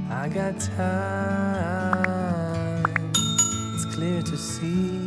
I got time, it's clear to see.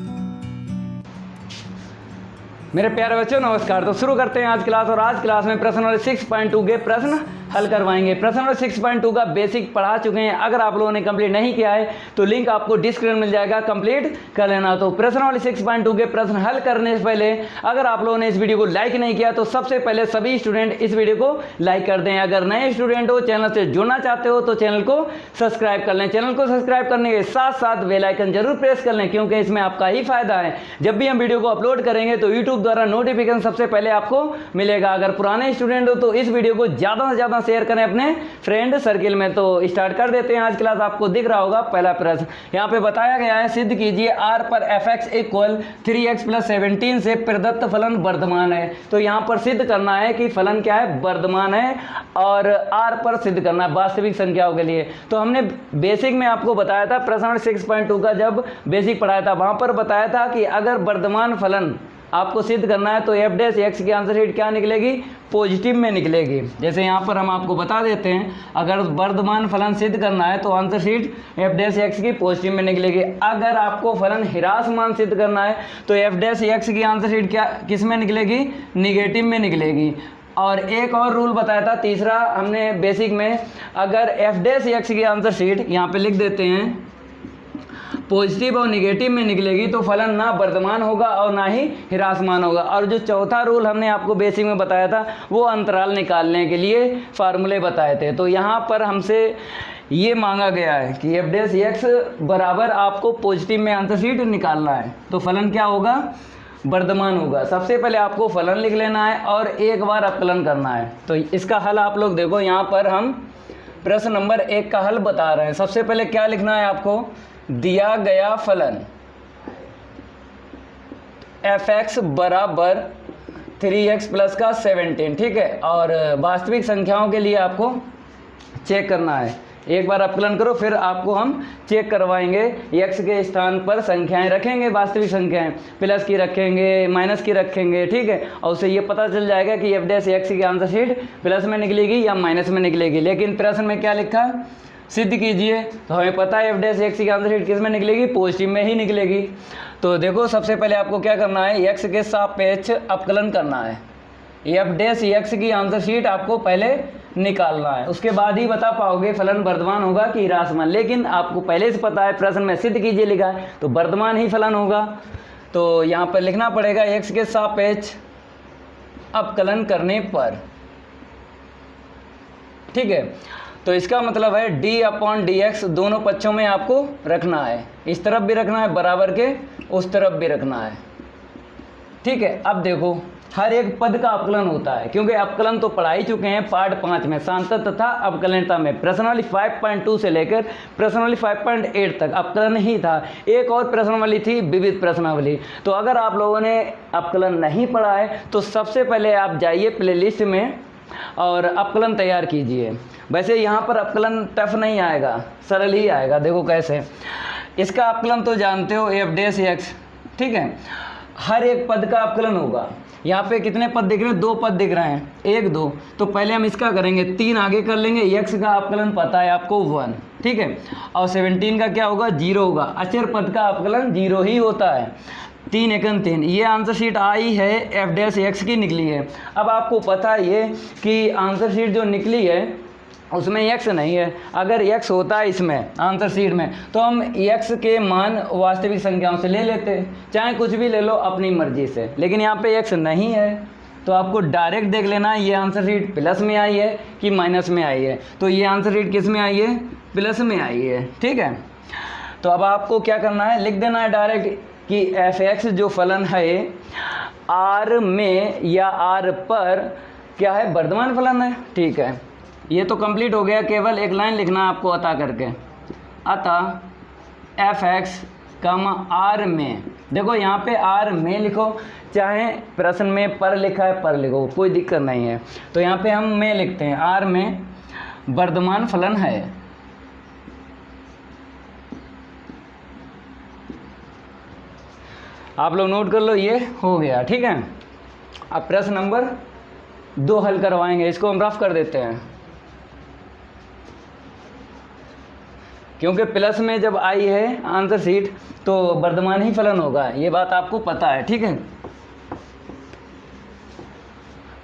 मेरे प्यारे बच्चों नमस्कार। तो शुरू करते हैं आज क्लास। और आज क्लास में प्रश्न नंबर 6.2 के प्रश्न हल करवाएंगे। प्रश्न नंबर 6.2 का बेसिक पढ़ा चुके हैं। अगर आप लोगों ने कंप्लीट नहीं किया है तो लिंक आपको डिस्क्रिप्शन में मिल जाएगा, कंप्लीट कर लेना। तो प्रश्न नंबर 6.2 के प्रश्न हल करने से पहले अगर आप लोगों ने इस वीडियो को लाइक नहीं किया तो सबसे पहले सभी स्टूडेंट इस वीडियो को लाइक कर दें। अगर नए स्टूडेंट हो, चैनल से जुड़ना चाहते हो तो चैनल को सब्सक्राइब कर लें। चैनल को सब्सक्राइब करने के साथ साथ बेल आइकन जरूर प्रेस कर लें, क्योंकि इसमें आपका ही फायदा है। जब भी हम वीडियो को अपलोड करेंगे तो यूट्यूब द्वारा नोटिफिकेशन सबसे पहले आपको मिलेगा। अगर पुराने स्टूडेंट हो तो इस वीडियो को ज़्यादा से ज़्यादा शेयर करें अपने फ्रेंड सर्किल में। तो स्टार्ट कर देते हैं आज क्लास। आपको दिख रहा होगा पहला प्रश्न यहाँ पे बताया गया है, सिद्ध कीजिए r पर fx इक्वल 3x + 17 से प्रदत्त फलन वर्धमान है। तो यहाँ पर सिद्ध करना है कि फलन क्या है, वर्धमान है, और r पर सिद्ध करना है वास्तविक संख्याओं के लिए। तो हमने बेसिक में आपको बताया था, प्रश्न 6.2 का जब बेसिक पढ़ाया था वहाँ पर बताया था कि अगर वर्धमान फलन आपको सिद्ध करना है तो f डैश x की आंसर शीट क्या निकलेगी, पॉजिटिव में निकलेगी। जैसे यहाँ पर हम आपको बता देते हैं, अगर वर्धमान फलन सिद्ध करना है तो answer sheet f dash x की पॉजिटिव में निकलेगी। अगर आपको फलन ह्रासमान सिद्ध करना है तो f डैश x की आंसर शीट क्या किस में निकलेगी, निगेटिव में निकलेगी। और एक और रूल बताया था तीसरा हमने बेसिक में, अगर f डैश x की आंसर शीट यहाँ पे लिख देते हैं पॉजिटिव और निगेटिव में निकलेगी तो फलन ना वर्धमान होगा और ना ही ह्रासमान होगा। और जो चौथा रूल हमने आपको बेसिक में बताया था वो अंतराल निकालने के लिए फार्मूले बताए थे। तो यहाँ पर हमसे ये मांगा गया है कि f डैश x बराबर आपको पॉजिटिव में आंसर शीट निकालना है, तो फलन क्या होगा, वर्धमान होगा। सबसे पहले आपको फलन लिख लेना है और एक बार अवकलन करना है। तो इसका हल आप लोग देखो, यहाँ पर हम प्रश्न नंबर 1 का हल बता रहे हैं। सबसे पहले क्या लिखना है आपको, दिया गया फलन fx बराबर 3x + का 17, ठीक है। और वास्तविक संख्याओं के लिए आपको चेक करना है। एक बार अवकलन करो फिर आपको हम चेक करवाएंगे। x के स्थान पर संख्याएं रखेंगे, वास्तविक संख्याएं प्लस की रखेंगे, माइनस की रखेंगे, ठीक है। और उससे ये पता चल जाएगा कि f डैश x की आंसर शीट प्लस में निकलेगी या माइनस में निकलेगी। लेकिन प्रश्न में क्या लिखा है, सिद्ध कीजिए, तो हमें पता है f डैश x की आंसर शीट किस में निकलेगी, पॉजिटिव में ही निकलेगी। तो देखो सबसे पहले आपको क्या करना है, x के सापेक्ष अवकलन करना है। f डैश x की आंसर शीट आपको पहले निकालना है, उसके बाद ही बता पाओगे फलन वर्धमान होगा कि ह्रासमान। लेकिन आपको पहले से पता है, प्रश्न में सिद्ध कीजिए लिखा है तो वर्धमान ही फलन होगा। तो यहाँ पर लिखना पड़ेगा x के सापेक्ष अवकलन करने पर, ठीक है। तो इसका मतलब है d/dx दोनों पक्षों में आपको रखना है, इस तरफ भी रखना है बराबर के, उस तरफ भी रखना है, ठीक है। अब देखो हर एक पद का अवकलन होता है, क्योंकि अवकलन तो पढ़ा ही चुके हैं पार्ट 5 में, सांतत तथा अवकलनीयता में। प्रश्नावली 5.2 से लेकर प्रश्नावली 5.8 तक अवकलन ही था। एक और प्रश्नावली थी विविध प्रश्नावली। तो अगर आप लोगों ने अवकलन नहीं पढ़ा है तो सबसे पहले आप जाइए प्लेलिस्ट में और अवकलन तैयार कीजिए। वैसे यहाँ पर अवकलन टफ नहीं आएगा, सरल ही आएगा। देखो कैसे, इसका अवकलन तो जानते हो f डैश x, ठीक है। हर एक पद का अवकलन होगा। यहाँ पे कितने पद दिख रहे हैं, 2 पद दिख रहे हैं, 1 2। तो पहले हम इसका करेंगे, 3 आगे कर लेंगे। x का अवकलन पता है आपको 1, ठीक है। और 17 का क्या होगा, 0 होगा। अचर पद का अवकलन 0 ही होता है। 3 एकन 3, ये आंसर शीट आई है f डैश x की निकली है। अब आपको पता है कि आंसर शीट जो निकली है उसमें x नहीं है। अगर x होता है इसमें आंसर शीट में तो हम x के मान वास्तविक संख्याओं से ले लेते, चाहे कुछ भी ले लो अपनी मर्जी से। लेकिन यहाँ पे x नहीं है तो आपको डायरेक्ट देख लेना है ये आंसर शीट प्लस में आई है कि माइनस में आई है। तो ये आंसर शीट किस में आई है, प्लस में आई है, ठीक है। तो अब आपको क्या करना है, लिख देना है डायरेक्ट कि f(x) जो फलन है r में या r पर क्या है, वर्धमान फलन है, ठीक है। ये तो कंप्लीट हो गया, केवल एक लाइन लिखना है आपको अतः करके, अतः f(x) r में। देखो यहाँ पे r में लिखो, चाहे प्रश्न में पर लिखा है पर लिखो, कोई दिक्कत नहीं है। तो यहाँ पे हम में लिखते हैं, r में वर्धमान फलन है। आप लोग नोट कर लो, ये हो गया, ठीक है। अब प्रश्न नंबर 2 हल करवाएंगे, इसको हम रफ कर देते हैं। क्योंकि प्लस में जब आई है आंसर शीट तो वर्धमान ही फलन होगा, ये बात आपको पता है, ठीक है।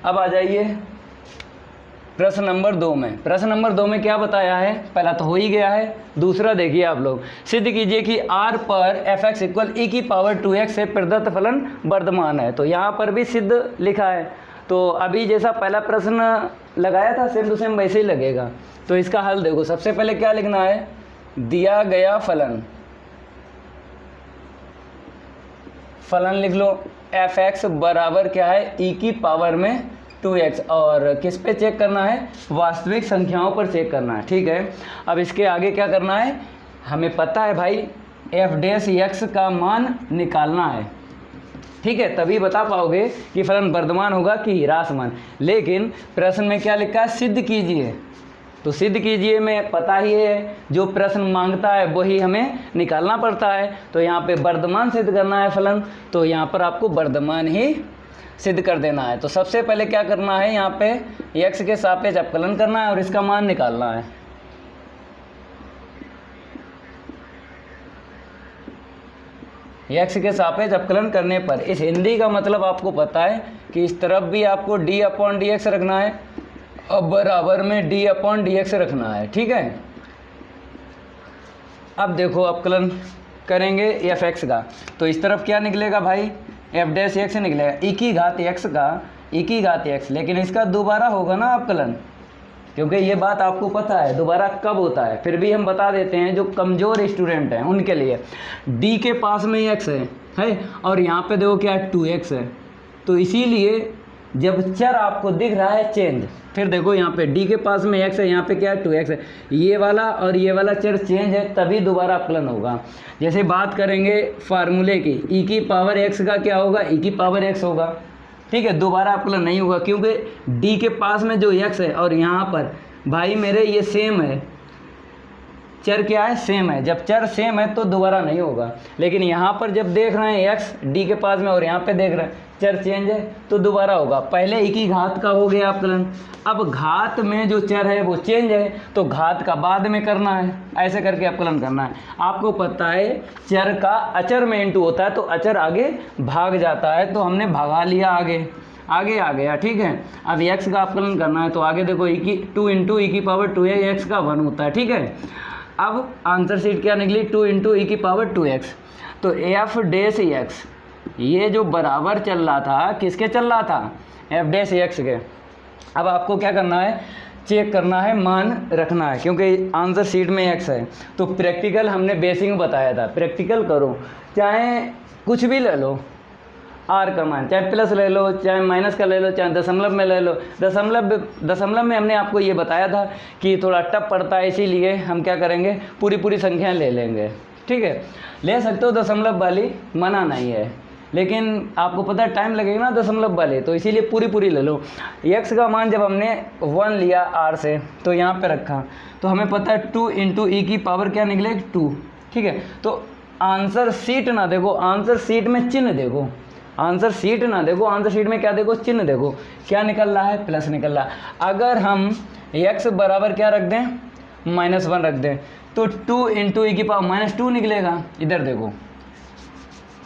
अब आ जाइए प्रश्न नंबर 2 में। प्रश्न नंबर 2 में क्या बताया है, पहला तो हो ही गया है, दूसरा देखिए आप लोग, सिद्ध कीजिए कि r पर fx इक्वल e की पावर 2x से प्रदत्त फलन वर्धमान है। तो यहाँ पर भी सिद्ध लिखा है, तो अभी जैसा पहला प्रश्न लगाया था सेम टू सेम वैसे ही लगेगा। तो इसका हल देखो, सबसे पहले क्या लिखना है, दिया गया फलन लिख लो fx बराबर क्या है, e की पावर में 2x, और किस पे चेक करना है, वास्तविक संख्याओं पर चेक करना है, ठीक है। अब इसके आगे क्या करना है, हमें पता है भाई f' का मान निकालना है, ठीक है, तभी बता पाओगे कि फलन वर्धमान होगा कि ह्रासमान। लेकिन प्रश्न में क्या लिखा है, सिद्ध कीजिए, तो सिद्ध कीजिए में पता ही है, जो प्रश्न मांगता है वही हमें निकालना पड़ता है। तो यहाँ पे वर्धमान सिद्ध करना है फलन, तो यहाँ पर आपको वर्धमान ही सिद्ध कर देना है। तो सबसे पहले क्या करना है, यहाँ पे x के सापेक्ष अवकलन करना है और इसका मान निकालना है। x के सापेक्ष अवकलन करने पर, इस हिंदी का मतलब आपको पता है कि इस तरफ भी आपको d/dx रखना है और बराबर में d/dx रखना है, ठीक है। अब देखो अवकलन करेंगे fx का, तो इस तरफ क्या निकलेगा भाई, f' निकलेगा, e की घात x का e की घात x, लेकिन इसका दोबारा होगा ना अवकलन, क्योंकि ये बात आपको पता है दोबारा कब होता है, फिर भी हम बता देते हैं जो कमज़ोर स्टूडेंट हैं उनके लिए। d के पास में x है और यहाँ पे देखो क्या 2x है, तो इसीलिए जब चर आपको दिख रहा है चेंज, फिर देखो यहाँ पे d के पास में x है, यहाँ पे क्या है 2x है, ये वाला और ये वाला चर चेंज है, तभी दोबारा अवकलन होगा। जैसे बात करेंगे फार्मूले की, e की पावर x का क्या होगा, e की पावर x होगा, ठीक है, दोबारा अवकलन नहीं होगा, क्योंकि d के पास में जो x है और यहाँ पर भाई मेरे ये सेम है, चर क्या है, सेम है, जब चर सेम है तो दोबारा नहीं होगा। लेकिन यहाँ पर जब देख रहे हैं x d के पास में और यहाँ पे देख रहे हैं चर चेंज है तो दोबारा होगा। पहले e की घात का हो गया अवकलन, अब घात में जो चर है वो चेंज है तो घात का बाद में करना है, ऐसे करके अवकलन करना है। आपको पता है चर का अचर में इंटू होता है तो अचर आगे भाग जाता है, तो हमने भगा लिया, आगे आ गया, ठीक है। अब x का अवकलन करना है, तो आगे देखो 2 इंटू e की पावर 2x का 1 होता है, ठीक है। अब आंसर शीट क्या निकली, 2 इंटू e की पावर 2x, तो f' ये जो बराबर चल रहा था, किसके चल रहा था, f' के। अब आपको क्या करना है, चेक करना है, मान रखना है, क्योंकि आंसर शीट में x है। तो प्रैक्टिकल हमने बेसिक में बताया था, प्रैक्टिकल करो, चाहे कुछ भी ले लो, r का मान, चाहे प्लस ले लो, चाहे माइनस का ले लो, चाहे दशमलव में ले लो। दशमलव में हमने आपको ये बताया था कि थोड़ा टफ पड़ता है, इसीलिए हम क्या करेंगे, पूरी संख्याएं ले लेंगे, ठीक है। ले सकते हो दशमलव वाली, मना नहीं है, लेकिन आपको पता है टाइम लगेगा ना दशमलव वाले, तो इसीलिए पूरी ले लो। x का मान जब हमने 1 लिया r से तो यहाँ पे रखा, तो हमें पता है 2 इंटू ई की पावर क्या निकले 2, ठीक है। तो आंसर शीट ना देखो, आंसर शीट में चिन्ह देखो, आंसर शीट ना देखो, आंसर शीट में क्या देखो, चिन्ह देखो, क्या निकल रहा है, प्लस निकल रहा है। अगर हम x बराबर क्या रख दें, -1 रख दें, तो 2 इंटू ई की पावर -2 निकलेगा। इधर देखो,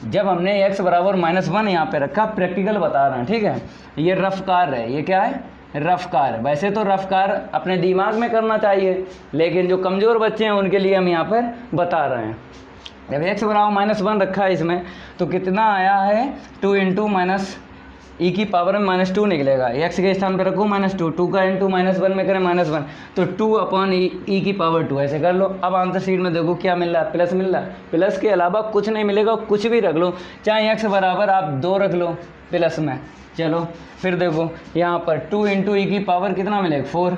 जब हमने x बराबर -1 यहाँ पे रखा, प्रैक्टिकल बता रहे हैं, ठीक है। ये रफ कार्य है, ये क्या है, रफ कार्य। वैसे तो रफ कार्य अपने दिमाग में करना चाहिए, लेकिन जो कमज़ोर बच्चे हैं उनके लिए हम यहाँ पर बता रहे हैं। जब x बराबर -1 रखा है इसमें, तो कितना आया है, 2 इंटू ई की पावर में -2 निकलेगा। x के स्थान पर रखो -2, 2 का इंटू -1 में करें -1, तो 2/e की पावर 2, ऐसे कर लो। अब आंसर शीट में देखो क्या मिल रहा है, प्लस मिल रहा है, प्लस के अलावा कुछ नहीं मिलेगा, कुछ भी रख लो, चाहे x बराबर आप 2 रख लो प्लस में। चलो फिर देखो यहाँ पर 2 इंटू ई की पावर कितना मिलेगा, 4।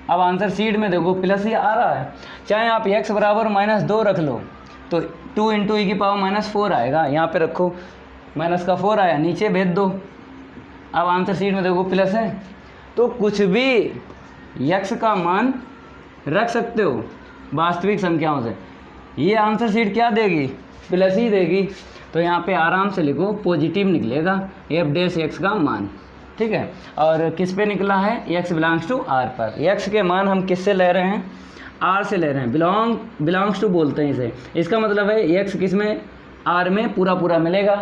अब आंसर शीट में देखो प्लस ही आ रहा है, चाहे आप x बराबर -2 रख लो तो 2 इंटू ई की पावर -4 आएगा, यहाँ पे रखो, माइनस का 4 आया, नीचे भेज दो। अब आंसर शीट में देखो प्लस है, तो कुछ भी x का मान रख सकते हो वास्तविक संख्याओं से। ये आंसर शीट क्या देगी, प्लस ही देगी, तो यहाँ पे आराम से लिखो पॉजिटिव निकलेगा f' का मान, ठीक है। और किस पे निकला है, x बिलोंग्स टू r पर। x के मान हम किससे ले रहे हैं, आर से ले रहे हैं, बिलोंग्स टू बोलते हैं इसे। इसका मतलब है एक्स किस में, आर में पूरा मिलेगा,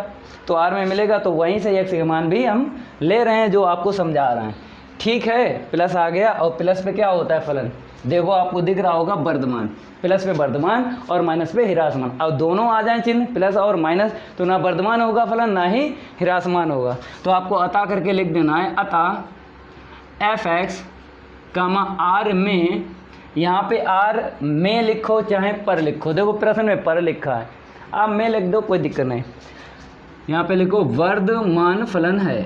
तो आर में मिलेगा तो वहीं से एक्स के मान भी हम ले रहे हैं जो आपको समझा रहे हैं। ठीक है, प्लस आ गया और प्लस पे क्या होता है फलन, देखो आपको दिख रहा होगा वर्धमान, प्लस पे वर्धमान और माइनस पे ह्रासमान। अब दोनों आ जाए चिन्ह प्लस और माइनस तो ना वर्धमान होगा फलन ना ही ह्रासमान होगा। तो आपको अतः करके लिख देना है, अतः एफ एक्स कामा आर में, यहाँ पे आर में लिखो चाहे पर लिखो, देखो प्रश्न में पर लिखा है, आप में लिख दो कोई दिक्कत नहीं, यहाँ पे लिखो वर्धमान फलन है।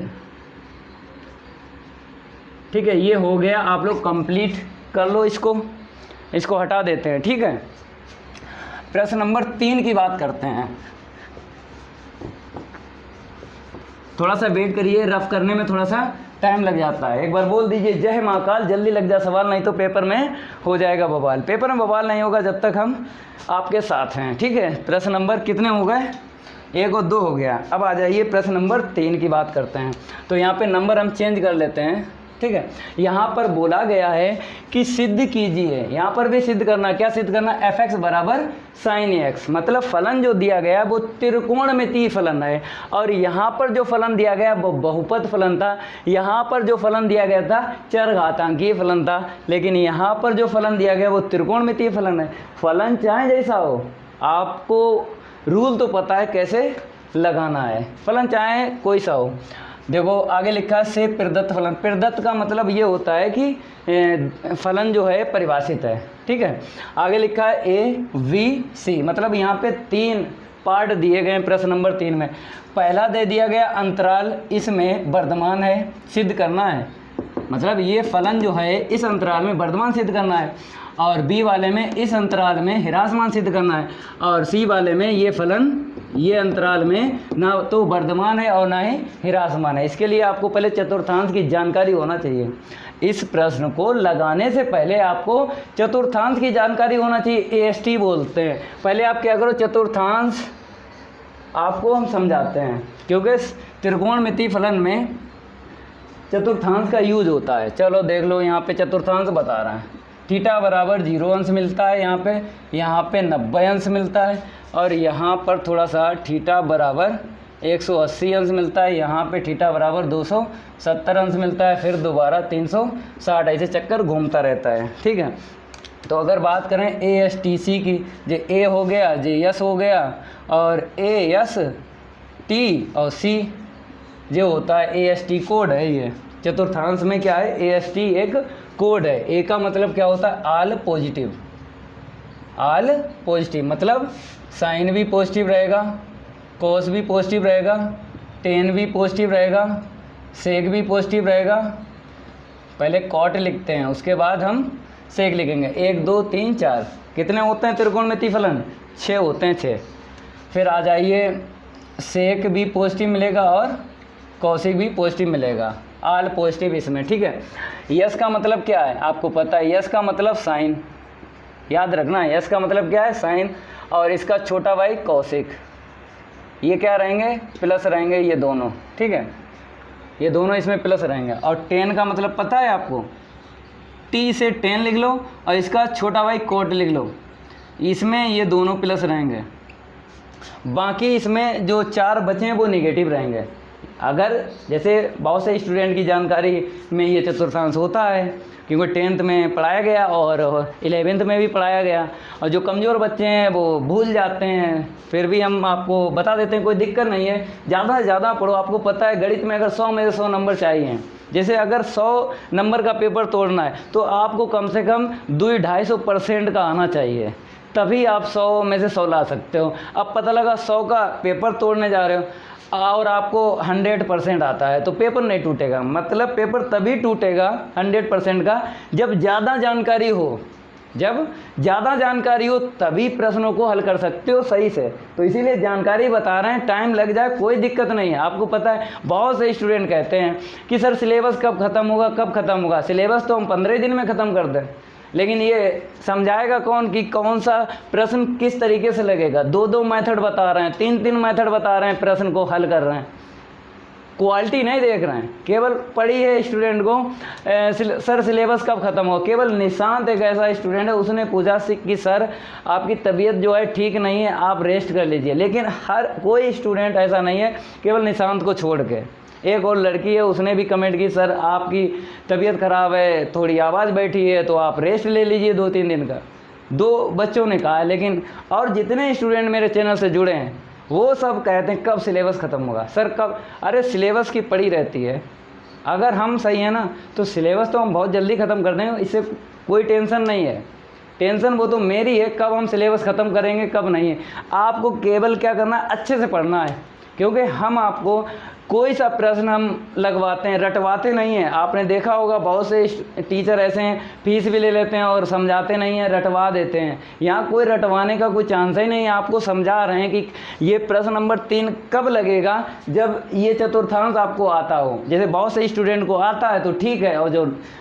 ठीक है, ये हो गया, आप लोग कंप्लीट कर लो इसको हटा देते हैं। ठीक है, प्रश्न नंबर 3 की बात करते हैं। थोड़ा सा वेट करिए, रफ करने में थोड़ा सा टाइम लग जाता है। एक बार बोल दीजिए जय महाकाल, जल्दी लग जा सवाल, नहीं तो पेपर में हो जाएगा बवाल। पेपर में बवाल नहीं होगा जब तक हम आपके साथ हैं। ठीक है, प्रश्न नंबर कितने हो गए, 1 और 2 हो गया। अब आ जाइए प्रश्न नंबर 3 की बात करते हैं। तो यहाँ पे नंबर हम चेंज कर लेते हैं। ठीक है, यहाँ पर बोला गया है कि सिद्ध कीजिए, यहाँ पर भी सिद्ध करना, क्या सिद्ध करना, एफ एक्स बराबर साइन एक्स, मतलब फलन जो दिया गया वो त्रिकोणमितीय फलन है। और यहाँ पर जो फलन दिया गया वो बहुपद फलन था, यहाँ पर जो फलन दिया गया था चरघातांकीय फलन था, लेकिन यहाँ पर जो फलन दिया गया वो त्रिकोणमितीय फलन है। फलन चाहे जैसा हो, आपको रूल तो पता है कैसे लगाना है, फलन चाहे कोई सा हो। देखो आगे लिखा है से प्रदत्त फलन, प्रदत्त का मतलब ये होता है कि फलन जो है परिभाषित है। ठीक है, आगे लिखा है ए वी सी, मतलब यहाँ पे 3 पार्ट दिए गए हैं प्रश्न नंबर 3 में। पहला दे दिया गया अंतराल, इसमें वर्धमान है, सिद्ध करना है, मतलब ये फलन जो है इस अंतराल में वर्धमान सिद्ध करना है, और बी वाले में इस अंतराल में ह्रासमान सिद्ध करना है, और सी वाले में ये फलन ये अंतराल में ना तो वर्धमान है और ना ही ह्रासमान है। इसके लिए आपको पहले चतुर्थांश की जानकारी होना चाहिए। इस प्रश्न को लगाने से पहले आपको चतुर्थांश की जानकारी होना चाहिए, AST बोलते हैं। पहले आप क्या करो, चतुर्थांश आपको हम समझाते हैं, क्योंकि त्रिकोणमितीय फलन में चतुर्थांश का यूज होता है। चलो देख लो, यहाँ पे चतुर्थांश बता रहा है, थीटा बराबर 0 अंश मिलता है, यहाँ पे 90 अंश मिलता है, और यहाँ पर थोड़ा सा थीटा बराबर 180 अंश मिलता है, यहाँ पे थीटा बराबर 270 अंश मिलता है, फिर दोबारा 360, ऐसे चक्कर घूमता रहता है। ठीक है, तो अगर बात करें ASTC की, जे A हो गया, जे S हो गया, और AST और C जो होता है AST कोड है। ये चतुर्थांश में क्या है, AST एक कोड है। ए का मतलब क्या होता है, आल पॉजिटिव, आल पॉजिटिव मतलब साइन भी पॉजिटिव रहेगा, कोस भी पॉजिटिव रहेगा, टेन भी पॉजिटिव रहेगा, सेक भी पॉजिटिव रहेगा। पहले कॉट लिखते हैं, उसके बाद हम सेक लिखेंगे। 1 2 3 4 कितने होते हैं त्रिकोणमितीय फलन, 6 होते हैं, 6। फिर आ जाइए, सेक भी पॉजिटिव मिलेगा और कौशिक भी पॉजिटिव मिलेगा, आल पॉजिटिव इसमें। ठीक है, यस का मतलब क्या है आपको पता है, यस का मतलब साइन, याद रखना है, यस का मतलब क्या है साइन, और इसका छोटा भाई कौशिक, ये क्या रहेंगे, प्लस रहेंगे ये दोनों। ठीक है, ये दोनों इसमें प्लस रहेंगे। और टेन का मतलब पता है आपको, टी से 10 लिख लो और इसका छोटा भाई कोट लिख लो, इसमें ये दोनों प्लस रहेंगे, बाकी इसमें जो 4 बचे हैं वो निगेटिव रहेंगे। अगर जैसे बहुत से स्टूडेंट की जानकारी में ये चतुर्थांश होता है, क्योंकि 10th में पढ़ाया गया और 11th में भी पढ़ाया गया, और जो कमज़ोर बच्चे हैं वो भूल जाते हैं, फिर भी हम आपको बता देते हैं, कोई दिक्कत नहीं है, ज़्यादा से ज़्यादा पढ़ो। आपको पता है गणित में अगर 100 में से 100 नंबर चाहिए, जैसे अगर 100 नंबर का पेपर तोड़ना है तो आपको कम से कम 200-250% का आना चाहिए, तभी आप 100 में से 100 ला सकते हो। अब पता लगा 100 का पेपर तोड़ने जा रहे हो और आपको 100% आता है तो पेपर नहीं टूटेगा। मतलब पेपर तभी टूटेगा 100% का जब ज़्यादा जानकारी हो, जब ज़्यादा जानकारी हो तभी प्रश्नों को हल कर सकते हो सही से। तो इसीलिए जानकारी बता रहे हैं, टाइम लग जाए कोई दिक्कत नहीं है। आपको पता है बहुत से स्टूडेंट कहते हैं कि सर सिलेबस कब ख़त्म होगा, कब ख़त्म होगा। सिलेबस तो हम 15 दिन में ख़त्म कर दें, लेकिन ये समझाएगा कौन कि कौन सा प्रश्न किस तरीके से लगेगा। 2-2 मेथड बता रहे हैं, 3-3 मेथड बता रहे हैं, प्रश्न को हल कर रहे हैं। क्वालिटी नहीं देख रहे हैं। केवल पढ़ी है स्टूडेंट को सर सिलेबस कब ख़त्म हो। केवल निशांत एक ऐसा स्टूडेंट है, उसने पूछा कि सर आपकी तबीयत जो है ठीक नहीं है, आप रेस्ट कर लीजिए। लेकिन हर कोई स्टूडेंट ऐसा नहीं है, केवल निशांत को छोड़ के। एक और लड़की है, उसने भी कमेंट की सर आपकी तबीयत ख़राब है, थोड़ी आवाज़ बैठी है, तो आप रेस्ट ले लीजिए 2-3 दिन का। 2 बच्चों ने कहा है। लेकिन और जितने स्टूडेंट मेरे चैनल से जुड़े हैं वो सब कहते हैं कब सिलेबस ख़त्म होगा सर, कब। अरे सिलेबस की पड़ी रहती है, अगर हम सही है ना तो सिलेबस तो हम बहुत जल्दी ख़त्म कर देंगे, इससे कोई टेंशन नहीं है। टेंशन वो तो मेरी है कब हम सिलेबस ख़त्म करेंगे कब नहीं है। आपको केवल क्या करना है, अच्छे से पढ़ना है। क्योंकि हम आपको कोई सा प्रश्न हम लगवाते हैं, रटवाते नहीं हैं। आपने देखा होगा बहुत से टीचर ऐसे हैं, फीस भी ले लेते हैं और समझाते नहीं हैं, रटवा देते हैं। यहाँ कोई रटवाने का कोई चांस ही नहीं है। आपको समझा रहे हैं कि ये प्रश्न नंबर 3 कब लगेगा, जब ये चतुर्थांश आपको आता हो। जैसे बहुत से स्टूडेंट को आता है तो ठीक है, और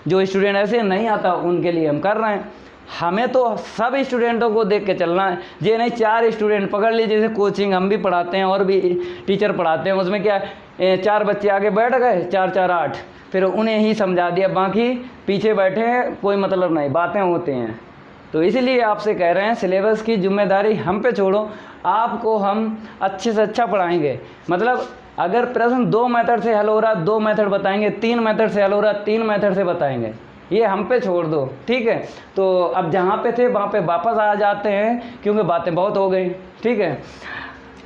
जो स्टूडेंट ऐसे नहीं आता उनके लिए हम कर रहे हैं। हमें तो सब स्टूडेंटों को देख के चलना है। ये नहीं 4 स्टूडेंट पकड़ लीजिए, जैसे कोचिंग हम भी पढ़ाते हैं और भी टीचर पढ़ाते हैं, उसमें क्या 4 बच्चे आगे बैठ गए, 4-4 8, फिर उन्हें ही समझा दिया, बाकी पीछे बैठे हैं, कोई मतलब नहीं, बातें होती हैं। तो इसीलिए आपसे कह रहे हैं सिलेबस की जिम्मेदारी हम पे छोड़ो, आपको हम अच्छे से अच्छा पढ़ाएंगे। मतलब अगर प्रश्न 2 मेथड से हल हो रहा, 2 मेथड बताएंगे, 3 मेथड से हल हो रहा, 3 मेथड से बताएंगे। ये हम पे छोड़ दो, ठीक है। तो अब जहाँ पे थे वहाँ पे वापस आ जाते हैं, क्योंकि बातें बहुत हो गई, ठीक है।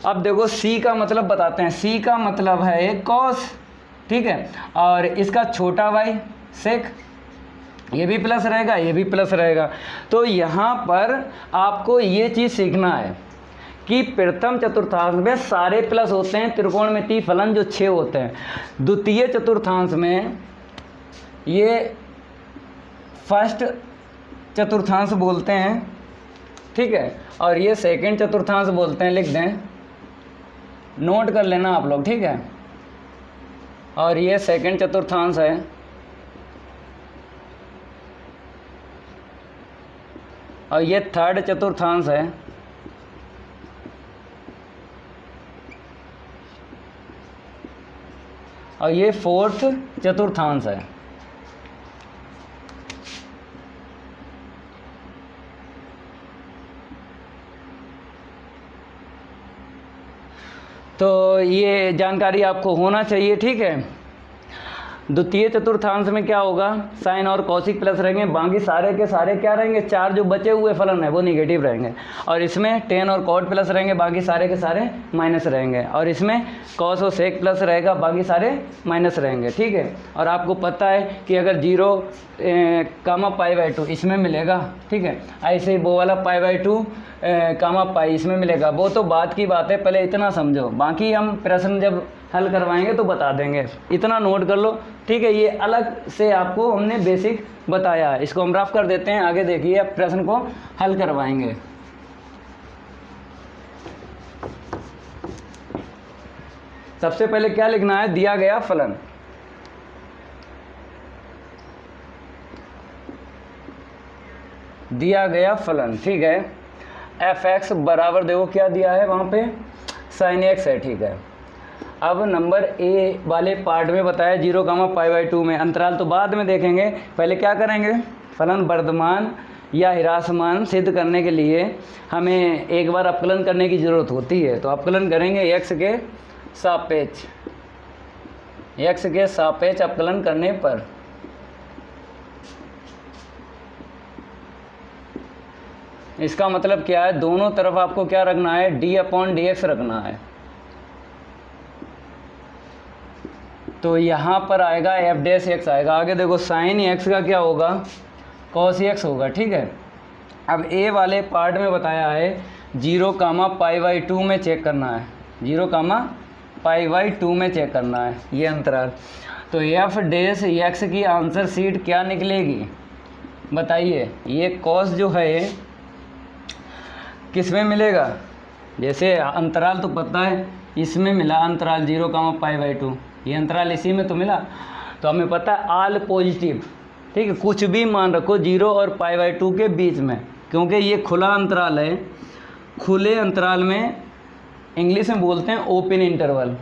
अब देखो सी का मतलब बताते हैं। सी का मतलब है एक कॉस, ठीक है, और इसका छोटा भाई सेक, ये भी प्लस रहेगा, ये भी प्लस रहेगा। तो यहाँ पर आपको ये चीज़ सीखना है कि प्रथम चतुर्थांश में सारे प्लस होते हैं, त्रिकोणमितीय फलन जो 6 होते हैं। द्वितीय चतुर्थांश में ये फर्स्ट चतुर्थांश बोलते हैं, ठीक है, और ये सेकंड चतुर्थांश बोलते हैं। लिख दें, नोट कर लेना आप लोग, ठीक है। और ये सेकंड चतुर्थांश है, और ये थर्ड चतुर्थांश है, और ये फोर्थ चतुर्थांश है। तो ये जानकारी आपको होना चाहिए, ठीक है। द्वितीय चतुर्थांश में क्या होगा, साइन और कौशिक प्लस रहेंगे, बाकी सारे के सारे क्या रहेंगे, 4 जो बचे हुए फलन है वो निगेटिव रहेंगे। और इसमें टेन और कॉट प्लस रहेंगे, बाकी सारे के सारे माइनस रहेंगे। और इसमें कॉस और सेक प्लस रहेगा, बाकी सारे माइनस रहेंगे, ठीक है। और आपको पता है कि अगर 0 कामा पाई/2 इसमें मिलेगा, ठीक है, ऐसे ही वो वाला पाई/2 कामा पाई इसमें मिलेगा, वो तो बात की बात है, पहले इतना समझो, बाकी हम प्रश्न जब हल करवाएंगे तो बता देंगे। इतना नोट कर लो, ठीक है। ये अलग से आपको हमने बेसिक बताया है, इसको हम रफ कर देते हैं। आगे देखिए, अब प्रश्न को हल करवाएंगे। सबसे पहले क्या लिखना है, दिया गया फलन, दिया गया फलन, ठीक है। f(x) बराबर देखो क्या दिया है वहाँ पे, sin x है, ठीक है। अब नंबर ए वाले पार्ट में बताया 0 कामा पाई/2 में, अंतराल तो बाद में देखेंगे, पहले क्या करेंगे, फलन वर्धमान या ह्रासमान सिद्ध करने के लिए हमें एक बार अपकलन करने की ज़रूरत होती है। तो अपकलन करेंगे x के सापेक्ष, x के सापेक्ष अपकलन करने पर इसका मतलब क्या है, दोनों तरफ आपको क्या रखना है, d/dx रखना है। तो यहाँ पर आएगा f' आएगा। आगे देखो साइन x का क्या होगा, cos x होगा, ठीक है। अब a वाले पार्ट में बताया है 0 कामा पाई/2 में चेक करना है, 0 कामा पाई/2 में चेक करना है ये अंतराल। तो f' की आंसर शीट क्या निकलेगी बताइए। ये cos जो है किस में मिलेगा, जैसे अंतराल तो पता है, इसमें मिला अंतराल 0 कामा पाई/2, ये अंतराल इसी में तो मिला। तो हमें पता है आल पॉजिटिव, ठीक है, कुछ भी मान रखो 0 और पाई/2 के बीच में, क्योंकि ये खुला अंतराल है। खुले अंतराल में इंग्लिश में बोलते हैं ओपन इंटरवल।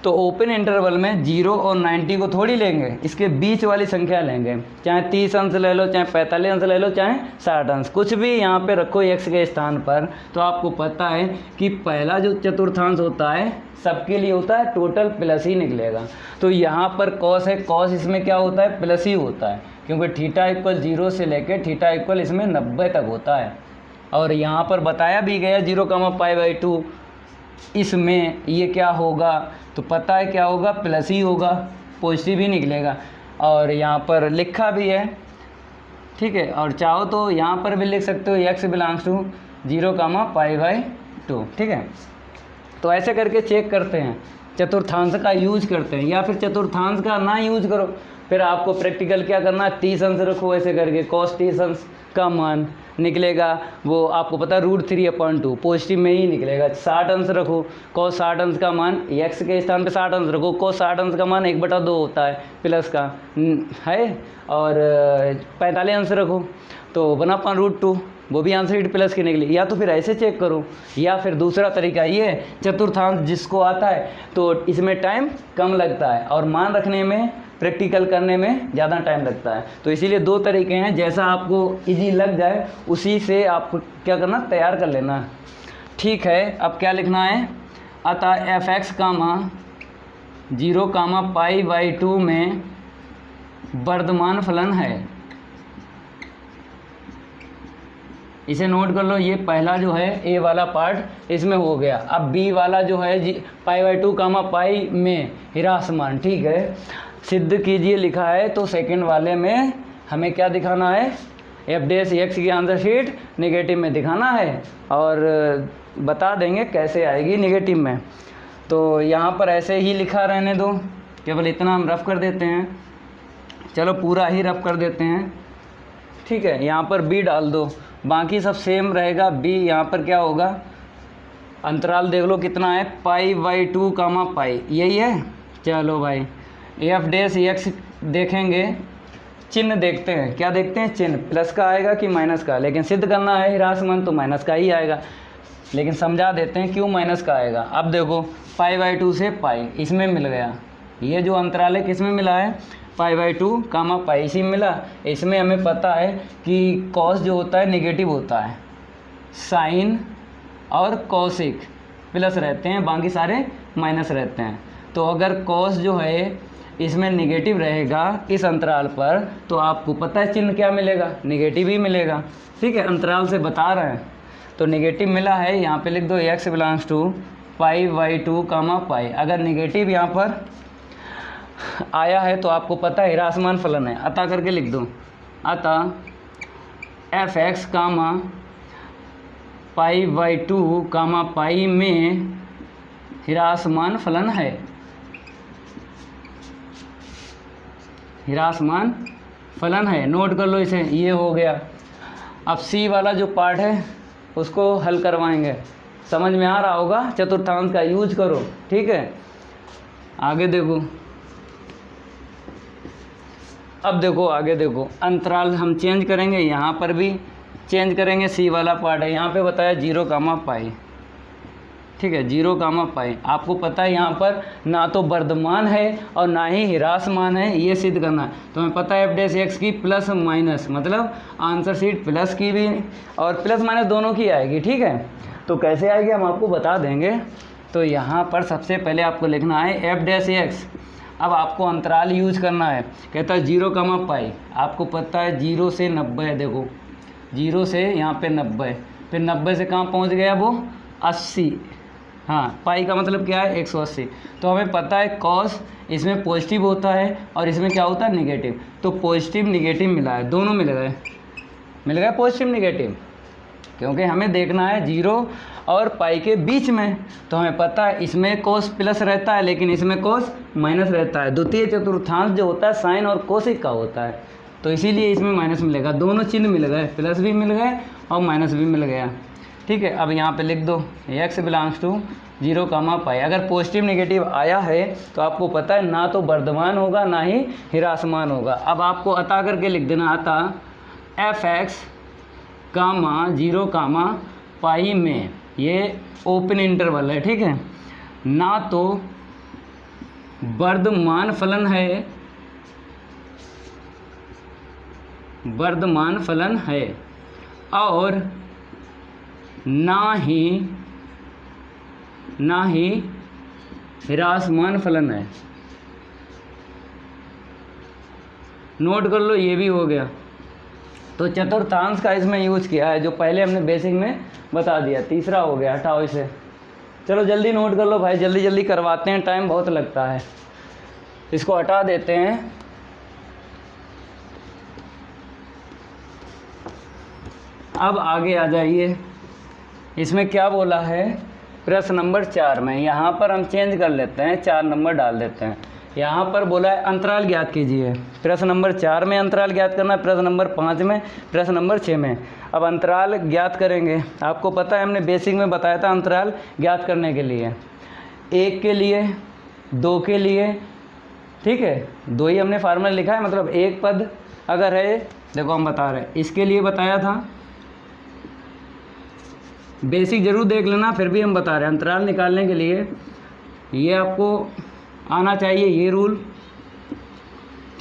तो ओपन इंटरवल में 0 और 90 को थोड़ी लेंगे, इसके बीच वाली संख्या लेंगे, चाहे 30 अंश ले लो, चाहे 45 अंश ले लो, चाहे 60 अंश, कुछ भी यहाँ पे रखो x के स्थान पर। तो आपको पता है कि पहला जो चतुर्थांश होता है सबके लिए होता है टोटल प्लस ही निकलेगा। तो यहाँ पर कॉस है, कॉस इसमें क्या होता है, प्लस ही होता है, क्योंकि थीटा इक्वल 0 से लेकर थीटा इक्वल इसमें 90 तक होता है। और यहाँ पर बताया भी गया 0,π/2 इसमें ये क्या होगा, तो पता है क्या होगा, प्लस ही होगा, पॉजिटिव ही निकलेगा। और यहाँ पर लिखा भी है, ठीक है। और चाहो तो यहाँ पर भी लिख सकते हो x बिलोंग्स टू 0,π/2, ठीक है। तो ऐसे करके चेक करते हैं, चतुर्थांश का यूज करते हैं, या फिर चतुर्थांश का ना यूज करो, फिर आपको प्रैक्टिकल क्या करना है, 30 अंश रखो, ऐसे करके cos 30 अंश का मान निकलेगा, वो आपको पता है √3/2 पॉजिटिव में ही निकलेगा। 60 अंश रखो, cos 60 अंश का मान x के स्थान पे 60 अंश रखो, cos 60 अंश का मान 1/2 होता है प्लस का है, और 45 अंश रखो तो बना 2, वो भी आंसर शीट प्लस की निकली। या तो फिर ऐसे चेक करो, या फिर दूसरा तरीका ये चतुर्थांश जिसको आता है तो इसमें टाइम कम लगता है और मान रखने में, प्रैक्टिकल करने में ज़्यादा टाइम लगता है। तो इसीलिए 2 तरीके हैं, जैसा आपको इजी लग जाए उसी से आपको क्या करना, तैयार कर लेना, ठीक है। अब क्या लिखना है, अतः f(x) 0,π/2 में वर्धमान फलन है। इसे नोट कर लो, ये पहला जो है ए वाला पार्ट इसमें हो गया। अब बी वाला जो है π/2 π में ह्रासमान, ठीक है, सिद्ध कीजिए लिखा है, तो सेकंड वाले में हमें क्या दिखाना है, f' की आंसर शीट नेगेटिव में दिखाना है, और बता देंगे कैसे आएगी नेगेटिव में। तो यहाँ पर ऐसे ही लिखा रहने दो, केवल इतना हम रफ कर देते हैं, चलो पूरा ही रफ कर देते हैं, ठीक है। यहाँ पर बी डाल दो, बाकी सब सेम रहेगा। बी यहाँ पर क्या होगा, अंतराल देख लो कितना है, π/2 π, यही है। चलो भाई f' देखेंगे, चिन्ह देखते हैं, क्या देखते हैं, चिन्ह प्लस का आएगा कि माइनस का, लेकिन सिद्ध करना है ह्रासमान तो माइनस का ही आएगा, लेकिन समझा देते हैं क्यों माइनस का आएगा। अब देखो π/2 से π इसमें मिल गया, ये जो अंतराल है किस में मिला है, π/2 π इसी में मिला। इसमें हमें पता है कि कॉस जो होता है नेगेटिव होता है, साइन और कॉसिक प्लस रहते हैं, बाकी सारे माइनस रहते हैं। तो अगर कॉस जो है इसमें नेगेटिव रहेगा इस अंतराल पर, तो आपको पता है चिन्ह क्या मिलेगा, नेगेटिव ही मिलेगा, ठीक है। अंतराल से बता रहे हैं तो नेगेटिव मिला है, यहाँ पे लिख दो x बिलोंग्स टू π/2 π। अगर नेगेटिव यहाँ पर आया है तो आपको पता है ह्रासमान फलन है, अतः करके लिख दो, अतः f(x) π/2 π में ह्रासमान फलन है, ह्रासमान फलन है, नोट कर लो इसे, ये हो गया। अब सी वाला जो पार्ट है उसको हल करवाएंगे, समझ में आ रहा होगा, चतुर्थांश का यूज करो, ठीक है। आगे देखो, अब देखो आगे देखो, अंतराल हम चेंज करेंगे, यहाँ पर भी चेंज करेंगे। सी वाला पार्ट है, यहाँ पे बताया 0,π, ठीक है, 0,π। आपको पता है यहाँ पर ना तो वर्धमान है और ना ही ह्रासमान है, ये सिद्ध करना है। तो हमें पता है f' की प्लस माइनस, मतलब आंसर शीट प्लस की भी और प्लस माइनस दोनों की आएगी, ठीक है। तो कैसे आएगी हम आपको बता देंगे। तो यहाँ पर सबसे पहले आपको लिखना है f'। अब आपको अंतराल यूज करना है, कहता है 0,π, आपको पता है 0 से 90 है, देखो 0 से यहाँ पे 90, फिर 90 से कहाँ पहुँच गया वो 80, हाँ, पाई का मतलब क्या है 180। तो हमें पता है कॉस इसमें पॉजिटिव होता है और इसमें क्या होता है नेगेटिव, तो पॉजिटिव नेगेटिव मिला है, दोनों मिल गए पॉजिटिव नेगेटिव, क्योंकि हमें देखना है 0 और पाई के बीच में। तो हमें पता है इसमें कोस प्लस रहता है लेकिन इसमें कोस माइनस रहता है। द्वितीय चतुर्थांश जो होता है साइन और कोसिक का होता है, तो इसीलिए इसमें माइनस मिलेगा। दोनों चिन्ह मिल गए, प्लस भी मिल गए और माइनस भी मिल गया, ठीक है। अब यहाँ पे लिख दो x बिलोंग्स टू 0,π। अगर पॉजिटिव नेगेटिव आया है तो आपको पता है ना तो वर्धमान होगा ना ही ह्रासमान होगा। अब आपको अता करके लिख देना, अतः f(x) 0,π में, ये ओपन इंटरवल है, ठीक है, ना तो वर्धमान फलन है, वर्धमान फलन है और ना ही ह्रासमान फलन है। नोट कर लो, ये भी हो गया। तो चतुर्थांश का इसमें यूज किया है, जो पहले हमने बेसिक में बता दिया। तीसरा हो गया, हटाओ इसे। चलो जल्दी नोट कर लो भाई, जल्दी जल्दी करवाते हैं, टाइम बहुत लगता है। इसको हटा देते हैं। अब आगे आ जाइए, इसमें क्या बोला है प्रश्न नंबर 4 में। यहाँ पर हम चेंज कर लेते हैं, 4 नंबर डाल देते हैं। यहाँ पर बोला है अंतराल ज्ञात कीजिए। प्रश्न नंबर 4 में अंतराल ज्ञात करना है, प्रश्न नंबर 5 में, प्रश्न नंबर 6 में। अब अंतराल ज्ञात करेंगे। आपको पता है हमने बेसिक में बताया था अंतराल ज्ञात करने के लिए 1 के लिए, 2 के लिए, ठीक है, 2 ही हमने फार्मूला लिखा है, मतलब एक पद अगर है, देखो हम बता रहे हैं, इसके लिए बताया था। बेसिक ज़रूर देख लेना, फिर भी हम बता रहे हैं अंतराल निकालने के लिए ये आपको आना चाहिए, ये रूल,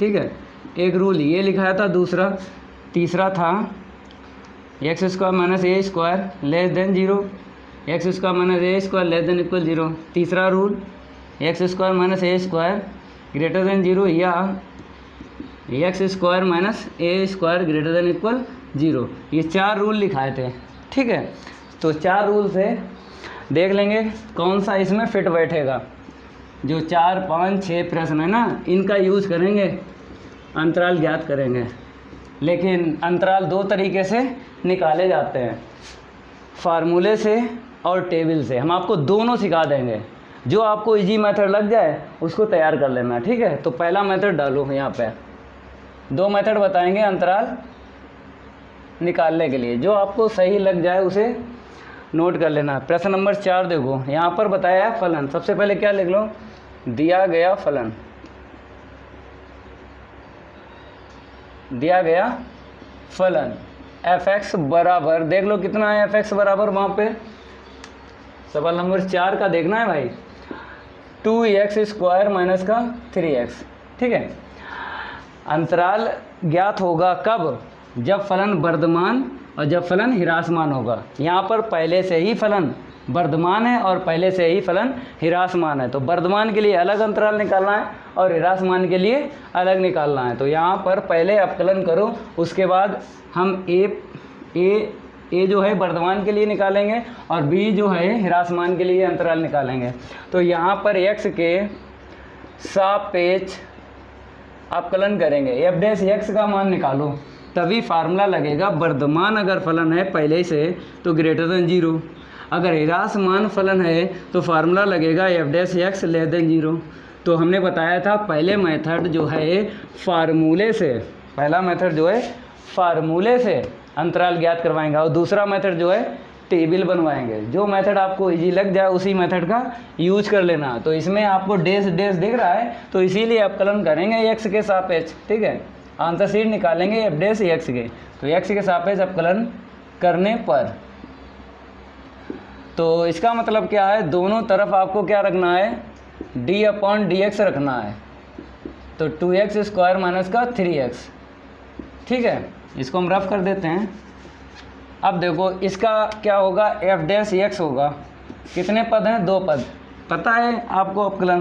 ठीक है। एक रूल ये लिखाया था, तीसरा था X square minus A square less than 0, X square minus A square less than equal 0। तीसरा rule X square minus A square greater than 0 या X square minus A square greater than equal 0। ये 4 rule लिखाए थे, ठीक है। तो 4 rule से देख लेंगे कौन सा इसमें फिट बैठेगा। जो 4, 5, 6 प्रश्न है ना, इनका यूज़ करेंगे, अंतराल ज्ञात करेंगे। लेकिन अंतराल 2 तरीके से निकाले जाते हैं, फार्मूले से और टेबल से। हम आपको दोनों सिखा देंगे, जो आपको इजी मेथड लग जाए उसको तैयार कर लेना, ठीक है। तो पहला मेथड डालो यहाँ पे, 2 मेथड बताएंगे अंतराल निकालने के लिए, जो आपको सही लग जाए उसे नोट कर लेना। प्रश्न नंबर 4 देखो, यहाँ पर बताया है फलन। सबसे पहले क्या लिख लो, दिया गया फलन, दिया गया फलन f(x) बराबर, देख लो कितना है f(x) बराबर, वहाँ पे सवाल नंबर 4 का देखना है भाई, 2x स्क्वायर माइनस का 3x, ठीक है। अंतराल ज्ञात होगा कब, जब फलन वर्धमान और जब फलन ह्रासमान होगा। यहाँ पर पहले से ही फलन वर्धमान है और पहले से ही फलन ह्रासमान है, तो वर्धमान के लिए अलग अंतराल निकालना है और ह्रासमान के लिए अलग निकालना है। तो यहाँ पर पहले अवकलन करो, उसके बाद हम ए जो है वर्धमान के लिए निकालेंगे और बी जो है ह्रासमान के लिए अंतराल निकालेंगे। तो यहाँ पर x के सापेक्ष अवकलन करेंगे, f' का मान निकालो, तभी फार्मूला लगेगा। वर्धमान अगर फलन है पहले से तो ग्रेटर देन 0, अगर ह्रासमान फलन है तो फार्मूला लगेगा f' लेस देन 0। तो हमने बताया था पहले मेथड जो है फार्मूले से, पहला मेथड जो है फार्मूले से अंतराल ज्ञात करवाएंगे और दूसरा मेथड जो है टेबल बनवाएंगे। जो मेथड आपको इजी लग जाए उसी मेथड का यूज कर लेना। तो इसमें आपको डैश दिख रहा है, तो इसीलिए अवकलन करेंगे x के सापेक्ष, ठीक है। आंसर शीट निकालेंगे f' के, तो x के सापेक्ष अवकलन करने पर, तो इसका मतलब क्या है, दोनों तरफ आपको क्या रखना है, d/dx रखना है। तो 2x स्क्वायर माइनस का 3x, ठीक है। इसको हम रफ कर देते हैं। अब देखो इसका क्या होगा, f' होगा। कितने पद हैं, 2 पद, पता है आपको अवकलन,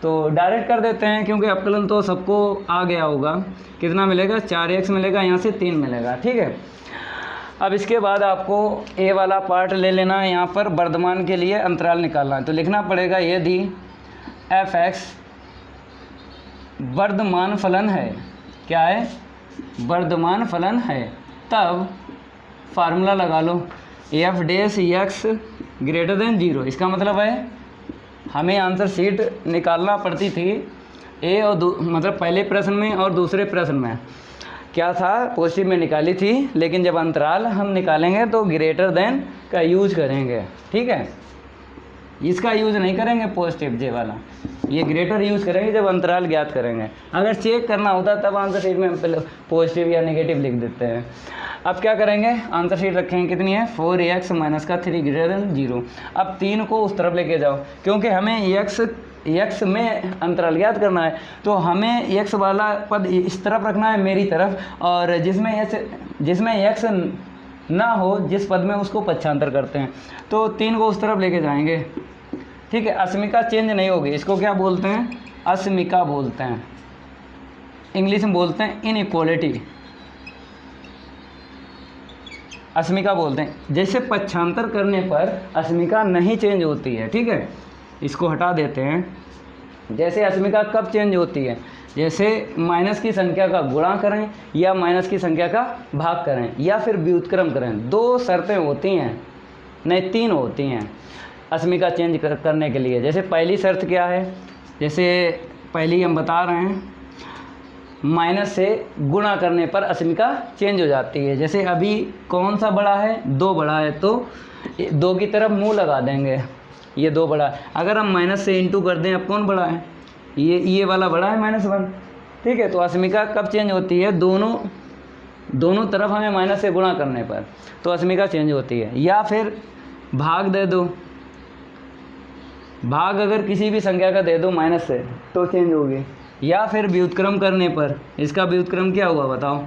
तो डायरेक्ट कर देते हैं क्योंकि अवकलन तो सबको आ गया होगा। कितना मिलेगा, 4x मिलेगा, यहाँ से 3 मिलेगा, ठीक है। अब इसके बाद आपको ए वाला पार्ट ले लेना है, यहाँ पर वर्धमान के लिए अंतराल निकालना है। तो लिखना पड़ेगा यदि f(x) वर्धमान फलन है, क्या है, वर्धमान फलन है, तब फार्मूला लगा लो f' ग्रेटर देन 0। इसका मतलब है हमें आंसर शीट निकालना पड़ती थी ए और मतलब पहले प्रश्न में और दूसरे प्रश्न में क्या था, पॉजिटिव में निकाली थी, लेकिन जब अंतराल हम निकालेंगे तो ग्रेटर देन का यूज करेंगे, ठीक है। इसका यूज़ नहीं करेंगे पॉजिटिव जे वाला, ये ग्रेटर यूज़ करेंगे जब अंतराल ज्ञात करेंगे। अगर चेक करना होता तब आंसर शीट में हम पॉजिटिव या नेगेटिव लिख देते हैं। अब क्या करेंगे, आंसर शीट रखेंगे, कितनी है, 4x माइनस का 3 ग्रेटर देन 0। अब 3 को उस तरफ लेके जाओ, क्योंकि हमें x x में अंतराल ज्ञात करना है, तो हमें x वाला पद इस तरफ रखना है मेरी तरफ, और जिसमें x ना हो जिस पद में, उसको पक्षांतर करते हैं। तो 3 को उस तरफ लेके जाएंगे, ठीक है। अस्मिका चेंज नहीं होगी, इसको क्या बोलते हैं? अस्मिका बोलते हैं, इंग्लिश में बोलते हैं इनइक्वालिटी, अस्मिका बोलते हैं। जैसे पक्षांतर करने पर अस्मिका नहीं चेंज होती है, ठीक है, इसको हटा देते हैं। जैसे अस्मिका कब चेंज होती है? जैसे माइनस की संख्या का गुणा करें या माइनस की संख्या का भाग करें या फिर व्युत्क्रम करें, 2 शर्तें होती हैं, नहीं 3 होती हैं अस्मिका चेंज करने के लिए। जैसे पहली शर्त क्या है? जैसे पहली हम बता रहे हैं, माइनस से गुणा करने पर अस्मिका चेंज हो जाती है। जैसे अभी कौन सा बड़ा है? 2 बड़ा है, तो 2 की तरफ मुंह लगा देंगे, ये 2 बड़ा है। अगर हम माइनस से इंटू कर दें, अब कौन बड़ा है? ये वाला बड़ा है, -1, ठीक है। तो अस्मिका कब चेंज होती है? दोनों तरफ हमें माइनस से गुणा करने पर, तो अस्मिका चेंज होती है। या फिर भाग दे दो, भाग अगर किसी भी संख्या का दे दो माइनस से, तो चेंज होगी। या फिर व्युत्क्रम करने पर, इसका व्युत्क्रम क्या हुआ बताओ?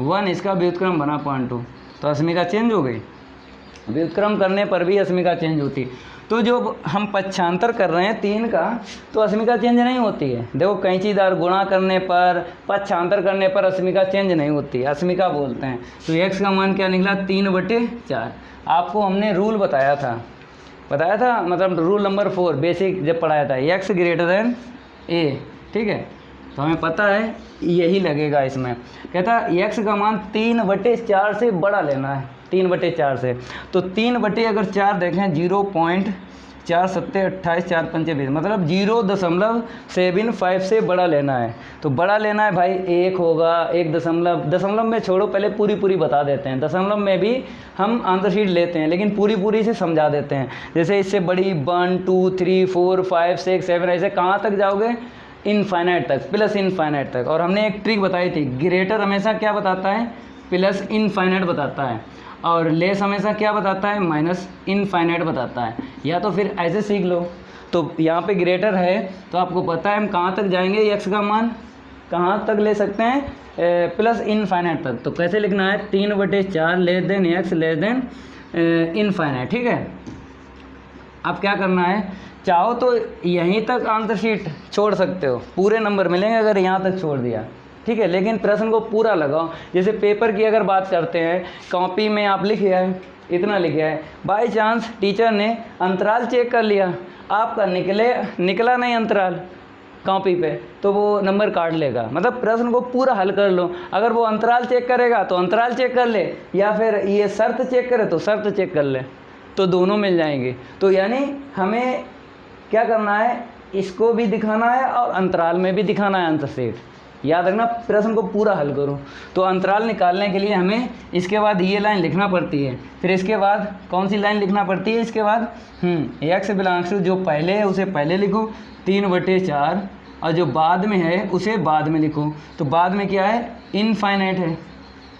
1, इसका व्युत्क्रम बना 0.2, तो अस्मिका चेंज हो गई। व्युत्क्रम करने पर भी अस्मिका चेंज होती। तो जो हम पक्षांतर कर रहे हैं 3 का, तो अस्मिका चेंज नहीं होती है। देखो, कैंचीदार गुणा करने पर, पक्षांतर करने पर अस्मिका चेंज नहीं होती, अस्मिका बोलते हैं। तो x का मान क्या निकला? 3/4। आपको हमने रूल बताया था, मतलब रूल नंबर 4 बेसिक जब पढ़ाया था, x > a, ठीक है। तो हमें पता है यही लगेगा इसमें। कहता है x का मान 3/4 से बड़ा लेना है, 3/4 से। तो 3/4 देखें, 0.4728 4 पंचे 20, मतलब 0.75 से बड़ा लेना है। तो बड़ा लेना है भाई 1 होगा, 1 दशमलव में छोड़ो, पहले पूरी बता देते हैं। दशमलव में भी हम आंसर शीट लेते हैं, लेकिन पूरी से समझा देते हैं। जैसे इससे बड़ी 1 2 3 4 5 6 7, ऐसे कहाँ तक जाओगे? इनफाइनाइट तक, प्लस इनफाइनाइट तक। और हमने एक ट्रिक बताई थी, ग्रेटर हमेशा क्या बताता है? प्लस इनफाइनाइट बताता है, और लेस हमेशा क्या बताता है? माइनस इनफाइनाइट बताता है। या तो फिर ऐसे सीख लो। तो यहाँ पे ग्रेटर है, तो आपको पता है हम कहाँ तक जाएंगे, x का मान कहाँ तक ले सकते हैं? प्लस इनफाइनाइट तक। तो कैसे लिखना है? 3/4 less than x less than infinite, ठीक है। अब क्या करना है? चाहो तो यहीं तक आंसर शीट छोड़ सकते हो, पूरे नंबर मिलेंगे अगर यहाँ तक छोड़ दिया, ठीक है। लेकिन प्रश्न को पूरा लगाओ। जैसे पेपर की अगर बात करते हैं, कॉपी में आप लिखे है, इतना लिखे है, बाई चांस टीचर ने अंतराल चेक कर लिया, आपका निकला नहीं अंतराल कॉपी पे, तो वो नंबर काट लेगा। मतलब प्रश्न को पूरा हल कर लो। अगर वो अंतराल चेक करेगा तो अंतराल चेक कर ले, या फिर ये शर्त चेक करे तो शर्त चेक कर ले, तो दोनों मिल जाएंगे। तो यानी हमें क्या करना है? इसको भी दिखाना है और अंतराल में भी दिखाना है आंसर शीट। याद रखना, प्रश्न को पूरा हल करो। तो अंतराल निकालने के लिए हमें इसके बाद ये लाइन लिखना पड़ती है, फिर इसके बाद कौन सी लाइन लिखना पड़ती है? इसके बाद x बिलोंग्स टू, जो पहले है उसे पहले लिखो 3/4, और जो बाद में है उसे बाद में लिखो। तो बाद में क्या है? इनफाइनाइट है,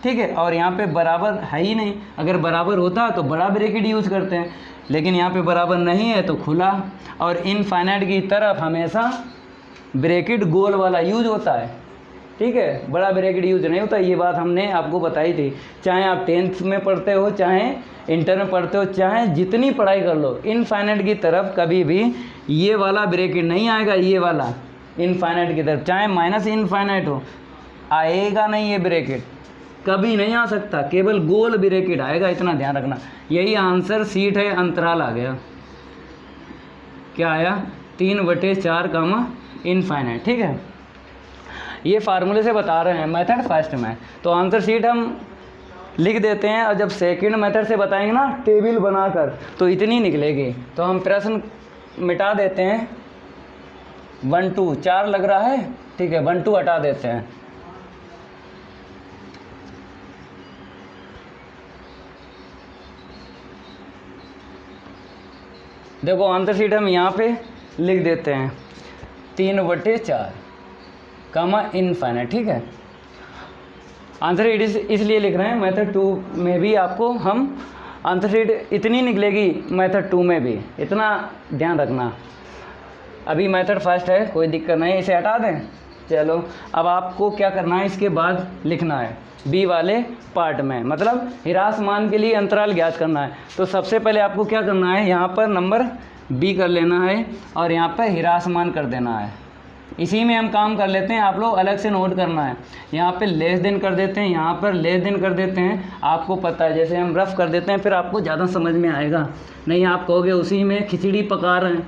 ठीक है। और यहाँ पे बराबर है ही नहीं, अगर बराबर होता तो बड़ा ब्रैकेट यूज़ करते हैं, लेकिन यहाँ पे बराबर नहीं है तो खुला। और इनफाइनाइट की तरफ हमेशा ब्रैकेट गोल वाला यूज होता है, ठीक है, बड़ा ब्रैकेट यूज नहीं होता। ये बात हमने आपको बताई थी। चाहे आप 10th में पढ़ते हो, चाहे इंटर में पढ़ते हो, चाहे जितनी पढ़ाई कर लो, इनफाइनाइट की तरफ कभी भी ये वाला ब्रैकेट नहीं आएगा। ये वाला इनफाइनाइट की तरफ, चाहे माइनस इनफाइनाइट हो, आएगा नहीं, ये ब्रैकेट कभी नहीं आ सकता, केवल गोल ब्रैकेट आएगा, इतना ध्यान रखना। यही आंसर सीट है, अंतराल आ गया। क्या आया? 3/4 इनफाइनाइट, ठीक है। ये फार्मूले से बता रहे हैं मेथड फर्स्ट में, तो आंसर शीट हम लिख देते हैं। और जब सेकंड मेथड से बताएंगे ना टेबल बनाकर, तो इतनी निकलेगी। तो हम प्रश्न मिटा देते हैं। 1 2 4 लग रहा है, ठीक है, 1 2 हटा देते हैं। देखो आंसर शीट हम यहाँ पे लिख देते हैं 3/4 इनफाइनाइट, ठीक है। आंसर शीट इसलिए लिख रहे हैं, मेथड 2 में भी आपको हम आंसर शीट इतनी निकलेगी, मेथड 2 में भी, इतना ध्यान रखना। अभी मेथड फर्स्ट है, कोई दिक्कत नहीं, इसे हटा दें। चलो अब आपको क्या करना है, इसके बाद लिखना है बी वाले पार्ट में, मतलब ह्रास मान के लिए अंतराल ज्ञात करना है। तो सबसे पहले आपको क्या करना है, यहाँ पर नंबर बी कर लेना है और यहाँ पर ह्रास मान कर देना है। इसी में हम काम कर लेते हैं, आप लोग अलग से नोट करना है। यहाँ पे लेस देन कर देते हैं, यहाँ पर लेस देन कर देते हैं। आपको पता है जैसे हम रफ कर देते हैं, फिर आपको ज़्यादा समझ में आएगा, नहीं आप कहोगे उसी में खिचड़ी पका रहे हैं।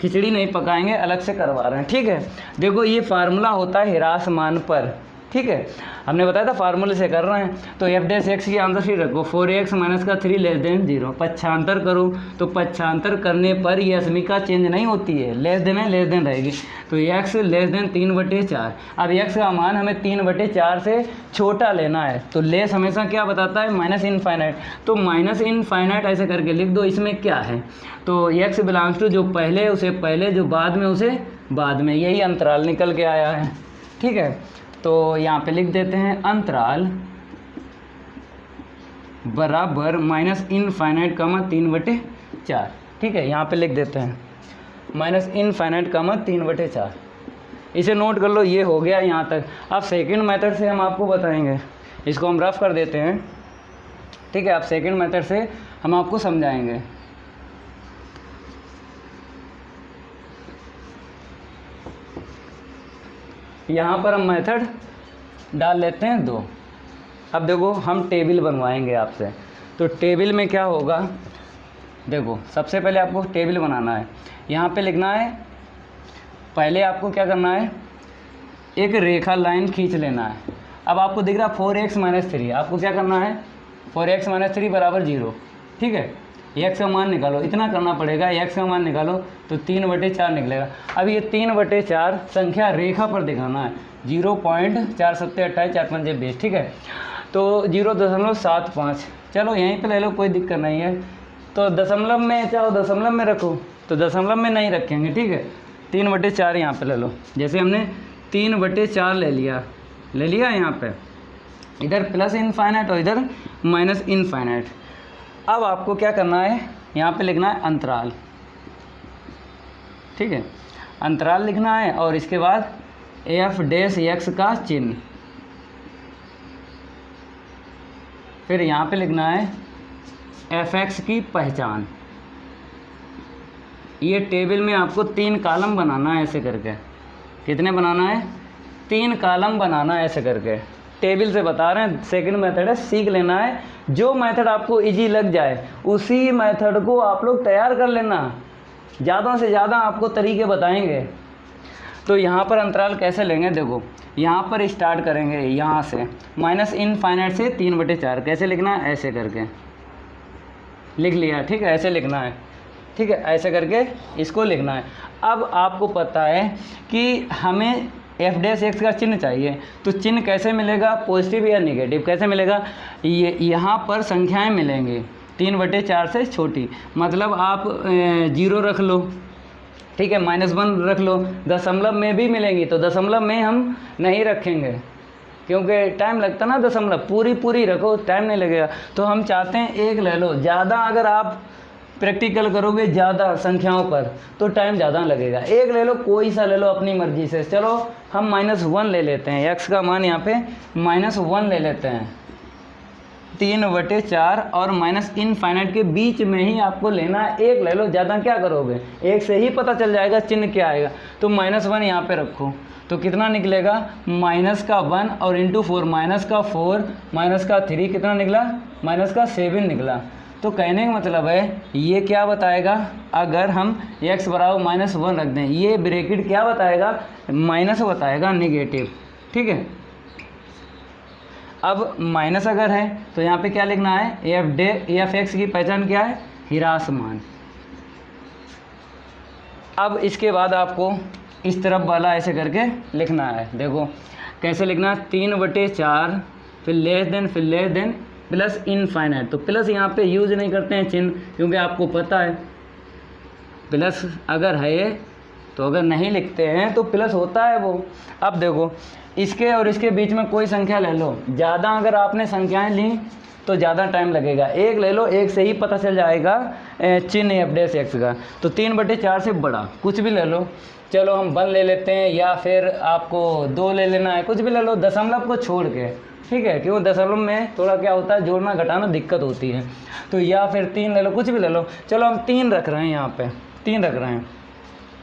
खिचड़ी नहीं पकाएंगे, अलग से करवा रहे हैं, ठीक है। देखो ये फार्मूला होता है ह्रास मान पर, ठीक है, हमने बताया था फार्मूले से कर रहे हैं। तो एफ डैश एक्स की आंसर शीट रखो, 4x माइनस का 3 लेस देन 0। पक्षांतर करो तो पक्षांतर करने पर ये अस्मिका चेंज नहीं होती है, लेस देन है, लेस देन रहेगी। तो x लेस देन 3/4। अब x का मान हमें 3/4 से छोटा लेना है, तो लेस हमेशा क्या बताता है, माइनस इनफाइनाइट। तो माइनस इनफाइनाइट ऐसे करके लिख दो, इसमें क्या है, तो x बिलोंग्स टू जो पहले उसे पहले, जो बाद में उसे बाद में, यही अंतराल निकल के आया है, ठीक है। तो यहाँ पे लिख देते हैं अंतराल बराबर माइनस इनफाइनाइट कामा 3/4, ठीक है। यहाँ पे लिख देते हैं माइनस इनफाइनाइट कामा 3/4। इसे नोट कर लो, ये हो गया यहाँ तक। अब सेकंड मेथड से हम आपको बताएंगे, इसको हम रफ कर देते हैं, ठीक है। अब सेकंड मेथड से हम आपको समझाएंगे। यहाँ पर हम मेथड डाल लेते हैं 2। अब देखो हम टेबल बनवाएंगे आपसे, तो टेबल में क्या होगा, देखो सबसे पहले आपको टेबल बनाना है। यहाँ पे लिखना है, पहले आपको क्या करना है, एक रेखा लाइन खींच लेना है। अब आपको दिख रहा 4x माइनस 3, आपको क्या करना है, 4x माइनस 3 बराबर 0, ठीक है। x का मान निकालो, इतना करना पड़ेगा, x का मान निकालो तो 3/4 निकलेगा। अब ये 3/4 संख्या रेखा पर दिखाना है, 0.472845 ठीक है। तो 0.75, चलो यहीं पे ले लो, कोई दिक्कत नहीं है। तो दशमलव में चाहो दशमलव में रखो, तो दशमलव में नहीं रखेंगे, ठीक है। 3/4 यहाँ पे ले लो, जैसे हमने 3/4 ले लिया यहाँ पे, इधर प्लस इनफाइनाइट और इधर माइनस इनफाइनाइट। अब आपको क्या करना है, यहाँ पे लिखना है अंतराल, ठीक है, अंतराल लिखना है और इसके बाद एफ डैश एक्स का चिन्ह, फिर यहाँ पे लिखना है एफ एक्स की पहचान। ये टेबल में आपको 3 कॉलम बनाना है ऐसे करके। कितने बनाना है, 3 कॉलम बनाना है ऐसे करके। टेबल से बता रहे हैं, सेकंड मेथड है, सीख लेना है। जो मेथड आपको इजी लग जाए उसी मेथड को आप लोग तैयार कर लेना, ज़्यादा से ज़्यादा आपको तरीके बताएंगे। तो यहाँ पर अंतराल कैसे लेंगे, देखो यहाँ पर स्टार्ट करेंगे, यहाँ से माइनस इनफाइनाइट से 3/4। कैसे लिखना है, ऐसे करके लिख लिया, ठीक है, ऐसे लिखना है, ठीक है, ऐसे करके इसको लिखना है। अब आपको पता है कि हमें एफ डैश एक्स का चिन्ह चाहिए, तो चिन्ह कैसे मिलेगा, पॉजिटिव या निगेटिव, कैसे मिलेगा, ये यहाँ पर संख्याएं मिलेंगी 3/4 से छोटी, मतलब आप 0 रख लो, ठीक है, -1 रख लो। दशमलव में भी मिलेंगी, तो दशमलव में हम नहीं रखेंगे क्योंकि टाइम लगता ना, दशमलव पूरी रखो, टाइम नहीं लगेगा। तो हम चाहते हैं 1 ले लो, ज़्यादा अगर आप प्रैक्टिकल करोगे ज़्यादा संख्याओं पर तो टाइम ज़्यादा लगेगा। 1 ले लो, कोई सा ले लो अपनी मर्ज़ी से। चलो हम -1 ले लेते हैं, x का मान यहाँ पे -1 ले लेते हैं। 3/4 और माइनस इनफाइनाइट के बीच में ही आपको लेना है, 1 ले लो, ज़्यादा क्या करोगे, 1 से ही पता चल जाएगा चिन्ह क्या आएगा। तो -1 यहाँ पे रखो, तो कितना निकलेगा, -1 और इंटू 4, -4 -3 कितना निकला, -7 निकला। तो कहने का मतलब है ये क्या बताएगा, अगर हम x बराबर -1 रख दें, ये ब्रैकेट क्या बताएगा, माइनस बताएगा, निगेटिव, ठीक है। अब माइनस अगर है तो यहाँ पे क्या लिखना है, एफ एक्स की पहचान क्या है, ह्रास मान। अब इसके बाद आपको इस तरफ वाला ऐसे करके लिखना है, देखो कैसे लिखना है, 3/4 फिर लेस देन प्लस इनफाइनाइट। तो प्लस यहाँ पे यूज नहीं करते हैं चिन्ह, क्योंकि आपको पता है प्लस अगर है तो, अगर नहीं लिखते हैं तो प्लस होता है वो। अब देखो इसके और इसके बीच में कोई संख्या ले लो, ज़्यादा अगर आपने संख्याएं ली तो ज़्यादा टाइम लगेगा। एक ले लो, एक से ही पता चल जाएगा चिन्ह एफ डैश एक्स का। तो 3/4 से बड़ा कुछ भी ले लो, चलो हम 1 ले लेते हैं, या फिर आपको 2 ले लेना है, कुछ भी ले लो दशमलव को छोड़ के, ठीक है, क्यों दशमलव में थोड़ा क्या होता है, जोड़ना घटाना दिक्कत होती है। तो या फिर 3 ले लो, कुछ भी ले लो, चलो हम 3 रख रहे हैं, यहाँ पे 3 रख रहे हैं,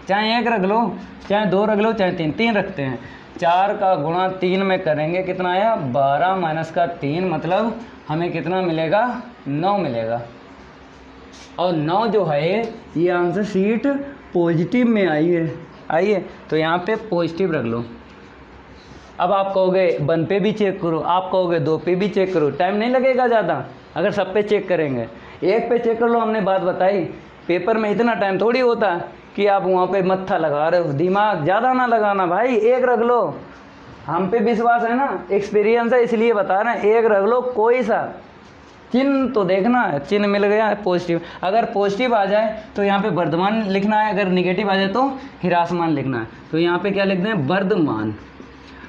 चाहे 1 रख लो, चाहे 2 रख लो, चाहे 3 रखते हैं। 4 का गुणा 3 में करेंगे, कितना आया 12 माइनस का 3, मतलब हमें कितना मिलेगा 9 मिलेगा। और 9 जो है ये आंसर शीट पॉजिटिव में आई है, आइए तो यहाँ पे पॉजिटिव रख लो। अब आप कहोगे 1 पे भी चेक करो, आप कहोगे 2 पे भी चेक करो, टाइम नहीं लगेगा ज़्यादा अगर सब पे चेक करेंगे। 1 पे चेक कर लो, हमने बात बताई, पेपर में इतना टाइम थोड़ी होता कि आप वहाँ पे मत्था लगा रहे हो, दिमाग ज़्यादा ना लगाना भाई, 1 रख लो, हम पे विश्वास है ना, एक्सपीरियंस है इसलिए बता रहे हैं, 1 रख लो, कोई सा चिन्ह तो देखना है, चिन्ह मिल गया है पॉजिटिव। अगर पॉजिटिव आ जाए तो यहाँ पे वर्धमान लिखना है, अगर निगेटिव आ जाए तो ह्रासमान लिखना है। तो यहाँ पे क्या लिख दें, वर्धमान।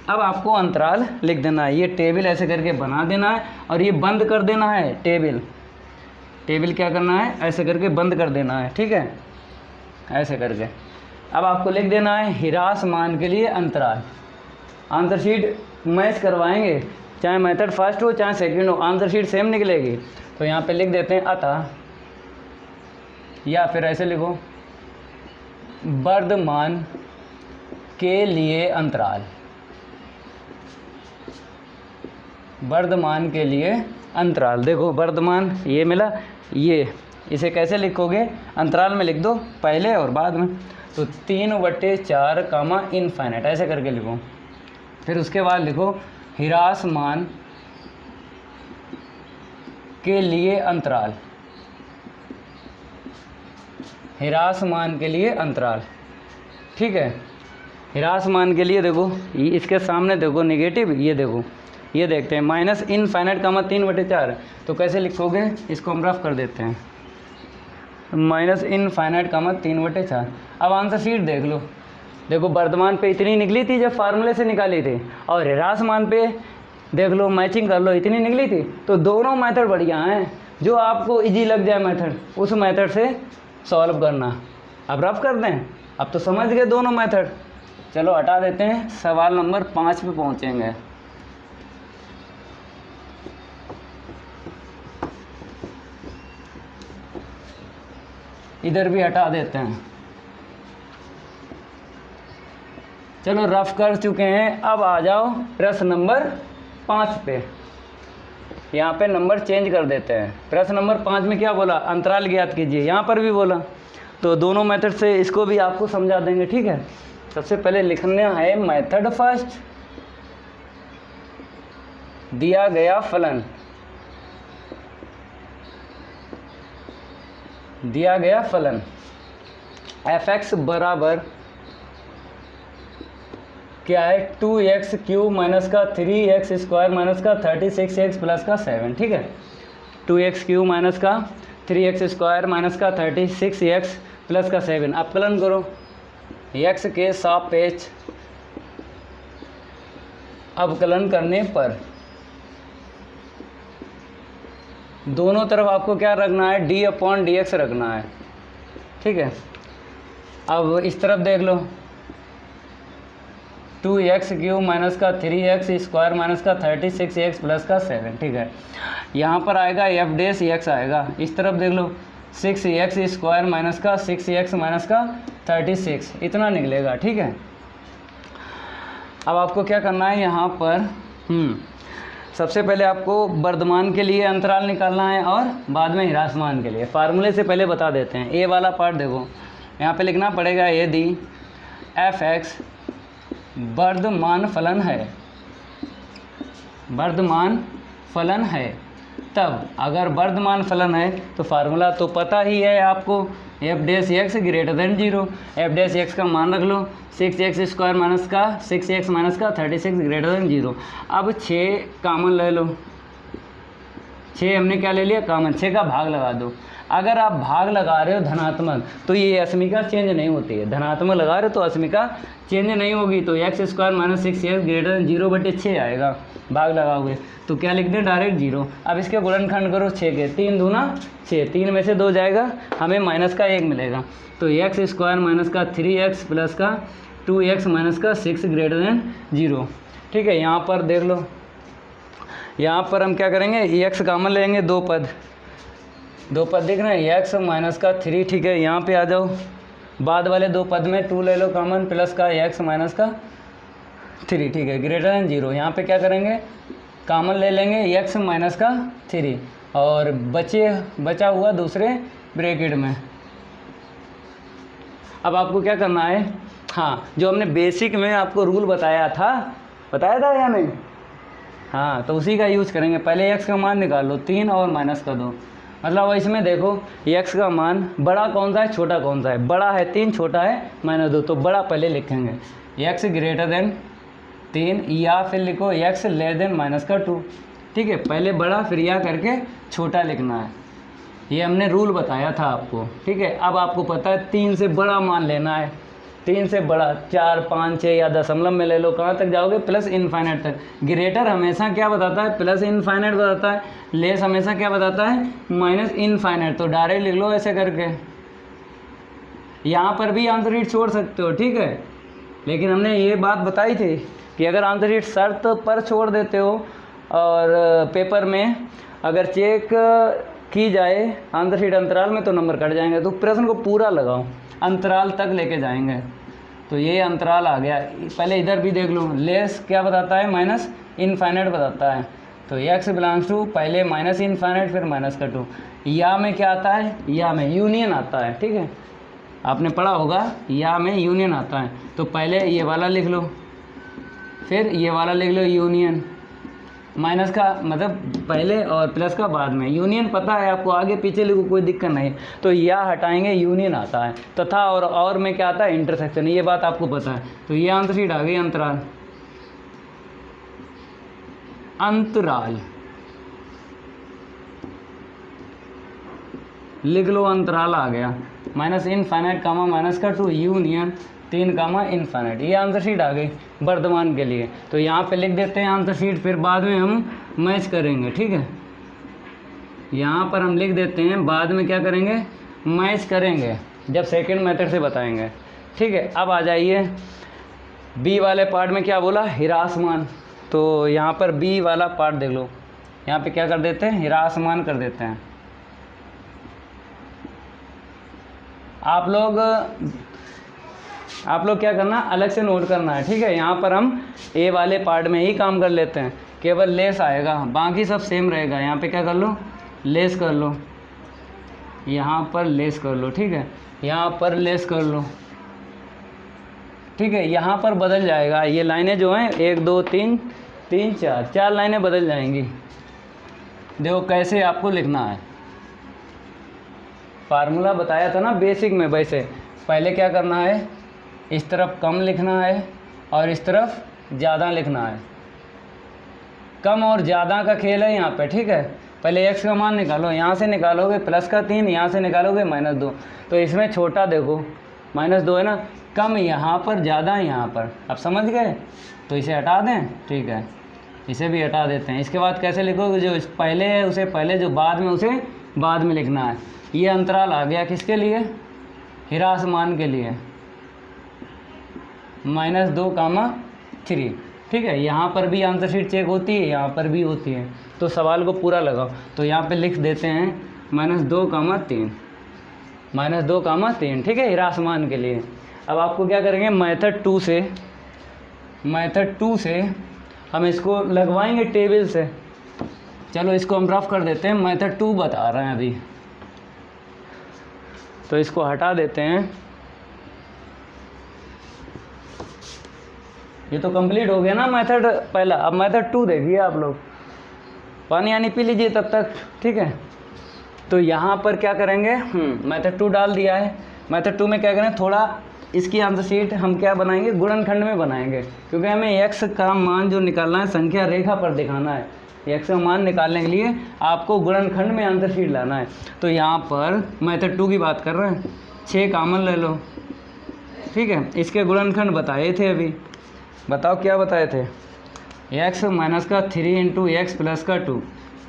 अब आपको अंतराल लिख देना है, ये टेबल ऐसे करके बना देना है और ये बंद कर देना है, टेबल क्या करना है, ऐसे करके बंद कर देना है, ठीक है, ऐसे करके। अब आपको लिख देना है ह्रासमान के लिए अंतराल। आंसर शीट मैच करवाएंगे, चाहे मेथड फर्स्ट हो चाहे सेकंड हो, आंसर शीट सेम निकलेगी। तो यहाँ पे लिख देते हैं अतः, या फिर ऐसे लिखो वर्धमान के लिए अंतराल, वर्धमान के लिए अंतराल। देखो वर्धमान ये मिला, ये इसे कैसे लिखोगे, अंतराल में लिख दो पहले और बाद में। तो 3/4 कामा इनफाइनाइट ऐसे करके लिखो। फिर उसके बाद लिखो ह्रासमान के लिए अंतराल, ह्रासमान के लिए अंतराल, ठीक है। ह्रासमान के लिए देखो इसके सामने देखो निगेटिव, ये देखो ये देखते हैं माइनस इनफाइनाइट कामा 3/4, तो कैसे लिखोगे, इसको हम रफ कर देते हैं, माइनस इनफाइनाइट कामा 3/4। अब आंसर शीट देख लो, देखो वर्धमान पे इतनी निकली थी जब फार्मूले से निकाली थी, और ह्रासमान पे देख लो मैचिंग कर लो इतनी निकली थी। तो दोनों मेथड बढ़िया हैं, जो आपको इजी लग जाए मेथड उस मेथड से सॉल्व करना। अब रफ कर दें, अब तो समझ गए दोनों मेथड। चलो हटा देते हैं, सवाल नंबर 5 पे पहुँचेंगे। इधर भी हटा देते हैं। चलो रफ कर चुके हैं, अब आ जाओ प्रश्न नंबर 5 पे। यहाँ पे नंबर चेंज कर देते हैं। प्रश्न नंबर 5 में क्या बोला, अंतराल ज्ञात कीजिए, यहाँ पर भी बोला। तो दोनों मेथड से इसको भी आपको समझा देंगे, ठीक है। सबसे पहले लिखना है मेथड फर्स्ट, दिया गया फलन, दिया गया फलन f(x) बराबर क्या है 2x³ माइनस का 3x² माइनस का 36x प्लस का 7, ठीक है। 2x³ माइनस का 3x² माइनस का 36x प्लस का 7। अपकलन करो, x के सापेक्ष अवकलन करने पर दोनों तरफ आपको क्या रखना है, d/dx रखना है, ठीक है। अब इस तरफ देख लो, 2x³ माइनस का 3x² माइनस का 36x प्लस का 7, ठीक है। यहाँ पर आएगा f' आएगा, इस तरफ देख लो 6x² माइनस का 6x माइनस का 36, इतना निकलेगा, ठीक है। अब आपको क्या करना है यहाँ पर, सबसे पहले आपको वर्धमान के लिए अंतराल निकालना है और बाद में ह्रासमान के लिए। फार्मूले से पहले बता देते हैं, ए वाला पार्ट देखो, यहाँ पे लिखना पड़ेगा यदि f(x) वर्धमान फलन है, वर्धमान फलन है, तब अगर वर्धमान फलन है तो फार्मूला तो पता ही है आपको, f' ग्रेटर देन 0, f' का मान रख लो 6x² माइनस का 6x माइनस का 36 ग्रेटर देन 0। अब 6 कामन ले लो, 6 हमने क्या ले लिया कॉमन, 6 का भाग लगा दो। अगर आप भाग लगा रहे हो धनात्मक तो ये अस्मिका चेंज नहीं होती है, धनात्मक लगा रहे हो तो अस्मिका चेंज नहीं होगी, तो x square minus 6x greater than 0/6 आएगा भाग लगाओगे तो क्या लिख दें डायरेक्ट 0। अब इसके गुणनखंड करो 6 के, 3 दूना 6, 3 में से 2 जाएगा, हमें माइनस का 1 मिलेगा, तो एक्स स्क्वायर माइनस का 3x प्लस का 2x माइनस का 6 ग्रेटर देन 0। ठीक है, यहाँ पर देख लो, यहाँ पर हम क्या करेंगे, x कॉमन लेंगे, दो पद दिख रहे हैं, x माइनस का 3। ठीक है, यहाँ पे आ जाओ, बाद वाले 2 पद में 2 ले लो कॉमन, प्लस का x माइनस का 3। ठीक है, ग्रेटर देन 0, यहाँ पे क्या करेंगे, कॉमन ले लेंगे x माइनस का 3 और बचा हुआ दूसरे ब्रैकेट में। अब आपको क्या करना है, हाँ जो हमने बेसिक में आपको रूल बताया था या नहीं, हाँ तो उसी का यूज़ करेंगे। पहले x का मान निकाल लो 3 और माइनस का 2, मतलब इसमें देखो x का मान बड़ा कौन सा है छोटा कौन सा है, बड़ा है 3 छोटा है -2, तो बड़ा पहले लिखेंगे x ग्रेटर देन 3 या फिर लिखो x लेस देन -2। ठीक है, पहले बड़ा फिर या करके छोटा लिखना है, ये हमने रूल बताया था आपको। ठीक है, अब आपको पता है 3 से बड़ा मान लेना है, 3 से बड़ा 4, 5, 6 या दशमलव में ले लो, कहाँ तक जाओगे प्लस इनफाइनाइट तक। ग्रेटर हमेशा क्या बताता है, प्लस इनफाइनाइट बताता है, लेस हमेशा क्या बताता है, माइनस इनफाइनाइट। तो डायरेक्ट लिख लो ऐसे करके, यहाँ पर भी आंसर शीट छोड़ सकते हो। ठीक है, लेकिन हमने ये बात बताई थी कि अगर आंसर शीट शर्त पर छोड़ देते हो और पेपर में अगर चेक की जाए आंसर शीट अंतराल में तो नंबर कट जाएंगे, तो प्रश्न को पूरा लगाओ, अंतराल तक लेके जाएंगे। तो ये अंतराल आ गया, पहले इधर भी देख लो, लेस क्या बताता है, माइनस इनफाइनाइट बताता है, तो x बिलोंग्स टू पहले माइनस इनफाइनाइट फिर -2। या में क्या आता है, या में यूनियन आता है। ठीक है, आपने पढ़ा होगा या में यूनियन आता है, तो पहले ये वाला लिख लो फिर ये वाला लिख लो यूनियन, माइनस का मतलब पहले और प्लस का बाद में। यूनियन पता है आपको, आगे पीछे लिखो कोई दिक्कत नहीं, तो या हटाएंगे यूनियन आता है, तथा और में क्या आता है, इंटरसेक्शन, ये बात आपको पता है। तो ये आंसर शीट आ गई अंतराल, अंतराल लिख लो, अंतराल आ गया, माइनस इनफाइनाइट कामा -2 यूनियन 3 कामा इनफाइनाइट, ये आंसर शीट आ गई वर्तमान के लिए। तो यहाँ पे लिख देते हैं आंसर शीट, फिर बाद में हम मैच करेंगे। ठीक है, यहाँ पर हम लिख देते हैं, बाद में क्या करेंगे, मैच करेंगे जब सेकंड मेथड से बताएंगे। ठीक है, अब आ जाइए बी वाले पार्ट में क्या बोला, हिरासमान। तो यहाँ पर बी वाला पार्ट देख लो, यहाँ पे क्या कर देते हैं, हिरासमान कर देते हैं। आप लोग क्या करना, अलग से नोट करना है। ठीक है, यहाँ पर हम ए वाले पार्ट में ही काम कर लेते हैं, केवल लेस आएगा, बाकी सब सेम रहेगा। यहाँ पे क्या कर लो, लेस कर लो, यहाँ पर लेस कर लो। ठीक है, यहाँ पर लेस कर लो। ठीक है, यहाँ पर बदल जाएगा, ये लाइनें जो हैं 1 2 3 3 4 लाइनें बदल जाएंगी। देखो कैसे आपको लिखना है, फार्मूला बताया था ना बेसिक में, वैसे पहले क्या करना है, इस तरफ कम लिखना है और इस तरफ ज़्यादा लिखना है। कम और ज़्यादा का खेल है यहाँ पे। ठीक है, पहले x का मान निकालो, यहाँ से निकालोगे प्लस का 3, यहाँ से निकालोगे -2, तो इसमें छोटा देखो -2 है ना, कम यहाँ पर ज़्यादा यहाँ पर, अब समझ गए। तो इसे हटा दें, ठीक है, इसे भी हटा देते हैं। इसके बाद कैसे लिखोगे, जो पहले है उसे पहले, जो बाद में उसे बाद में लिखना है। ये अंतराल आ गया किसके लिए, हिरासमान के लिए, -2, 3। ठीक है, यहाँ पर भी आंसर शीट चेक होती है, यहाँ पर भी होती है, तो सवाल को पूरा लगाओ। तो यहाँ पे लिख देते हैं -2, 3। ठीक है, हिरासमान के लिए। अब आपको क्या करेंगे, मेथड 2 से हम इसको लगवाएंगे टेबल से। चलो इसको हम रफ कर देते हैं, मेथड 2 बता रहे हैं अभी, तो इसको हटा देते हैं। ये तो कंप्लीट हो गया ना मेथड पहला, अब मेथड 2 देखिए आप लोग, पानी आनी पी लीजिए तब तक। ठीक है, तो यहाँ पर क्या करेंगे, मेथड 2 डाल दिया है। मेथड 2 में क्या करें, थोड़ा इसकी आंसर शीट हम क्या बनाएंगे, गुणनखंड में बनाएंगे, क्योंकि हमें x का मान जो निकालना है संख्या रेखा पर दिखाना है। एक्स का मान निकालने के लिए आपको गुणनखंड में आंसर शीट लाना है। तो यहाँ पर मेथड 2 की बात कर रहे हैं, 6 कॉमन ले लो, ठीक है। इसके गुणनखंड बताए थे अभी, बताओ क्या बताए थे, एक्स माइनस का 3 इंटू एक्स प्लस का 2,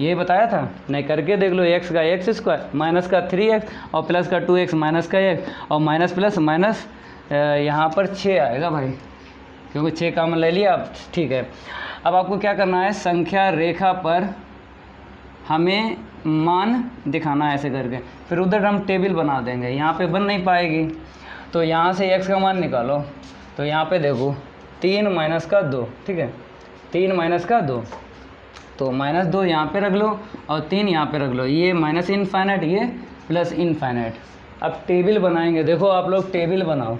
ये बताया था, नहीं करके देख लो। एक्स का एक्स स्क्वायर माइनस का 3x और प्लस का 2x माइनस का x और माइनस प्लस माइनस यहाँ पर 6 आएगा भाई, क्योंकि 6 कॉमन ले लिया आप, ठीक है। अब आपको क्या करना है, संख्या रेखा पर हमें मान दिखाना है ऐसे करके, फिर उधर हम टेबल बना देंगे, यहाँ पे बन नहीं पाएगी। तो यहाँ से x का मान निकालो, तो यहाँ पे देखो 3 माइनस का 2, ठीक है, 3 माइनस का 2, तो माइनस 2 यहाँ पे रख लो और 3 यहाँ पे रख लो, ये माइनस इनफाइनाइट, ये प्लस इनफाइनाइट। अब टेबल बनाएंगे, देखो आप लोग टेबल बनाओ।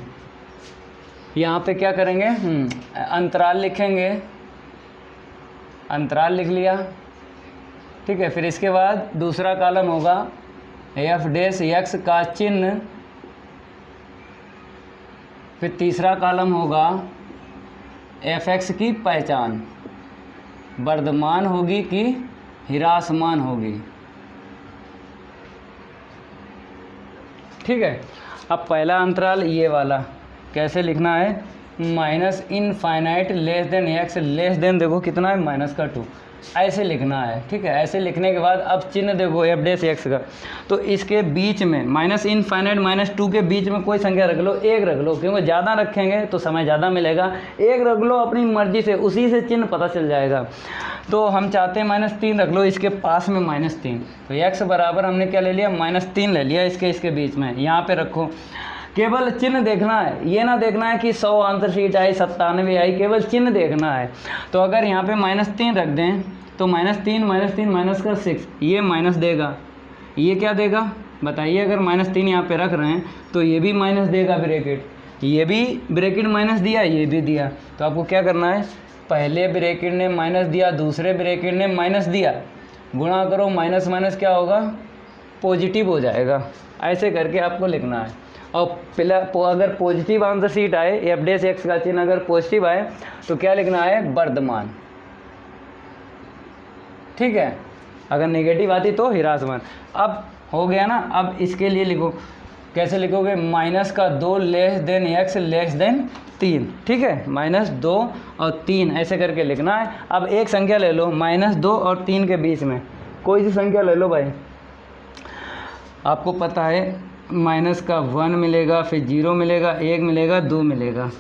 यहाँ पे क्या करेंगे, अंतराल लिखेंगे, अंतराल लिख लिया, ठीक है। फिर इसके बाद दूसरा कॉलम होगा एफ डैश एक्स का चिन्ह, फिर तीसरा कॉलम होगा एफ एक्स की पहचान, वर्धमान होगी कि ह्रासमान होगी, ठीक है। अब पहला अंतराल ये वाला कैसे लिखना है, minus infinite less than X, less then देखो कितना है माइनस का 2, ऐसे लिखना है, ठीक है। ऐसे लिखने के बाद अब चिन्ह देखो एफ डैश एक्स का, तो इसके बीच में माइनस इनफाइनाइट माइनस 2 के बीच में कोई संख्या रख लो, 1 रख लो, क्योंकि ज़्यादा रखेंगे तो समय ज़्यादा मिलेगा। 1 रख लो अपनी मर्जी से, उसी से चिन्ह पता चल जाएगा। तो हम चाहते हैं -3 रख लो, इसके पास में -3, तो एक्स बराबर हमने क्या ले लिया, -3 ले लिया इसके बीच में, यहाँ पे रखो। केवल चिन्ह देखना है, ये ना देखना है कि 100 आंसर शीट आई, 97 आई, केवल चिन्ह देखना है। तो अगर यहाँ पे -3 रख दें तो -3 का 6, ये माइनस देगा, ये क्या देगा बताइए। अगर -3 यहाँ पे रख रहे हैं तो ये भी माइनस देगा ब्रैकेट, ये भी ब्रैकेट माइनस दिया, ये भी दिया। तो आपको क्या करना है, पहले ब्रैकेट ने माइनस दिया, दूसरे ब्रैकेट ने माइनस दिया, गुणा करो, माइनस माइनस क्या होगा, पॉजिटिव हो जाएगा। ऐसे करके आपको लिखना है। और अगर पॉजिटिव आंसर शीट आए, एफ डैश एक्स का चिन्ह अगर पॉजिटिव आए तो क्या लिखना है, वर्धमान, ठीक है। अगर नेगेटिव आती तो ह्रासमान। अब हो गया ना, अब इसके लिए लिखो, कैसे लिखोगे, -2 less than X less then 3, ठीक है, -2 और 3 ऐसे करके लिखना है। अब एक संख्या ले लो -2 और 3 के बीच में, कोई सी संख्या ले लो भाई, आपको पता है -1 मिलेगा, फिर 0 मिलेगा, 1 मिलेगा, 2 मिलेगा,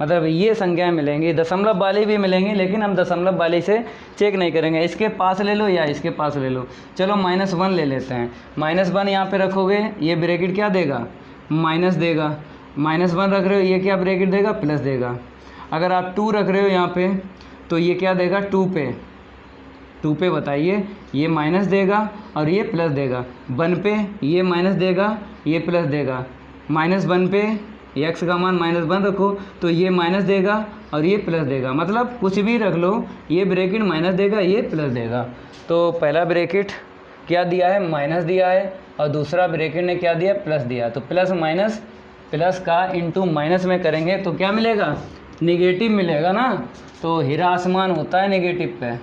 मतलब ये संख्याएं मिलेंगी। दशमलव वाली भी मिलेंगी, लेकिन हम दशमलव वाली से चेक नहीं करेंगे, इसके पास ले लो या इसके पास ले लो। चलो -1 ले लेते हैं, -1 यहाँ पे रखोगे, ये ब्रैकेट क्या देगा, माइनस देगा, -1 रख रहे हो, ये क्या ब्रैकेट देगा, प्लस देगा। अगर आप 2 रख रहे हो यहाँ पे तो ये क्या देगा, 2 पे बताइए, ये माइनस देगा और ये प्लस देगा। 1 पे ये माइनस देगा, ये प्लस देगा। -1 पे एक्स का मान -1 रखो तो ये माइनस देगा और ये प्लस देगा, मतलब कुछ भी रख लो, ये ब्रैकेट माइनस देगा, ये प्लस देगा। तो पहला ब्रैकेट क्या दिया है, माइनस दिया है, और दूसरा ब्रैकेट ने क्या दिया, प्लस दिया। तो प्लस माइनस, प्लस का इंटू माइनस में करेंगे तो क्या मिलेगा, नेगेटिव मिलेगा ना। तो ह्रासमान होता है नेगेटिव पे,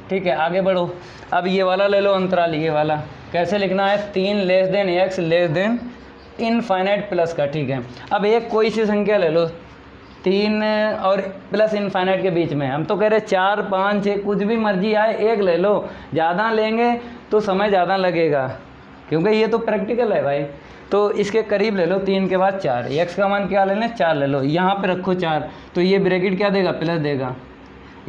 ठीक है। आगे बढ़ो, अब ये वाला ले लो अंतराल, ये वाला कैसे लिखना है, 3 less than X less then infinite plus का, ठीक है। अब एक कोई सी संख्या ले लो, 3 और प्लस इनफाइनाइट के बीच में, हम तो कह रहे 4, 5, 6 कुछ भी मर्जी आए, एक ले लो। ज़्यादा लेंगे तो समय ज़्यादा लगेगा, क्योंकि ये तो प्रैक्टिकल है भाई। तो इसके करीब ले लो, 3 के बाद 4, एक्स का मान क्या ले लें, 4 ले लो, यहाँ पे रखो 4, तो ये ब्रैकेट क्या देगा, प्लस देगा।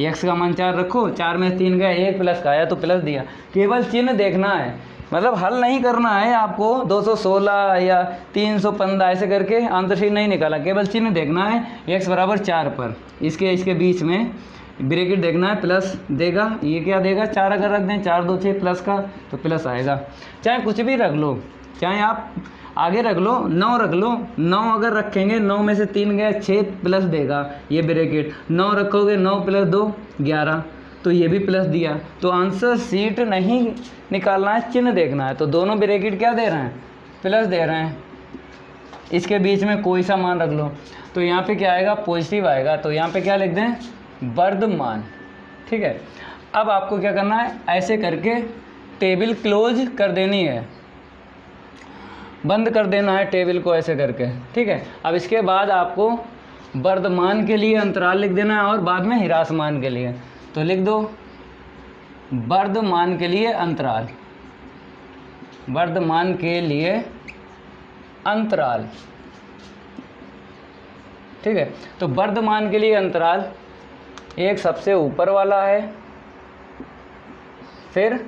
एक्स का मान 4 रखो, 4 में 3 गया, 1 प्लस का आया तो प्लस दिया। केवल चिन्ह देखना है, मतलब हल नहीं करना है आपको, 216 या 315 ऐसे करके आंसर शीट नहीं निकाला, केवल चिन्ह देखना है। x बराबर 4 पर इसके बीच में ब्रैकेट देखना है, प्लस देगा, ये क्या देगा, 4 अगर रख दें, 4 2 6 प्लस का तो प्लस आएगा। चाहे कुछ भी रख लो, चाहे आप आगे रख लो, 9 रख लो, 9 अगर रखेंगे, 9 में से 3 गए, 6 प्लस देगा ये ब्रैकेट। 9 रखोगे, 9 प्लस 2 11, तो ये भी प्लस दिया। तो आंसर शीट नहीं निकालना है, चिन्ह देखना है। तो दोनों ब्रैकेट क्या दे रहे हैं, प्लस दे रहे हैं। इसके बीच में कोई सा मान रख लो, तो यहाँ पे क्या आएगा, पॉजिटिव आएगा। तो यहाँ पे क्या लिख दें, वर्धमान, ठीक है। अब आपको क्या करना है, ऐसे करके टेबल क्लोज कर देनी है, बंद कर देना है टेबल को ऐसे करके, ठीक है। अब इसके बाद आपको वर्धमान के लिए अंतराल लिख देना है और बाद में ह्रासमान के लिए। तो लिख दो वर्धमान के लिए अंतराल, वर्धमान के लिए अंतराल, ठीक है। तो वर्धमान के लिए अंतराल एक सबसे ऊपर वाला है, फिर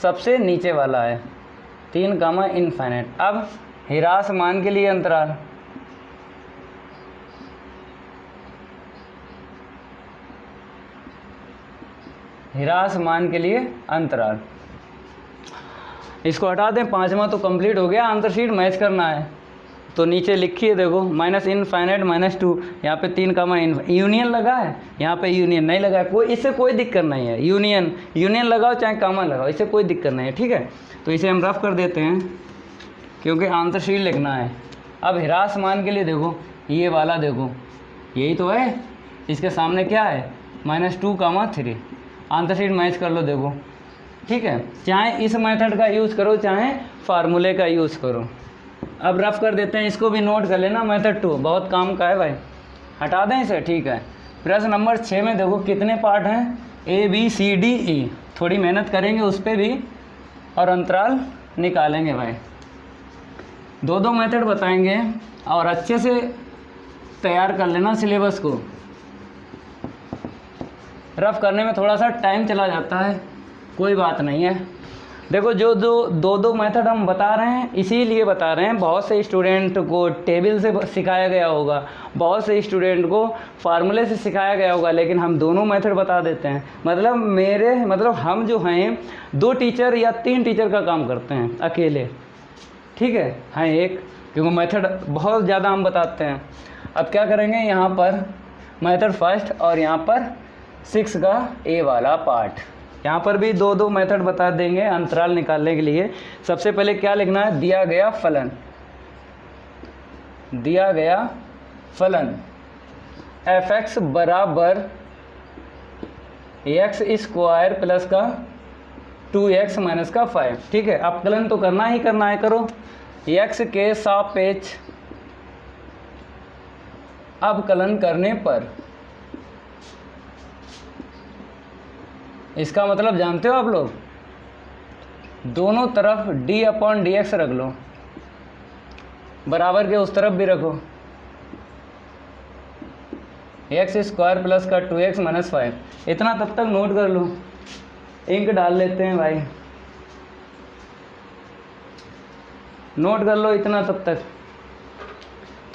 सबसे नीचे वाला है, 3 कामा इनफाइनाइट। अब ह्रासमान के लिए अंतराल, ह्रासमान के लिए अंतराल, इसको हटा दें, 5वां तो कंप्लीट हो गया। आंसर शीट मैच करना है तो नीचे लिखिए, देखो माइनस इनफाइनाइट -2, यहाँ पे 3 कामा यूनियन लगा है, यहाँ पे यूनियन नहीं लगा है, कोई इससे कोई दिक्कत नहीं है। यूनियन लगाओ चाहे कामा लगाओ, इससे कोई दिक्कत नहीं है, ठीक है। तो इसे हम रफ कर देते हैं क्योंकि आंसर शीट लिखना है। अब ह्रासमान के लिए देखो, ये वाला देखो, यही तो है, इसके सामने क्या है -2 कामा 3, आंसर शीट मैच कर लो, देखो, ठीक है। चाहे इस मेथड का यूज़ करो चाहे फार्मूले का यूज़ करो। अब रफ कर देते हैं, इसको भी नोट कर लेना, मेथड 2 बहुत काम का है भाई, हटा दें इसे, ठीक है। प्रश्न नंबर 6 में देखो कितने पार्ट हैं, ABCDE, थोड़ी मेहनत करेंगे उस पर भी और अंतराल निकालेंगे भाई। 2 मेथड बताएंगे और अच्छे से तैयार कर लेना सिलेबस को। रफ करने में थोड़ा सा टाइम चला जाता है, कोई बात नहीं है। देखो जो 2 मेथड हम बता रहे हैं इसीलिए बता रहे हैं, बहुत से स्टूडेंट को टेबल से सिखाया गया होगा, बहुत से स्टूडेंट को फार्मूले से सिखाया गया होगा, लेकिन हम दोनों मेथड बता देते हैं। मतलब हम जो हैं 2 टीचर या 3 टीचर का काम करते हैं अकेले, ठीक है, हाँ एक, क्योंकि मेथड बहुत ज़्यादा हम बताते हैं। अब क्या करेंगे, यहाँ पर मेथड फर्स्ट और यहाँ पर 6 का ए वाला पार्ट, यहाँ पर भी 2 मेथड बता देंगे अंतराल निकालने के लिए। सबसे पहले क्या लिखना है, दिया गया फलन f(x) बराबर x² प्लस का 2x माइनस का 5, ठीक है। अपकलन तो करना ही करना है, करो। x के सापेक्ष अपकलन करने पर, इसका मतलब जानते हो आप लोग, दोनों तरफ d/dx रख लो, बराबर के उस तरफ भी रखो, x² प्लस का 2x माइनस 5, इतना तब तक नोट कर लो। इंक डाल लेते हैं भाई, नोट कर लो इतना तब तक,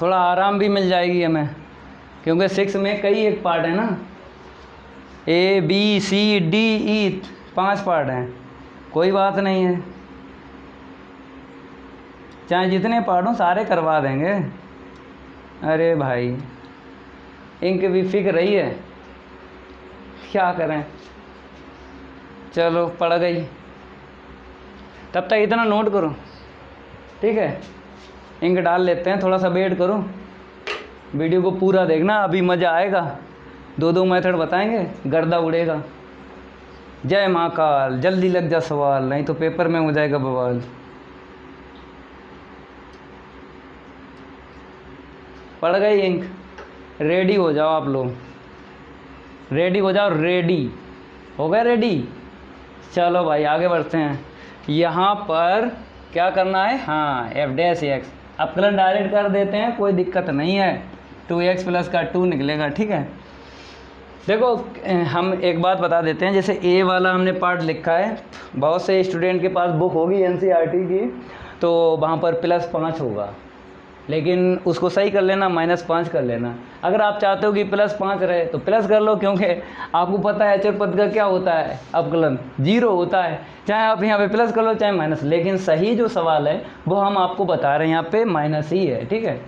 थोड़ा आराम भी मिल जाएगी हमें, क्योंकि 6 में कई एक पार्ट है ना, ABCDE 5 पार्ट हैं, कोई बात नहीं है, चाहे जितने पार्ट हों सारे करवा देंगे। अरे भाई इंक भी फिक रही है, क्या करें, चलो पड़ गई। तब तक इतना नोट करो, ठीक है। इंक डाल लेते हैं, थोड़ा सा वेट करो, वीडियो को पूरा देखना, अभी मज़ा आएगा। 2 मेथड बताएंगे, गर्दा उड़ेगा। जय महाकाल, जल्दी लग जा सवाल, नहीं तो पेपर में हो जाएगा बवाल। पड़ गई इंक, रेडी हो जाओ आप लोग, रेडी हो जाओ, रेडी हो गए, रेडी। चलो भाई आगे बढ़ते हैं। यहाँ पर क्या करना है, हाँ f'(x) अपकलन डायरेक्ट कर देते हैं, कोई दिक्कत नहीं है, 2x प्लस का 2 निकलेगा, ठीक है। देखो हम एक बात बता देते हैं, जैसे ए वाला हमने पार्ट लिखा है, बहुत से स्टूडेंट के पास बुक होगी NCERT की, तो वहाँ पर +5 होगा, लेकिन उसको सही कर लेना, -5 कर लेना। अगर आप चाहते हो कि +5 रहे तो प्लस कर लो, क्योंकि आपको पता है अचर पद का क्या होता है, अपकलन 0 होता है, चाहे आप यहाँ पे प्लस कर लो चाहे माइनस, लेकिन सही जो सवाल है वो हम आपको बता रहे हैं, यहाँ पे माइनस ही है, ठीक है।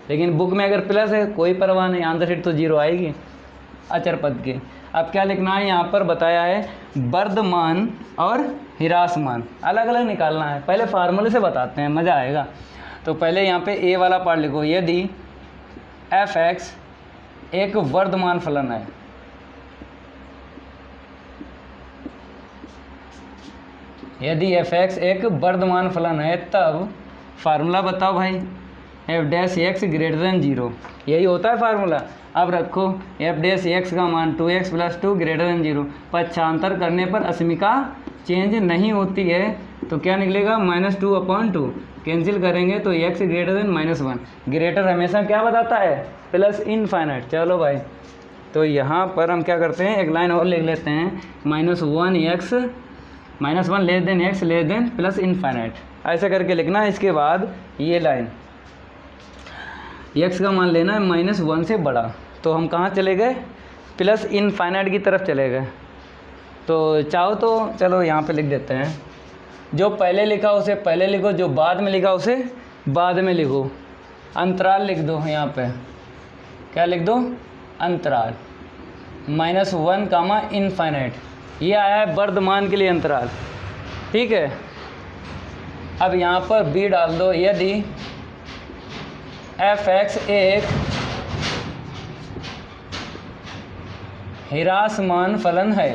लेकिन बुक में अगर प्लस है कोई परवाह नहीं, आंसर शीट तो 0 आएगी अचर पद के। अब क्या लिखना है, यहाँ पर बताया है वर्धमान और ह्रासमान अलग अलग निकालना है। पहले फार्मूले से बताते हैं, मज़ा आएगा। तो पहले यहाँ पे ए वाला पार्ट लिखो, यदि f(x) एक वर्धमान फलन है, यदि एफ एक्स एक वर्धमान फलन है तब फार्मूला बताओ भाई, F dash x greater than 0, यही होता है फार्मूला। अब रखो एफ डैश एक्स का मान 2x + 2 ग्रेटर देन 0, पक्षांतर करने पर अस्मिका चेंज नहीं होती है, तो क्या निकलेगा -2/2, कैंसिल करेंगे तो x ग्रेटर देन -1, ग्रेटर हमेशा क्या बताता है प्लस इनफाइनाइट। चलो भाई, तो यहाँ पर हम क्या करते हैं, एक लाइन और लिख लेते हैं, -1x -1 less than x less than plus infinite, ऐसा करके लिखना। इसके बाद ये लाइन x का मान लेना है -1 से बड़ा, तो हम कहाँ चले गए, प्लस इनफाइनाइट की तरफ चले गए। तो चाहो तो चलो यहाँ पे लिख देते हैं, जो पहले लिखा उसे पहले लिखो, जो बाद में लिखा उसे बाद में लिखो। अंतराल लिख दो, यहाँ पे क्या लिख दो, अंतराल -1 इनफाइनाइट, ये आया है वर्धमान के लिए अंतराल, ठीक है। अब यहाँ पर b डाल दो, यदि एफ एक्स एक ह्रासमान फलन है,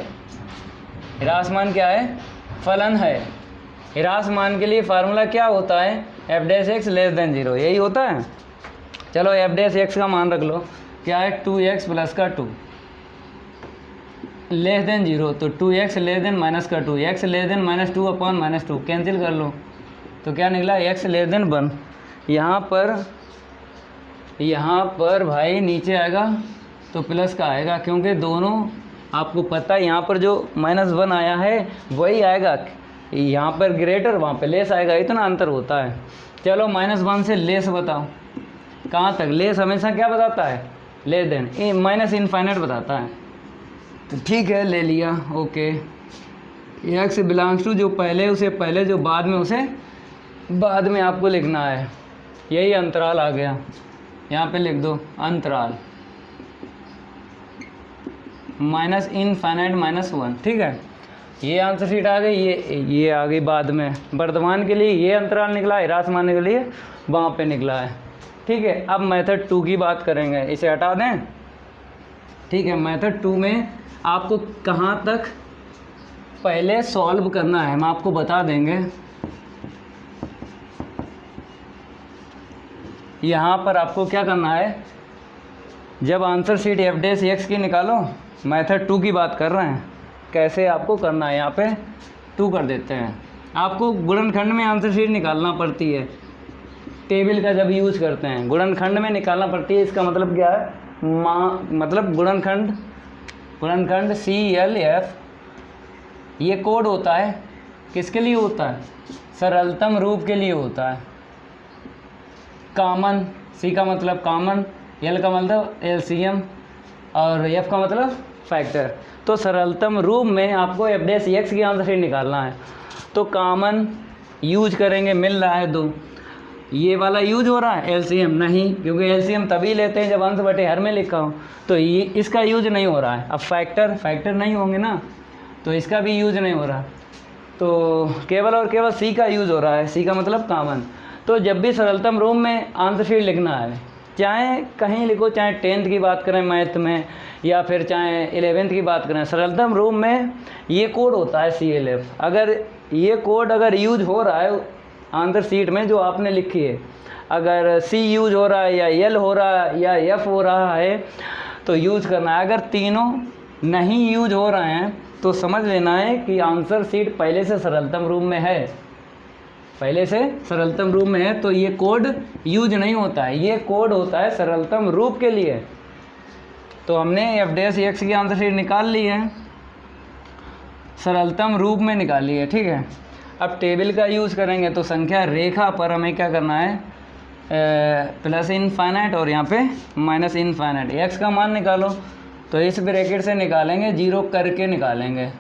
ह्रासमान क्या है, फलन है। ह्रासमान के लिए फार्मूला क्या होता है, F dash x less than 0, यही होता है। चलो एफ डैश एक्स का मान रख लो, क्या है 2x + 2 लेस देन 0, तो 2x less than -2, x less than -2/-2, cancel कर लो तो क्या निकला, x लेस देन 1। यहाँ पर भाई नीचे आएगा तो प्लस का आएगा, क्योंकि दोनों आपको पता है यहाँ पर जो -1 आया है वही आएगा, यहाँ पर ग्रेटर वहाँ पे लेस आएगा, इतना अंतर होता है। चलो -1 से लेस बताओ, कहाँ तक, लेस हमेशा क्या बताता है, लेस देन, माइनस इनफाइनाइट बताता है। तो ठीक है, ले लिया, ओके। एक्स बिलोंग्स टू, जो पहले उसे पहले, जो बाद में उसे बाद में आपको लिखना है, यही अंतराल आ गया, यहाँ पे लिख दो अंतराल -∞ -1, ठीक है। ये आंसर शीट आ गई, ये आ गई बाद में। वर्धमान के लिए ये अंतराल निकला, ह्रासमान के लिए वहाँ पे निकला है, ठीक है। अब मेथड 2 की बात करेंगे, इसे हटा दें, ठीक है। मेथड 2 में आपको कहाँ तक पहले सॉल्व करना है हम आपको बता देंगे। यहाँ पर आपको क्या करना है, जब answer sheet F dash x की निकालो, मेथड 2 की बात कर रहे हैं, कैसे आपको करना है, यहाँ पे 2 कर देते हैं। आपको गुणनखंड में आंसर शीट निकालना पड़ती है, टेबल का जब यूज़ करते हैं गुणनखंड में निकालना पड़ती है। इसका मतलब क्या है, मतलब गुणनखंड CLF, ये कोड होता है, किसके लिए होता है, सरलतम रूप के लिए होता है। कॉमन, C का मतलब कॉमन, L का मतलब LCM और F का मतलब फैक्टर। तो सरलतम रूप में आपको एफ डैश एक्स की आंसर शीट निकालना है, तो कॉमन यूज करेंगे, मिल रहा है 2, ये वाला यूज हो रहा है, LCM नहीं, क्योंकि LCM तभी लेते हैं जब अंश बटे हर में लिखा हो, तो ये इसका यूज नहीं हो रहा है। अब फैक्टर नहीं होंगे ना, तो इसका भी यूज नहीं हो रहा, तो केवल और केवल C का यूज़ हो रहा है, C का मतलब कॉमन। तो जब भी सरलतम रूप में आंसर शीट लिखना है, चाहे कहीं लिखो, चाहे 10th की बात करें मैथ में, या फिर चाहे 11th की बात करें, सरलतम रूप में ये कोड होता है CLF। अगर ये कोड अगर यूज हो रहा है आंसर शीट में जो आपने लिखी है, अगर C यूज हो रहा है या L हो रहा है या F हो रहा है, तो यूज करना है। अगर तीनों नहीं यूज हो रहे हैं तो समझ लेना है कि आंसर शीट पहले से सरलतम रूप में है, पहले से सरलतम रूप में है, तो ये कोड यूज नहीं होता है, ये कोड होता है सरलतम रूप के लिए। तो हमने एफ डैश एक्स की आंसर शीट निकाल ली है, सरलतम रूप में निकाली है, ठीक है। अब टेबल का यूज़ करेंगे, तो संख्या रेखा पर हमें क्या करना है, प्लस इनफाइनाइट और यहाँ पे माइनस इनफाइनाइट। एक्स का मान निकालो, तो इस ब्रैकेट से निकालेंगे, 0 करके निकालेंगे,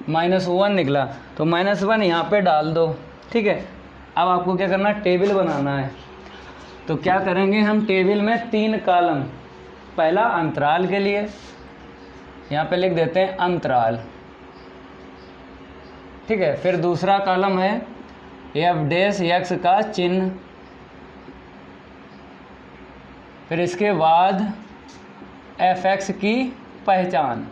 -1 निकला, तो -1 यहाँ पे डाल दो, ठीक है। अब आपको क्या करना है, टेबल बनाना है। तो क्या करेंगे हम, टेबल में 3 कॉलम, पहला अंतराल के लिए यहाँ पे लिख देते हैं अंतराल, ठीक है। फिर दूसरा कॉलम है एफ डैश एक्स का चिन्ह, फिर इसके बाद एफ एक्स की पहचान,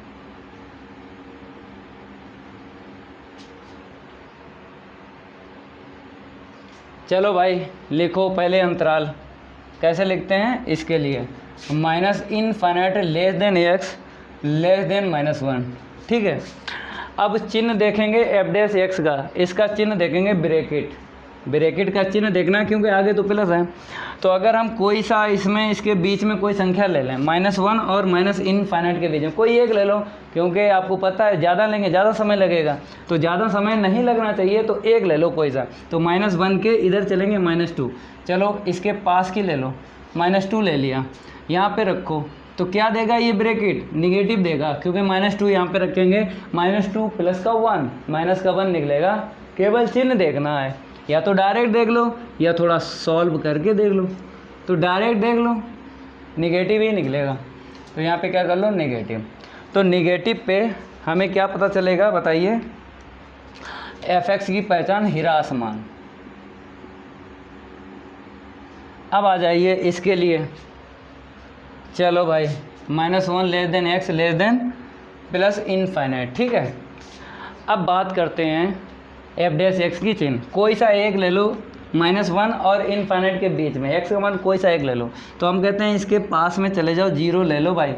चलो भाई लिखो पहले अंतराल, कैसे लिखते हैं इसके लिए, minus infinite less than X less than -1, ठीक है। अब चिन्ह देखेंगे एफ डैश एक्स का, इसका चिन्ह देखेंगे ब्रैकेट, ब्रैकेट का चिन्ह देखना क्योंकि आगे तो प्लस है। तो अगर हम कोई सा इसमें इसके बीच में कोई संख्या ले लें, -1 और माइनस इनफाइनाइट के बीच में कोई एक ले लो, क्योंकि आपको पता है ज़्यादा लेंगे ज़्यादा समय लगेगा, तो ज़्यादा समय नहीं लगना चाहिए, तो एक ले लो कोई सा। तो -1 के इधर चलेंगे -2, चलो इसके पास की ले लो, -2 ले लिया, यहाँ पे रखो, तो क्या देगा ये ब्रैकेट, निगेटिव देगा, क्योंकि -2 यहाँ पे रखेंगे, -2 प्लस का 1 माइनस का 1 निकलेगा। केवल चिन्ह देखना है, या तो डायरेक्ट देख लो या थोड़ा सॉल्व करके देख लो। तो डायरेक्ट देख लो निगेटिव ही निकलेगा, तो यहाँ पे क्या कर लो नेगेटिव। तो निगेटिव पे हमें क्या पता चलेगा बताइए, fx की पहचान हिरासमान। अब आ जाइए इसके लिए, चलो भाई -1 less than X less then plus infinite, ठीक है। अब बात करते हैं एफ डैश एक्स की चिन्ह, कोई सा एक ले लो -1 और इनफाइनाइट के बीच में, एक्स का मान कोई सा एक ले लो। तो हम कहते हैं इसके पास में चले जाओ, 0 ले लो भाई,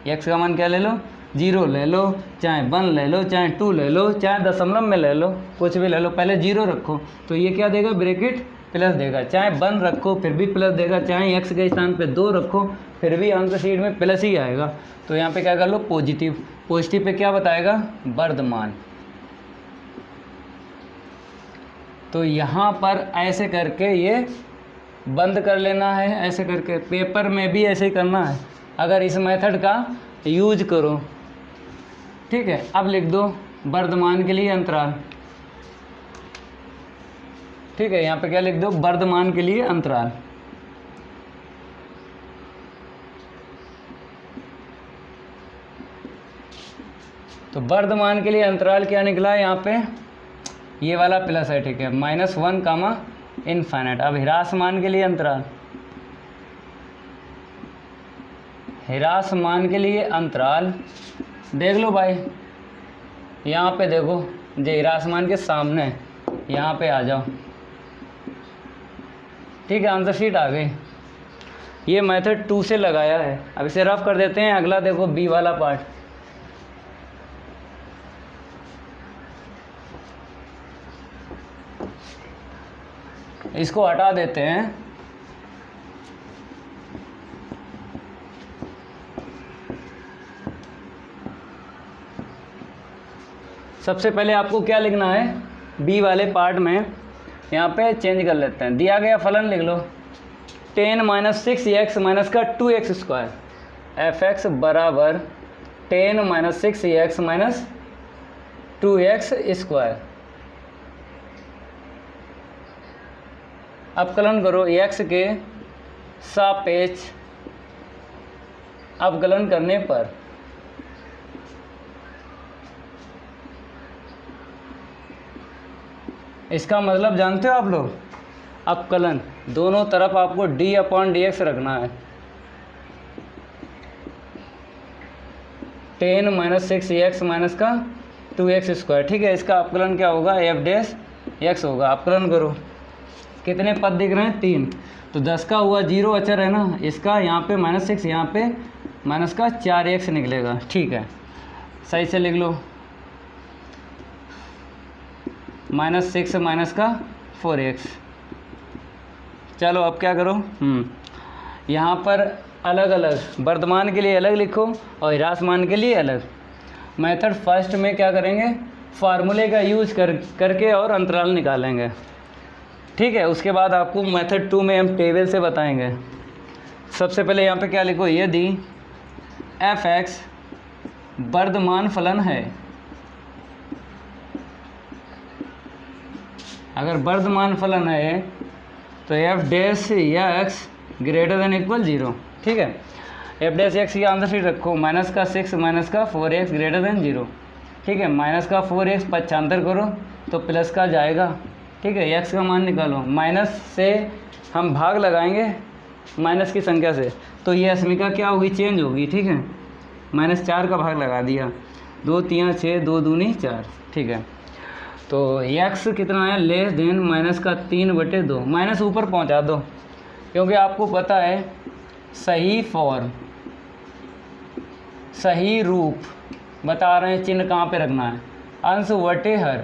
एक्स का मान क्या ले लो 0 ले लो, चाहे 1 ले लो, चाहे 2 ले लो, चाहे दशमलव में ले लो, कुछ भी ले लो, पहले 0 रखो, तो ये क्या देगा ब्रैकेट प्लस देगा, चाहे 1 रखो फिर भी प्लस देगा, चाहे एक्स के स्थान पे 2 रखो फिर भी अंक शीट में प्लस ही आएगा। तो यहाँ पे क्या कर लो पॉजिटिव, पॉजिटिव पे क्या बताएगा वर्धमान। तो यहाँ पर ऐसे करके ये बंद कर लेना है, ऐसे करके पेपर में भी ऐसे ही करना है अगर इस मेथड का यूज करो, ठीक है। अब लिख दो वर्धमान के लिए अंतराल, ठीक है, यहाँ पे क्या लिख दो वर्धमान के लिए अंतराल। तो वर्धमान के लिए अंतराल क्या निकला यहाँ पे, ये वाला प्लस है, ठीक है, -1 कामा इनफाइनाइट। अब हिरासमान के लिए अंतराल, हिरासमान के लिए अंतराल देख लो भाई, यहाँ पे देखो जो हिरासमान के सामने, यहाँ पे आ जाओ, ठीक है, आंसर शीट आ गई। ये मेथड 2 से लगाया है, अब इसे रफ कर देते हैं। अगला देखो बी वाला पार्ट, इसको हटा देते हैं। सबसे पहले आपको क्या लिखना है, बी वाले पार्ट में यहाँ पे चेंज कर लेते हैं। दिया गया फलन लिख लो 10 - 6x माइनस का 2x स्क्वायर, fx बराबर 10 - 6x माइनस 2x स्क्वायर। अवकलन करो x के सापेक्ष, अवकलन करने पर इसका मतलब जानते हो आप लोग, अवकलन दोनों तरफ आपको d/dx रखना है। 10 - 6x माइनस का 2x स्क्वायर, ठीक है, इसका अवकलन क्या होगा f डैश x होगा। अवकलन करो, कितने पद दिख रहे हैं 3, तो 10 का हुआ 0 अचर है ना, इसका यहाँ पे -6, यहाँ पे माइनस का 4x निकलेगा, ठीक है, सही से लिख लो, -6 माइनस का 4x। चलो अब क्या करो, यहाँ पर अलग अलग, वर्धमान के लिए अलग लिखो और हिरासमान के लिए अलग। मेथड फर्स्ट में क्या करेंगे, फार्मूले का यूज करके और अंतराल निकालेंगे, ठीक है। उसके बाद आपको मेथड 2 में हम टेबल से बताएंगे। सबसे पहले यहाँ पे क्या लिखो, यदि fx वर्धमान फलन है, अगर वर्धमान फलन है तो f dash x greater than equal 0, ठीक है। f डैश x की आंसर शीट रखो, -6 माइनस का 4x ग्रेटर देन 0, ठीक है। -4x पक्षांतर करो तो प्लस का जाएगा, ठीक है, x का मान निकालो, माइनस से हम भाग लगाएंगे माइनस की संख्या से, तो ये अस्मिका क्या होगी चेंज होगी, ठीक है। -4 का भाग लगा दिया, 2 3 6 2 दूनी 4, ठीक है। तो x कितना है, लेस देन माइनस का 3/2, माइनस ऊपर पहुंचा दो क्योंकि आपको पता है सही फॉर्म, सही रूप बता रहे हैं, चिन्ह कहाँ पे रखना है, अंश बटे हर,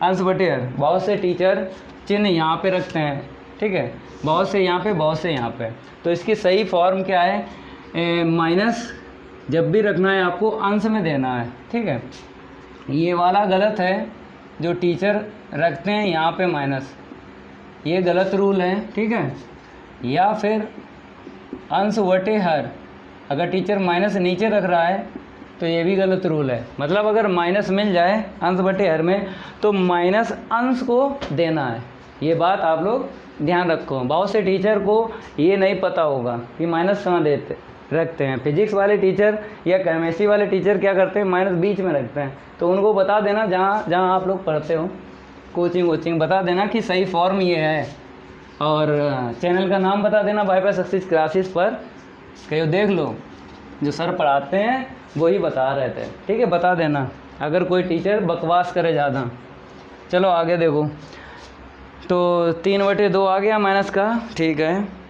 अंश बटे हर। बहुत से टीचर चिन्ह यहाँ पे रखते हैं, ठीक है, बहुत से यहाँ पे, बहुत से यहाँ पे। तो इसकी सही फॉर्म क्या है, माइनस जब भी रखना है आपको अंश में देना है, ठीक है। ये वाला गलत है जो टीचर रखते हैं यहाँ पे माइनस, ये गलत रूल है, ठीक है। या फिर अंश बटे हर, अगर टीचर माइनस नीचे रख रहा है तो ये भी गलत रूल है। मतलब अगर माइनस मिल जाए अंश बटे हर में तो माइनस अंश को देना है, ये बात आप लोग ध्यान रखो। बहुत से टीचर को ये नहीं पता होगा कि माइनस कहाँ देते रखते हैं। फिजिक्स वाले टीचर या केमिस्ट्री वाले टीचर क्या करते हैं, माइनस बीच में रखते हैं। तो उनको बता देना, जहाँ जहाँ आप लोग पढ़ते हो, कोचिंग बता देना कि सही फॉर्म ये है, और चैनल का नाम बता देना बाईपास सक्सेस क्लासेस पर, कहीं देख लो जो सर पढ़ाते हैं वही बता रहे थे, ठीक है, बता देना अगर कोई टीचर बकवास करे ज़्यादा। चलो आगे देखो, तो 3/2 आ गया माइनस का, ठीक है।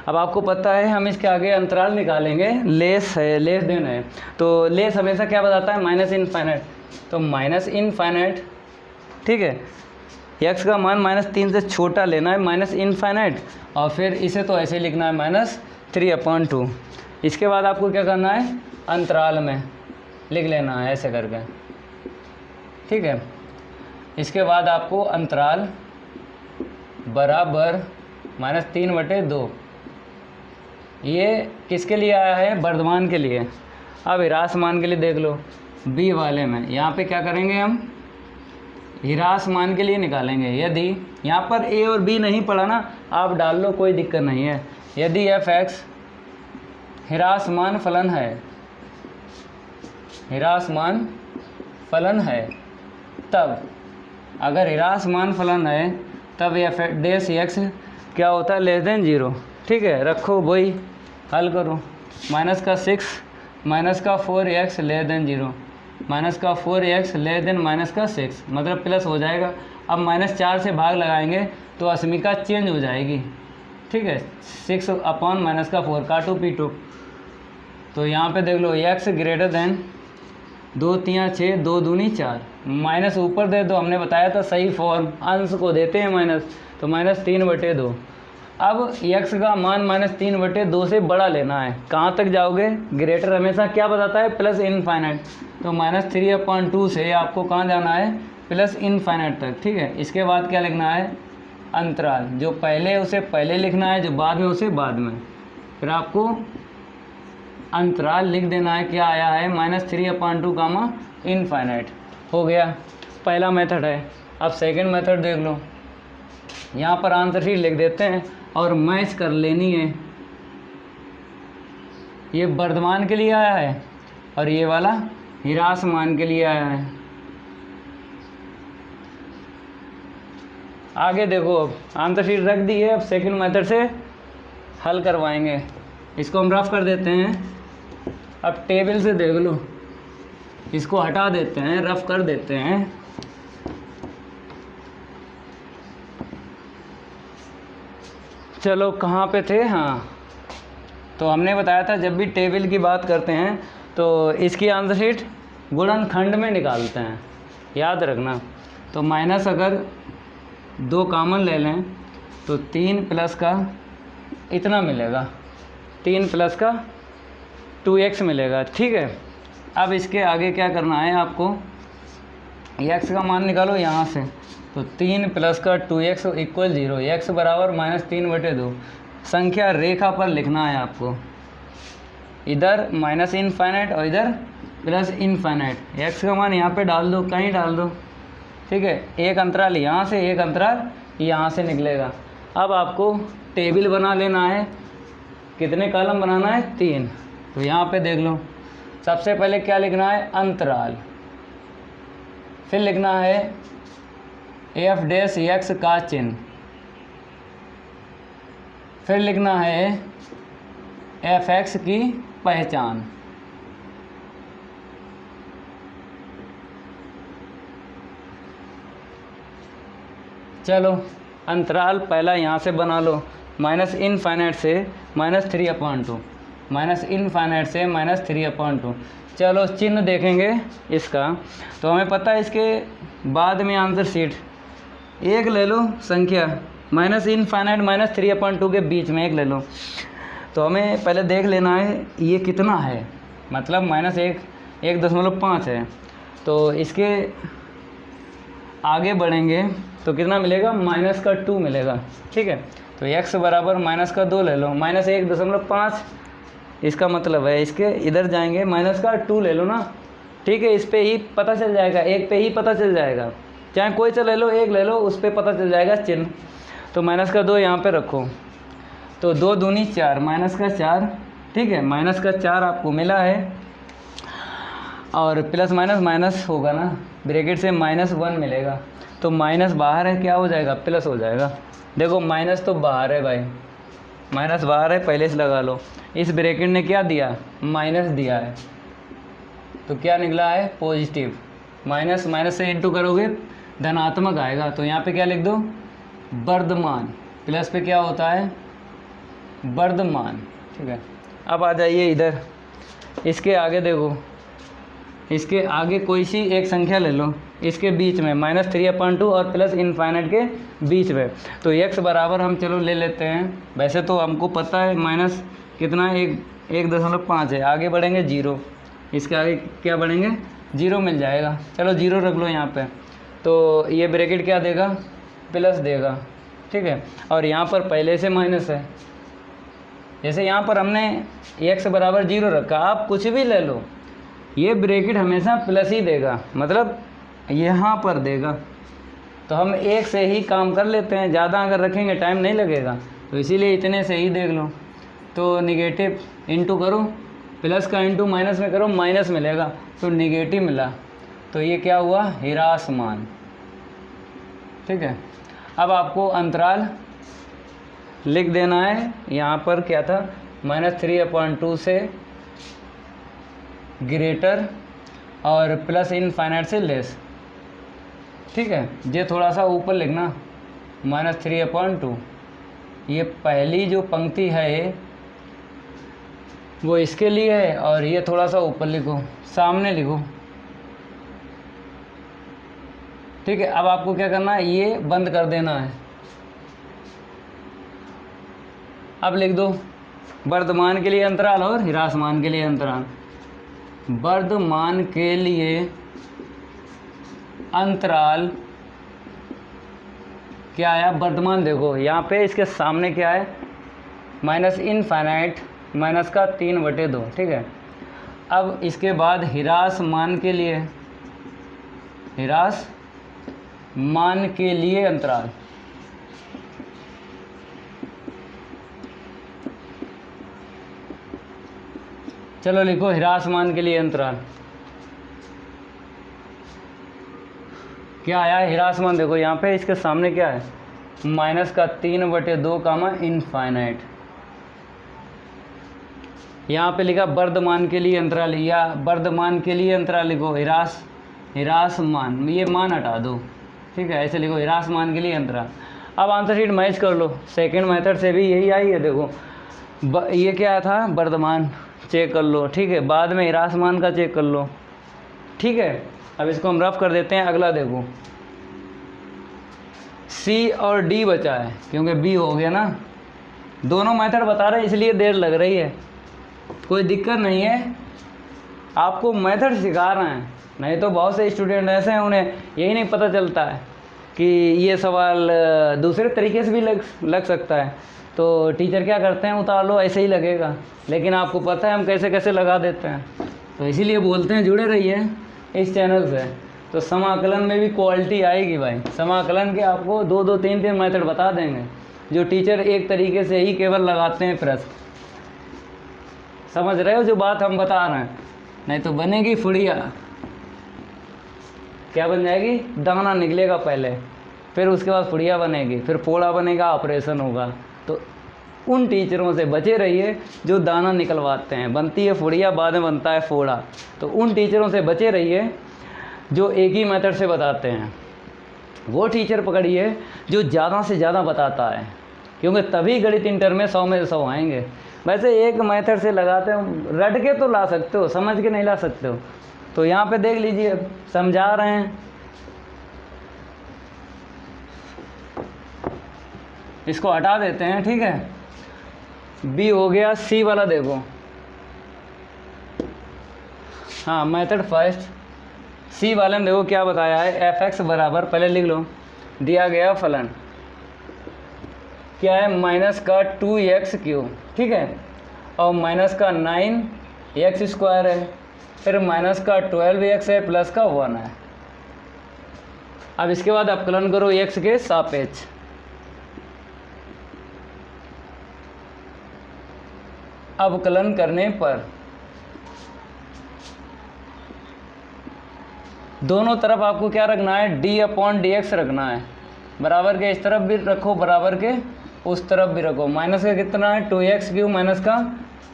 अब आपको पता है हम इसके आगे अंतराल निकालेंगे, लेस है, लेस देन है। तो लेस हमेशा क्या बताता है, माइनस इनफाइनाइट। तो माइनस इनफाइनाइट, ठीक है, x का मान -3 से छोटा लेना है, माइनस इनफाइनाइट, और फिर इसे तो ऐसे लिखना है -3/2। इसके बाद आपको क्या करना है, अंतराल में लिख लेना है ऐसे करके, ठीक है। इसके बाद आपको अंतराल बराबर -3/2, ये किसके लिए आया है, वर्धमान के लिए। अब ह्रासमान के लिए देख लो, बी वाले में यहाँ पे क्या करेंगे, हम ह्रासमान के लिए निकालेंगे। यदि यहाँ पर ए और बी नहीं पढ़ा ना, आप डाल लो, कोई दिक्कत नहीं है। यदि f(x) ह्रासमान फलन है, ह्रासमान फलन है, तब अगर ह्रासमान फलन है तब f(x) क्या होता है, लेस देन 0, ठीक है। रखो वही, हल करो, -6 -4x less than 0, -4x less than -6, मतलब प्लस हो जाएगा। अब -4 से भाग लगाएंगे तो अस्मिका चेंज हो जाएगी, ठीक है। 6/-4 काटो पीटो। तो यहाँ पे देख लो, x ग्रेटर देन 2 3 6 2 दूनी 4, माइनस ऊपर दे दो, हमने बताया था सही फॉर्म, अंश को देते हैं माइनस, तो -3/2। अब x का मान -3/2 से बड़ा लेना है। कहाँ तक जाओगे, ग्रेटर हमेशा क्या बताता है, प्लस इनफाइनाइट। तो -3/2 से आपको कहाँ जाना है, प्लस इनफाइनाइट तक, ठीक है। इसके बाद क्या लिखना है, अंतराल, जो पहले उसे पहले लिखना है, जो बाद में उसे बाद में। फिर आपको अंतराल लिख देना है, क्या आया है, -3/2 इनफाइनाइट। हो गया, पहला मेथड है। अब सेकंड मेथड देख लो, यहाँ पर आंसर शीट लिख देते हैं और मैच कर लेनी है। ये वर्धमान के लिए आया है और ये वाला ह्रासमान के लिए आया है। आगे देखो, अब आंसर शीट रख दी है, अब सेकंड मेथड से हल करवाएंगे। इसको हम रफ कर देते हैं। अब टेबल से देख लो, इसको हटा देते हैं, रफ कर देते हैं। चलो कहाँ पे थे, हाँ, तो हमने बताया था जब भी टेबल की बात करते हैं तो इसकी आंसर शीट गुणनखंड में निकालते हैं, याद रखना। तो माइनस अगर 2 कॉमन ले लें तो 3 प्लस का इतना मिलेगा, 3 प्लस का 2x मिलेगा, ठीक है। अब इसके आगे क्या करना है आपको, x का मान निकालो यहाँ से, तो 3 प्लस का 2x इक्वल 0, x बराबर -3/2। संख्या रेखा पर लिखना है आपको, इधर माइनस इनफाइनाइट और इधर प्लस इनफाइनाइट। x का मान यहाँ पे डाल दो, कहीं डाल दो, ठीक है। एक अंतराल यहाँ से, एक अंतराल यहाँ से निकलेगा। अब आपको टेबल बना लेना है, कितने कॉलम बनाना है, 3। तो यहाँ पे देख लो, सबसे पहले क्या लिखना है, अंतराल, फिर लिखना है f' का चिन्ह, फिर लिखना है f(x) की पहचान, चलो अंतराल पहला यहाँ से बना लो, माइनस इनफाइनाइट से -3/2, माइनस इनफाइनाइट से -3/2। चलो चिन्ह देखेंगे इसका, तो हमें पता है इसके बाद में आंसर शीट एक ले लो संख्या, माइनस इनफाइनाइट -3/2 के बीच में एक ले लो। तो हमें पहले देख लेना है ये कितना है, मतलब -1.5 है। तो इसके आगे बढ़ेंगे तो कितना मिलेगा, -2 मिलेगा। ठीक है, तो x बराबर -2 ले लो, -1.5 इसका मतलब है इसके इधर जाएंगे -2 ले लो ना। ठीक है, इस पे ही पता चल जाएगा, एक पे ही पता चल जाएगा, चाहे कोई सा ले लो, एक ले लो, उस पर पता चल जाएगा चिन्ह। तो -2 यहाँ पे रखो, तो 2 दूनी 4, -4। ठीक है, -4 आपको मिला है, और प्लस माइनस माइनस होगा ना, ब्रैकेट से -1 मिलेगा, तो माइनस बाहर है, क्या हो जाएगा, प्लस हो जाएगा। देखो माइनस तो बाहर है भाई, माइनस बाहर है, पहले से लगा लो। इस ब्रैकेट ने क्या दिया, माइनस दिया है, तो क्या निकला है, पॉजिटिव। माइनस माइनस से इंटू करोगे धनात्मक आएगा, तो यहाँ पे क्या लिख दो, वर्धमान। प्लस पे क्या होता है, वर्धमान। ठीक है, अब आ जाइए इधर, इसके आगे देखो, इसके आगे कोई सी एक संख्या ले लो, इसके बीच में -3/2 और प्लस इनफाइनाइट के बीच में। तो x बराबर हम चलो ले लेते हैं, वैसे तो हमको पता है माइनस कितना है, 1.5 है। आगे बढ़ेंगे 0, इसके आगे क्या बढ़ेंगे, 0 मिल जाएगा। चलो 0 रख लो यहाँ पे, तो ये ब्रैकेट क्या देगा, प्लस देगा। ठीक है, और यहाँ पर पहले से माइनस है, जैसे यहाँ पर हमने x बराबर 0 रखा, आप कुछ भी ले लो, ये ब्रैकेट हमेशा प्लस ही देगा, मतलब यहाँ पर देगा। तो हम एक से ही काम कर लेते हैं, ज़्यादा अगर रखेंगे टाइम नहीं लगेगा, तो इसीलिए इतने से ही देख लो। तो निगेटिव इंटू करो, प्लस का इंटू माइनस में करो, माइनस मिलेगा, तो निगेटिव मिला, तो ये क्या हुआ, ह्रासमान। ठीक है, अब आपको अंतराल लिख देना है। यहाँ पर क्या था, -3/2 से ग्रेटर और प्लस इनफाइनाइट से लेस। ठीक है, ये थोड़ा सा ऊपर लिखना, -3/2। ये पहली जो पंक्ति है वो इसके लिए है, और ये थोड़ा सा ऊपर लिखो, सामने लिखो। ठीक है, अब आपको क्या करना है, ये बंद कर देना है। अब लिख दो वर्धमान के लिए अंतराल और ह्रासमान के लिए अंतराल। वर्धमान के लिए अंतराल क्या आया, वर्धमान देखो यहाँ पे इसके सामने क्या है, माइनस इनफाइनाइट -3/2। ठीक है, अब इसके बाद ह्रासमान के लिए, ह्रासमान के लिए अंतराल, चलो लिखो ह्रासमान के लिए अंतराल। क्या आया है ह्रासमान, देखो यहाँ पे इसके सामने क्या है, -3/2 इनफाइनाइट। यहाँ पे लिखा वर्धमान के लिए अंतराल, या वर्धमान के लिए अंतराल लिखो, ह्रासमान, ये मान हटा दो। ठीक है, ऐसे लिखो ह्रासमान के लिए अंतराल। अब आंसर शीट मैच कर लो, सेकंड मेथड से भी यही आई है। देखो ये क्या था, वर्धमान चेक कर लो। ठीक है, बाद में ह्रासमान का चेक कर लो। ठीक है, अब इसको हम रफ कर देते हैं। अगला देखो, सी और डी बचा है, क्योंकि बी हो गया ना। दोनों मेथड बता रहे हैं, इसलिए देर लग रही है, कोई दिक्कत नहीं है, आपको मेथड सिखा रहे हैं। नहीं तो बहुत से स्टूडेंट ऐसे हैं, उन्हें यही नहीं पता चलता है कि ये सवाल दूसरे तरीके से भी लग सकता है, तो टीचर क्या करते हैं, उतार लो ऐसे ही लगेगा, लेकिन आपको पता है हम कैसे कैसे लगा देते हैं। तो इसीलिए बोलते हैं जुड़े रहिए इस चैनल से, तो समाकलन में भी क्वालिटी आएगी भाई। समाकलन के आपको 2-2, 3-3 मेथड बता देंगे, जो टीचर एक तरीके से ही केवल लगाते हैं प्रश्न। समझ रहे हो जो बात हम बता रहे हैं, नहीं तो बनेगी फुड़िया। क्या बन जाएगी, दाना निकलेगा पहले, फिर उसके बाद फुड़िया बनेगी, फिर फोड़ा बनेगा, ऑपरेशन होगा। तो उन टीचरों से बचे रहिए जो दाना निकलवाते हैं, बनती है फुड़िया, बाद में बनता है फोड़ा। तो उन टीचरों से बचे रहिए जो एक ही मेथड से बताते हैं। वो टीचर पकड़िए जो ज़्यादा से ज़्यादा बताता है, क्योंकि तभी गणित इंटर में 100 में 100 आएंगे। वैसे एक मेथड से लगाते हो, रट के तो ला सकते हो, समझ के नहीं ला सकते हो। तो यहाँ पे देख लीजिए, समझा रहे हैं, इसको हटा देते हैं, ठीक है। बी हो गया, सी वाला देखो, हाँ मेथड फर्स्ट, सी वाले में देखो क्या बताया है, एफ एक्स बराबर, पहले लिख लो, दिया गया फलन क्या है, माइनस का 2x³, ठीक है, और माइनस का 9x² है, फिर माइनस का 12x है, प्लस का 1 है। अब इसके बाद अवकलन करो x के सापेक्ष, अवकलन करने पर दोनों तरफ आपको क्या रखना है, d/dx रखना है, बराबर के इस तरफ भी रखो, बराबर के उस तरफ भी रखो। माइनस का कितना है, 2x³ माइनस का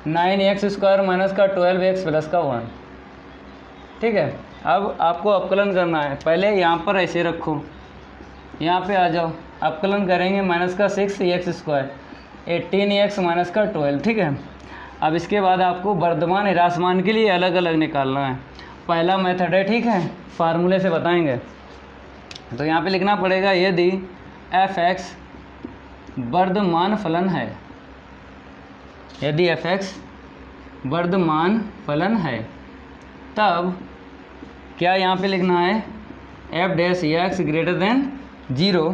9x² माइनस का 12x प्लस का 1, ठीक है। अब आपको अवकलन करना है, पहले यहाँ पर ऐसे रखो, यहाँ पे आ जाओ, अवकलन करेंगे, माइनस का 6x² 18x माइनस का 12, ठीक है। अब इसके बाद आपको वर्धमान ह्रासमान के लिए अलग अलग निकालना है, पहला मेथड है, ठीक है, फार्मूले से बताएंगे। तो यहाँ पे लिखना पड़ेगा, यदि f(x) वर्धमान फलन है, यदि f(x) वर्धमान फलन है, तब क्या यहाँ पे लिखना है, f' ग्रेटर देन 0।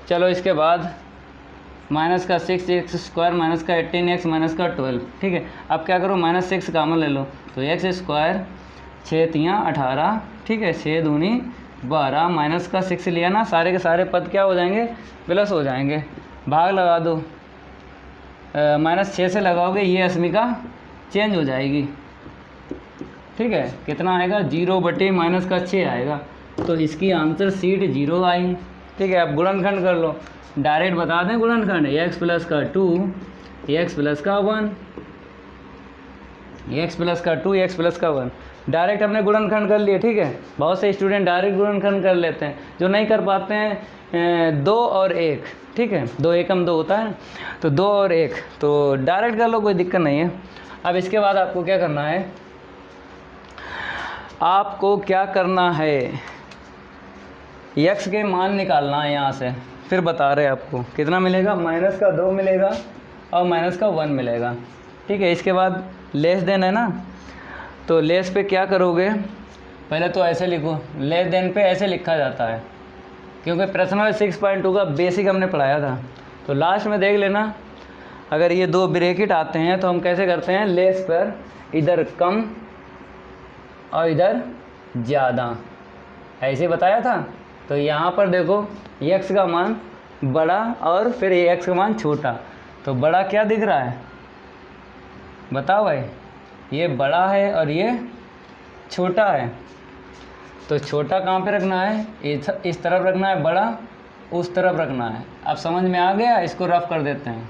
चलो इसके बाद माइनस का 6x² माइनस का 18x माइनस का 12, ठीक है। अब क्या करो, -6 कामन ले लो, तो x² 6 × 18, ठीक है, 6 दूनी 12, माइनस का 6 लिया ना, सारे के सारे पद क्या हो जाएंगे, प्लस हो जाएंगे, भाग लगा दो, -6 से लगाओगे, ये अस्मिका चेंज हो जाएगी, ठीक है, कितना आएगा, 0/-6 आएगा। तो इसकी आंसर सीट 0 आई, ठीक है। अब गुणनखंड कर लो, डायरेक्ट बता दें गुणनखंड, x प्लस का 2 x प्लस का 1, x प्लस का 2 x प्लस का 1, डायरेक्ट हमने गुणनखंड कर लिए, ठीक है। बहुत से स्टूडेंट डायरेक्ट गुणनखंड कर लेते हैं, जो नहीं कर पाते हैं 2 और 1, ठीक है, 2 एकम 2 होता है, तो 2 और 1, तो डायरेक्ट कर लो, कोई दिक्कत नहीं है। अब इसके बाद आपको क्या करना है, आपको क्या करना है, x के मान निकालना है यहाँ से, फिर बता रहे हैं आपको कितना मिलेगा, -2 मिलेगा और -1 मिलेगा, ठीक है। इसके बाद लेस देन है ना, तो लेस पे क्या करोगे, पहले तो ऐसे लिखो, लेस देन पे ऐसे लिखा जाता है, क्योंकि प्रश्न 6.2 का बेसिक हमने पढ़ाया था। तो लास्ट में देख लेना, अगर ये 2 ब्रैकेट आते हैं तो हम कैसे करते हैं, लेस पर इधर कम और इधर ज़्यादा, ऐसे बताया था। तो यहाँ पर देखो, x का मान बड़ा और फिर x का मान छोटा, तो बड़ा क्या दिख रहा है, बताओ भाई, ये बड़ा है और ये छोटा है, तो छोटा कहाँ पे रखना है, इस तरफ रखना है, बड़ा उस तरफ रखना है। अब समझ में आ गया, इसको रफ कर देते हैं।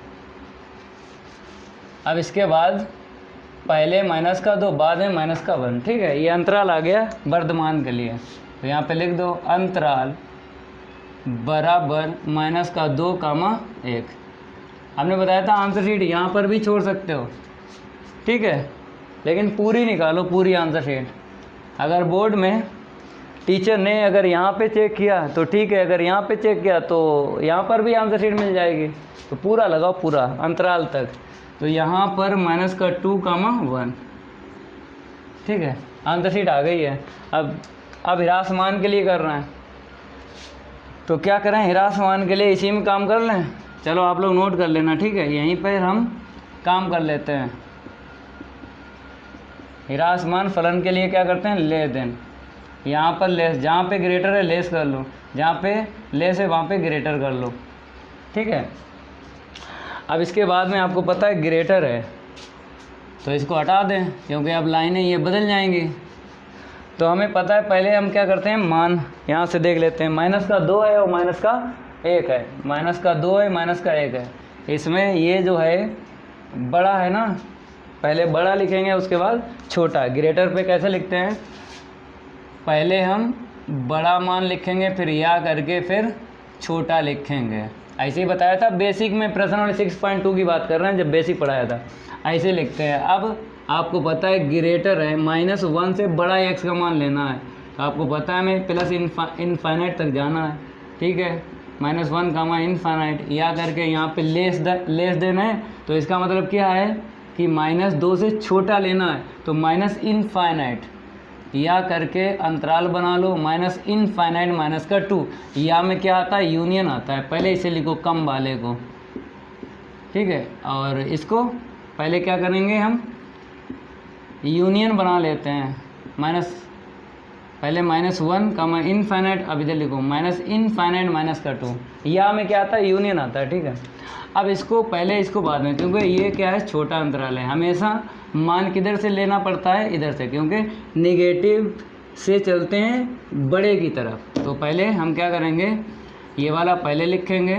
अब इसके बाद पहले -2 बाद में -1, ठीक है, ये अंतराल आ गया वर्धमान के लिए, तो यहाँ पे लिख दो, अंतराल बराबर -2, 1। हमने बताया था आंसर शीट यहाँ पर भी छोड़ सकते हो, ठीक है, लेकिन पूरी निकालो, पूरी आंसर शीट। अगर बोर्ड में टीचर ने अगर यहाँ पे चेक किया तो ठीक है, अगर यहाँ पे चेक किया तो यहाँ पर भी आंसर शीट मिल जाएगी, तो पूरा लगाओ, पूरा अंतराल तक। तो यहाँ पर -2, 1, ठीक है, आंसर शीट आ गई है। अब ह्रासमान के लिए कर रहे हैं, तो क्या करें, ह्रासमान के लिए इसी में काम कर लें। चलो आप लोग नोट कर लेना, ठीक है, यहीं पर हम काम कर लेते हैं। ह्रासमान फलन के लिए क्या करते हैं, लेस देन, यहाँ पर लेस, जहाँ पे ग्रेटर है लेस कर लो, जहाँ पे लेस है वहाँ पे ग्रेटर कर लो, ठीक है। अब इसके बाद में आपको पता है ग्रेटर है, तो इसको हटा दें, क्योंकि अब लाइनें ये बदल जाएंगी। तो हमें पता है, पहले हम क्या करते हैं, मान यहाँ से देख लेते हैं, -2 है और -1 है, -2 है, -1 है। इसमें ये जो है बड़ा है ना, पहले बड़ा लिखेंगे, उसके बाद छोटा। ग्रेटर पे कैसे लिखते हैं, पहले हम बड़ा मान लिखेंगे, फिर या करके फिर छोटा लिखेंगे। ऐसे ही बताया था बेसिक में, प्रश्न नंबर 6.2 की बात कर रहे हैं जब बेसिक पढ़ाया था, ऐसे लिखते हैं। अब आपको पता है ग्रेटर है, -1 से बड़ा x का मान लेना है, तो आपको पता है हमें प्लस इनफाइनाइट तक जाना है, ठीक है। -1 कामा इनफाइनाइट, या करके यहाँ पे लेस देन है, तो इसका मतलब क्या है कि -2 से छोटा लेना है, तो माइनस इनफाइनाइट, या करके अंतराल बना लो -इनफाइनाइट -2, या में क्या आता है यूनियन आता है, पहले इसे लिखो कम वाले को, ठीक है। और इसको पहले क्या करेंगे हम यूनियन बना लेते हैं, पहले -1 कामा इनफाइनाइट, अब इधर लिखो -इनफाइनाइट -2, या में क्या आता है यूनियन आता है, ठीक है। अब इसको पहले इसको बाद में, क्योंकि ये क्या है छोटा अंतराल है, हमेशा मान किधर से लेना पड़ता है इधर से, क्योंकि नेगेटिव से चलते हैं बड़े की तरफ। तो पहले हम क्या करेंगे, ये वाला पहले लिखेंगे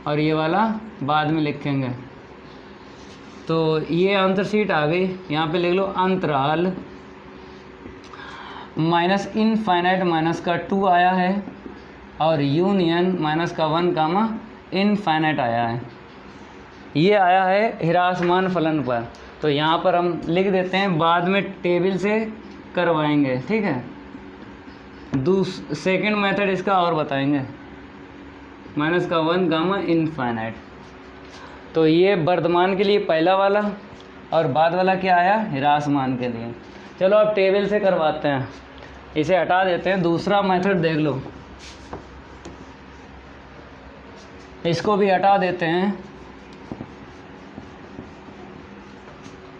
और ये वाला बाद में लिखेंगे। तो ये आंसर शीट आ गई, यहाँ पे लिख लो अंतराल -इनफाइनाइट -2 आया है, और यूनियन -1 कामा इनफाइनाइट आया है, ये आया है ह्रासमान फलन पर। तो यहाँ पर हम लिख देते हैं, बाद में टेबल से करवाएंगे, ठीक है। सेकंड मेथड इसका और बताएंगे, -1 गामा इनफाइनाइट। तो ये वर्तमान के लिए पहला वाला, और बाद वाला क्या आया ह्रासमान के लिए। चलो अब टेबल से करवाते हैं, इसे हटा देते हैं। दूसरा मेथड देख लो, इसको भी हटा देते हैं।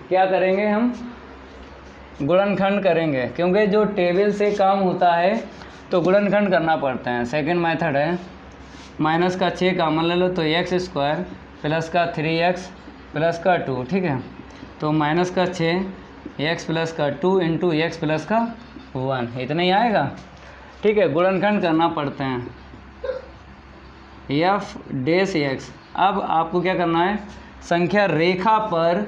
क्या करेंगे हम गुणनखंड करेंगे, क्योंकि जो टेबल से काम होता है तो गुणनखंड करना पड़ता है। सेकंड मेथड है -6 कामन ले लो, तो x² + 3x + 2, ठीक है। तो -6 x + 2 × x + 1, इतना ही आएगा, ठीक है। गुणनखंड करना पड़ते हैं f'(x). अब आपको क्या करना है, संख्या रेखा पर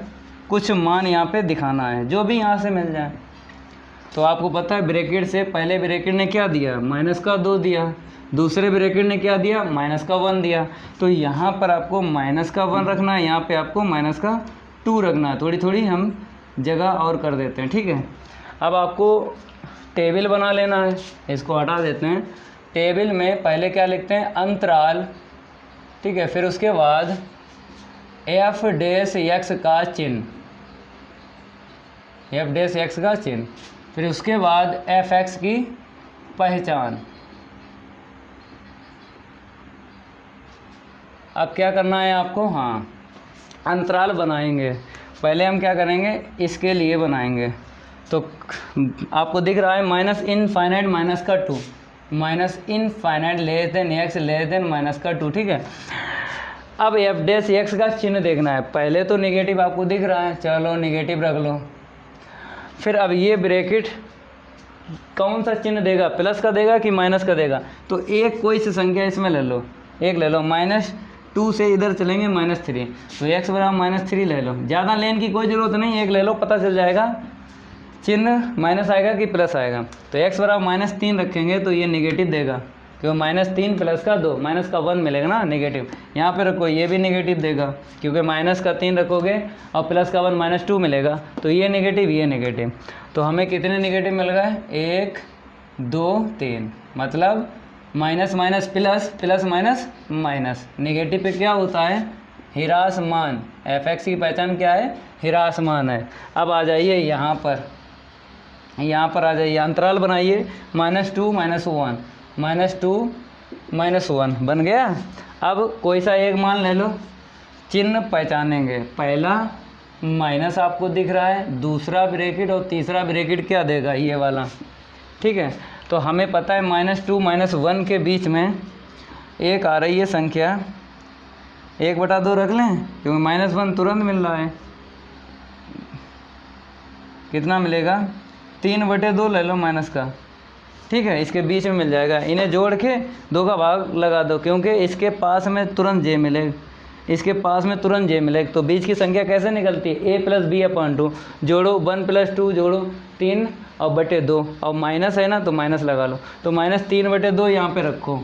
कुछ मान यहाँ पे दिखाना है, जो भी यहाँ से मिल जाए। तो आपको पता है ब्रैकेट से, पहले ब्रैकेट ने क्या दिया -2 दिया, दूसरे ब्रैकेट ने क्या दिया -1 दिया। तो यहाँ पर आपको -1 रखना है, यहाँ पे आपको -2 रखना है। थोड़ी थोड़ी हम जगह और कर देते हैं, ठीक है। अब आपको टेबल बना लेना है, इसको हटा देते हैं। टेबल में पहले क्या लिखते हैं अंतराल, ठीक है, फिर उसके बाद f'(x) का चिन्ह, f'(x) का चिन्ह, फिर उसके बाद fx की पहचान। अब क्या करना है आपको, हाँ अंतराल बनाएंगे। पहले हम क्या करेंगे, इसके लिए बनाएंगे। तो आपको दिख रहा है -इनफाइनाइट -2, -इनफाइनाइट (x) -2, ठीक है। अब f'(x) का चिन्ह देखना है। पहले तो नेगेटिव आपको दिख रहा है, चलो नेगेटिव रख लो। फिर अब ये ब्रैकेट कौन सा चिन्ह देगा, प्लस का देगा कि माइनस का देगा। तो एक कोई सी संख्या इसमें ले लो, एक ले लो। -2 से इधर चलेंगे -3, तो x = -3 ले लो। ज़्यादा लेने की कोई ज़रूरत नहीं, एक ले लो, पता चल जाएगा चिन्ह माइनस आएगा कि प्लस आएगा। तो x = -3 रखेंगे तो ये नेगेटिव देगा, क्योंकि -3 + 2 -1 मिलेगा ना नेगेटिव। यहाँ पे रखो, ये भी नेगेटिव देगा, क्योंकि -3 रखोगे और +1 -2 मिलेगा, तो ये नेगेटिव ये नेगेटिव। तो हमें कितने नेगेटिव मिल गए, 1 2 3, मतलब minus minus plus, plus minus minus. Negative पे क्या होता है, ह्रासमान। f(x) की पहचान क्या है, ह्रासमान है। अब आ जाइए यहाँ पर आ जाइए, अंतराल बनाइए, -2 -1, -2 -1 बन गया। अब कोई सा एक मान ले लो, चिन्ह पहचानेंगे। पहला माइनस आपको दिख रहा है, दूसरा ब्रैकेट और तीसरा ब्रैकेट क्या देगा, ये वाला, ठीक है। तो हमें पता है -2 -1 के बीच में एक आ रही है संख्या, 1/2 रख लें, क्योंकि -1 तुरंत मिल रहा है। कितना मिलेगा, 3/2 ले लो माइनस का, ठीक है। इसके बीच में मिल जाएगा, इन्हें जोड़ के 2 का भाग लगा दो, क्योंकि इसके पास में तुरंत j मिलेगा, इसके पास में तुरंत j मिलेगा। तो बीच की संख्या कैसे निकलती है, a + b/2, जोड़ो 1 + 2 जोड़ो 3 और बटे 2 और माइनस है ना तो माइनस लगा लो। तो -3/2 यहाँ पे रखो,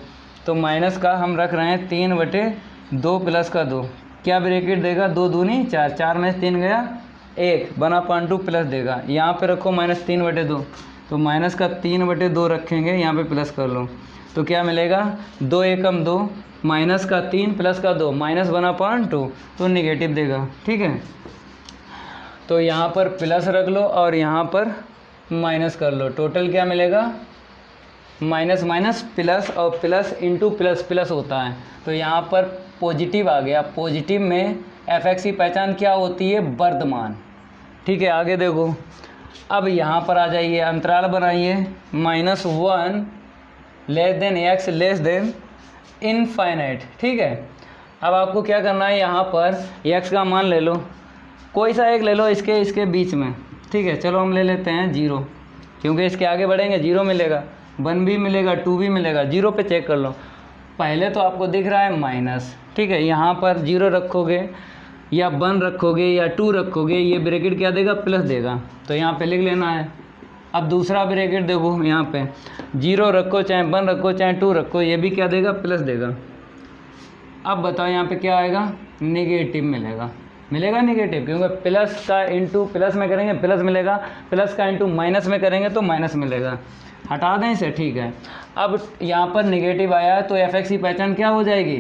तो माइनस का हम रख रहे हैं 3/2 प्लस का 2, क्या ब्रैकेट देगा 2 दूनी 4, 4 में 3 गया 1 1/2 प्लस देगा। यहाँ पे रखो -3/2, तो माइनस का 3/2 रखेंगे, यहाँ पे प्लस कर लो, तो क्या मिलेगा 2 एकम 2, माइनस का 3 प्लस का 2 -1/2, तो निगेटिव देगा। ठीक है, तो यहाँ पर प्लस रख लो और यहाँ पर माइनस कर लो, टोटल क्या मिलेगा माइनस माइनस प्लस, और प्लस इंटू प्लस प्लस होता है, तो यहाँ पर पॉजिटिव आ गया। पॉजिटिव में fx की पहचान क्या होती है, वर्धमान। ठीक है, आगे देखो, अब यहाँ पर आ जाइए, अंतराल बनाइए -1 less than x less than infinite. ठीक है, अब आपको क्या करना है, यहाँ पर x का मान ले लो, कोई सा एक ले लो इसके बीच में। ठीक है, चलो हम ले लेते हैं 0, क्योंकि इसके आगे बढ़ेंगे 0 मिलेगा, 1 भी मिलेगा 2 भी मिलेगा, 0 पे चेक कर लो। पहले तो आपको दिख रहा है माइनस, ठीक है, यहाँ पर 0 रखोगे या 1 रखोगे या 2 रखोगे, ये ब्रैकेट क्या देगा, प्लस देगा, तो यहाँ पे लिख लेना है। अब दूसरा ब्रैकेट देखो, यहाँ पे 0 रखो चाहे 1 रखो चाहे 2 रखो, ये भी क्या देगा, प्लस देगा। अब बताओ यहाँ पे क्या आएगा, निगेटिव मिलेगा निगेटिव, क्योंकि प्लस का इंटू प्लस में करेंगे प्लस मिलेगा, प्लस का इंटू माइनस में करेंगे तो माइनस मिलेगा। हटा दें इसे। ठीक है, अब यहाँ पर निगेटिव आया तो fx की पहचान क्या हो जाएगी,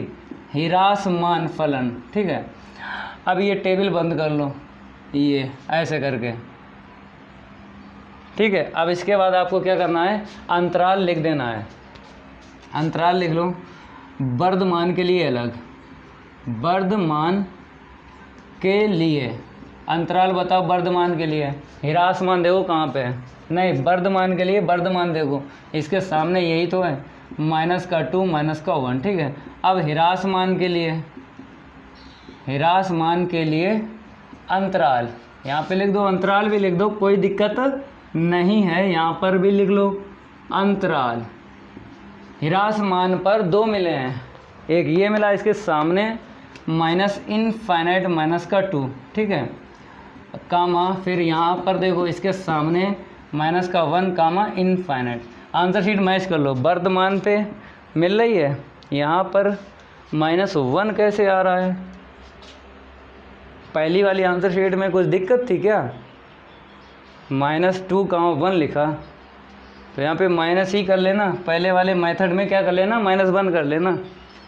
ह्रासमान फलन। ठीक है, अब ये टेबल बंद कर लो, ये ऐसे करके। ठीक है, अब इसके बाद आपको क्या करना है, अंतराल लिख देना है। अंतराल लिख लो, वर्धमान के लिए अलग, वर्धमान के लिए अंतराल बताओ, वर्धमान के लिए। ह्रासमान देखो कहाँ पे है, नहीं वर्धमान के लिए, वर्धमान देखो इसके सामने यही तो है, -2 -1। ठीक है, अब ह्रासमान के लिए अंतराल यहाँ पे लिख दो, अंतराल भी लिख दो, कोई दिक्कत नहीं है, यहाँ पर भी लिख लो अंतराल। ह्रासमान पर 2 मिले हैं, एक ये मिला इसके सामने -इनफाइनाइट -2। ठीक है, कामा, फिर यहाँ पर देखो इसके सामने -1 कामा इनफाइनाइट। आंसर शीट मैच कर लो, वर्धमान पे मिल रही है, यहाँ पर -1 कैसे आ रहा है, पहली वाली आंसर शीट में कुछ दिक्कत थी क्या, -2, 1 लिखा, तो यहाँ पे माइनस ही कर लेना, पहले वाले मेथड में क्या कर लेना, -1 कर लेना,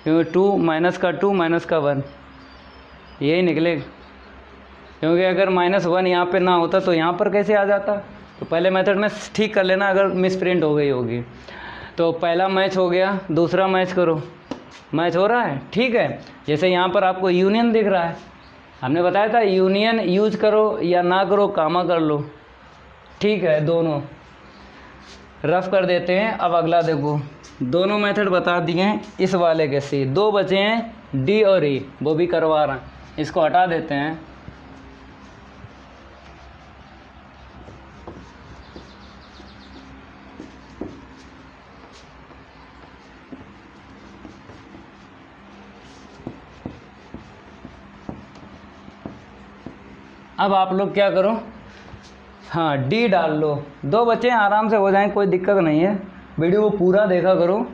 क्योंकि 2 -1 यही निकलेगा, क्योंकि अगर -1 यहाँ पे ना होता तो यहाँ पर कैसे आ जाता, तो पहले मेथड में ठीक कर लेना अगर मिस प्रिंट हो गई होगी। तो पहला मैच हो गया, दूसरा मैच करो, मैच हो रहा है। ठीक है, जैसे यहाँ पर आपको यूनियन दिख रहा है, हमने बताया था यूनियन यूज करो या ना करो, कामा कर लो। ठीक है, दोनों रफ कर देते हैं। अब अगला देखो, दोनों मेथड बता दिए हैं, इस वाले के सी, 2 बचे हैं डी और ई, वो भी करवा रहे हैं, इसको हटा देते हैं। अब आप लोग क्या करो, हाँ डी डाल लो, 2 बच्चे आराम से हो जाएं, कोई दिक्कत नहीं है। वीडियो को पूरा देखा करो,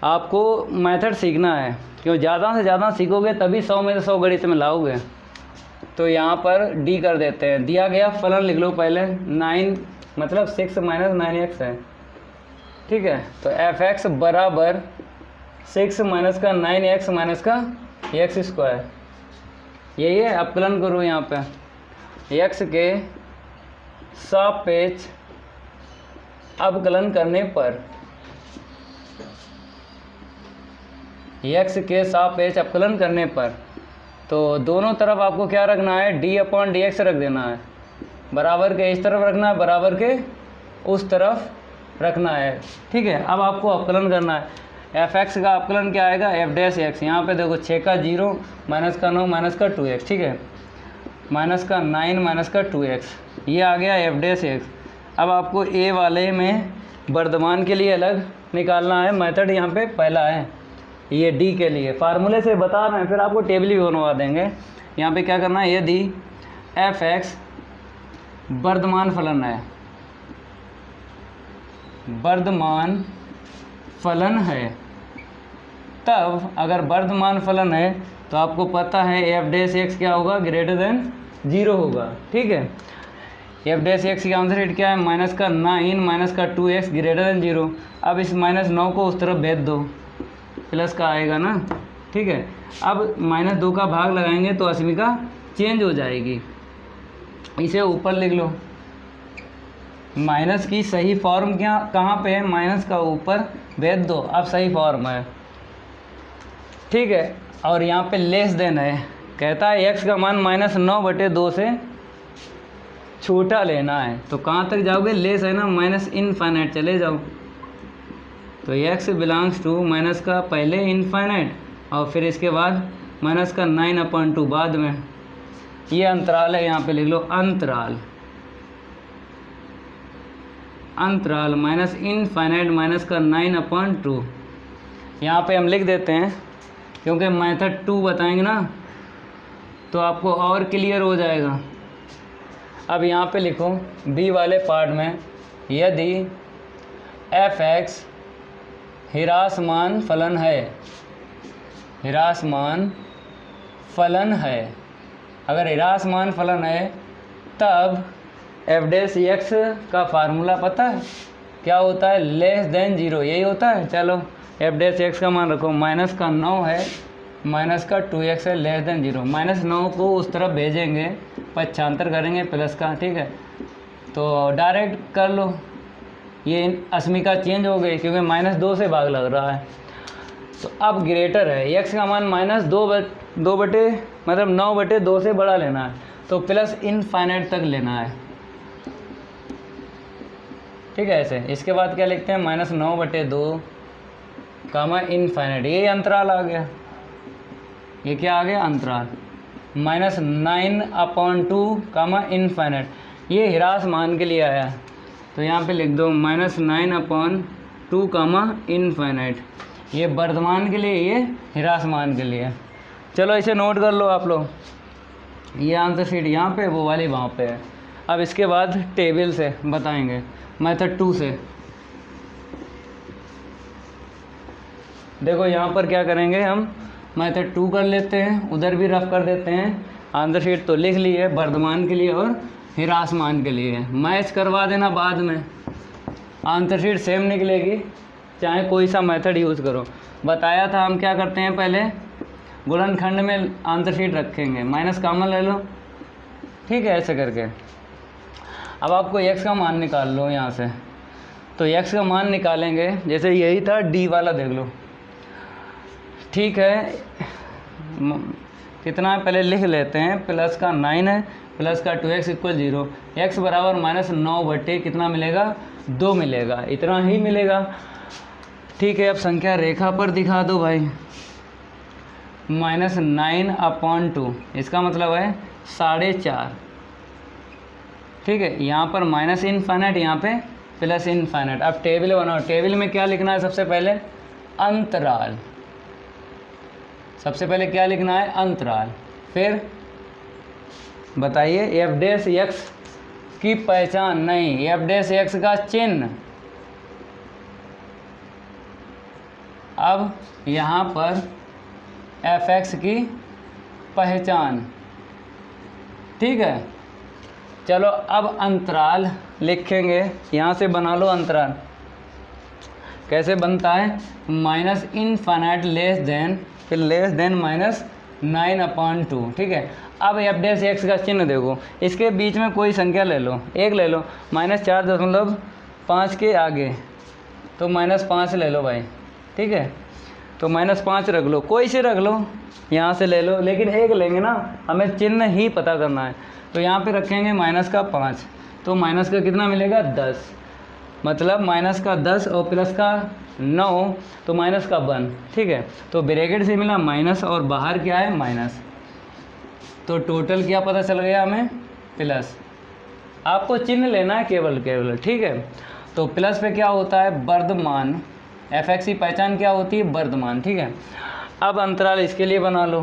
आपको मेथड सीखना है, क्यों ज़्यादा से ज़्यादा सीखोगे तभी 100 में से 100 गणित में लाओगे। तो यहाँ पर डी कर देते हैं, दिया गया फलन लिख लो पहले, 9 मतलब 6 - 9x है। ठीक है, तो fx बराबर 6 - 9x - x², यही है। अपकलन करो यहाँ पे, x के सापेक्ष अवकलन करने पर, x के सापेक्ष अवकलन करने पर, तो दोनों तरफ आपको क्या रखना है, d/dx रख देना है, बराबर के इस तरफ रखना है, बराबर के उस तरफ रखना है। ठीक है, अब आपको अवकलन करना है, fx का अवकलन क्या आएगा, f'(x), यहाँ पे देखो 6 का 0 -9 -2x। ठीक है, -9 -2x, ये आ गया f'(x). अब आपको ए वाले में वर्धमान के लिए अलग निकालना है, मेथड यहाँ पे पहला है, ये डी के लिए फार्मूले से बता रहे हैं, फिर आपको टेबल भी बनवा देंगे। यहाँ पे क्या करना है, यदि fx वर्धमान फलन है, वर्धमान फलन है, तब अगर वर्धमान फलन है तो आपको पता है एफ डैश एक्स क्या होगा, ग्रेटर देन 0 होगा। ठीक है, एफ डैश एक्स की आंसर शीट क्या है, -9 - 2x ग्रेटर देन 0। अब इस -9 को उस तरफ भेज दो, प्लस का आएगा ना। ठीक है, अब -2 का भाग लगाएंगे तो अस्मिका चेंज हो जाएगी, इसे ऊपर लिख लो। माइनस की सही फॉर्म क्या कहाँ पे है, माइनस का ऊपर भेज दो, अब सही फॉर्म है। ठीक है, और यहाँ पे लेस देन है, कहता है x का मान -9/2 से छोटा लेना है। तो कहाँ तक जाओगे, लेस है ना, माइनस इनफाइनाइट चले जाओ। तो x बिलोंग्स टू माइनस का पहले इनफाइनाइट और फिर इसके बाद माइनस का 9/2 बाद में। ये अंतराल है, यहाँ पे लिख लो अंतराल, अंतराल माइनस इनफाइनाइट माइनस का 9/2। यहाँ पे हम लिख देते हैं क्योंकि मेथड 2 बताएंगे ना तो आपको और क्लियर हो जाएगा। अब यहाँ पे लिखो बी वाले पार्ट में, यदि f(x) ह्रासमान फलन है, ह्रासमान फलन है, अगर ह्रासमान फलन है तब एफ डैश एक्स का फार्मूला पता है क्या होता है, लेस देन 0, यही होता है। चलो एफ डैश एक्स का मान रखो, -9 है, -2x है, लेस देन 0। -9 को उस तरफ भेजेंगे, पक्षांतर करेंगे प्लस का। ठीक है, तो डायरेक्ट कर लो, ये अस्मिका चेंज हो गई क्योंकि -2 से भाग लग रहा है। तो अब ग्रेटर है, x का मान मतलब 9/2 से बड़ा लेना है, तो प्लस इनफाइनाइट तक लेना है। ठीक है, ऐसे। इसके बाद क्या लिखते हैं, -9/2 कामा इनफाइनाइट, ये अंतराल आ गया, ये क्या आ गया, अंतराल। -9/2 कामा इनफाइनाइट, ये ह्रासमान के लिए आया, तो यहाँ पे लिख दो -9/2 कामा इनफाइनाइट। ये वर्धमान के लिए, ये ह्रासमान के लिए। चलो इसे नोट कर लो आप लोग, ये आंसर शीट यहाँ पे, वो वाली वहाँ पे है। अब इसके बाद टेबल से बताएंगे, मेथड 2 से। देखो यहाँ पर क्या करेंगे, हम मेथड 2 कर लेते हैं, उधर भी रफ कर देते हैं। आंसर शीट तो लिख ली है, वर्धमान के लिए और ह्रासमान के लिए। मैच करवा देना बाद में, आंसर शीट सेम निकलेगी चाहे कोई सा मेथड यूज़ करो। बताया था हम क्या करते हैं, पहले गुणनखंड में आंसर शीट रखेंगे, माइनस कॉमन ले लो। ठीक है, ऐसे करके। अब आपको x का मान निकाल लो यहाँ से, तो x का मान निकालेंगे, जैसे यही था d वाला, देख लो। ठीक है, कितना है पहले लिख लेते हैं, प्लस का 9 है, प्लस का 2x = 0, x बराबर -9 कितना मिलेगा, 2 मिलेगा, इतना ही मिलेगा। ठीक है, अब संख्या रेखा पर दिखा दो भाई, -9/2, इसका मतलब है 4.5। ठीक है, यहाँ पर माइनस इनफाइनाइट, यहाँ पे प्लस इनफाइनाइट। अब टेबल बनाओ, टेबल में क्या लिखना है, सबसे पहले अंतराल, सबसे पहले क्या लिखना है, अंतराल। फिर बताइए एफ डैश एक्स की पहचान, नहीं, एफ डैश एक्स का चिन्ह। अब यहाँ पर एफ एक्स की पहचान। ठीक है, चलो अब अंतराल लिखेंगे, यहाँ से बना लो अंतराल। कैसे बनता है, माइनस इनफाइनाइट लेस देन, फिर लेस देन -9/2। ठीक है, अब एफ डैश एक्स का चिन्ह देखो, इसके बीच में कोई संख्या ले लो, एक ले लो, -4.5 के आगे, तो -5 ले लो भाई। ठीक है, तो -5 रख लो, कोई से रख लो, यहाँ से ले लो, लेकिन एक लेंगे ना, हमें चिन्ह ही पता करना है। तो यहाँ पे रखेंगे -5, तो माइनस का कितना मिलेगा, 10, मतलब -10 और प्लस का 9, तो -1। ठीक है, तो ब्रैकेट से मिला माइनस और बाहर क्या है, माइनस, तो टोटल क्या पता चल गया हमें, प्लस। आपको चिन्ह लेना है केवल। ठीक है, तो प्लस पे क्या होता है, वर्धमान, एफ एक्स की पहचान क्या होती है, वर्धमान। ठीक है, अब अंतराल इसके लिए बना लो,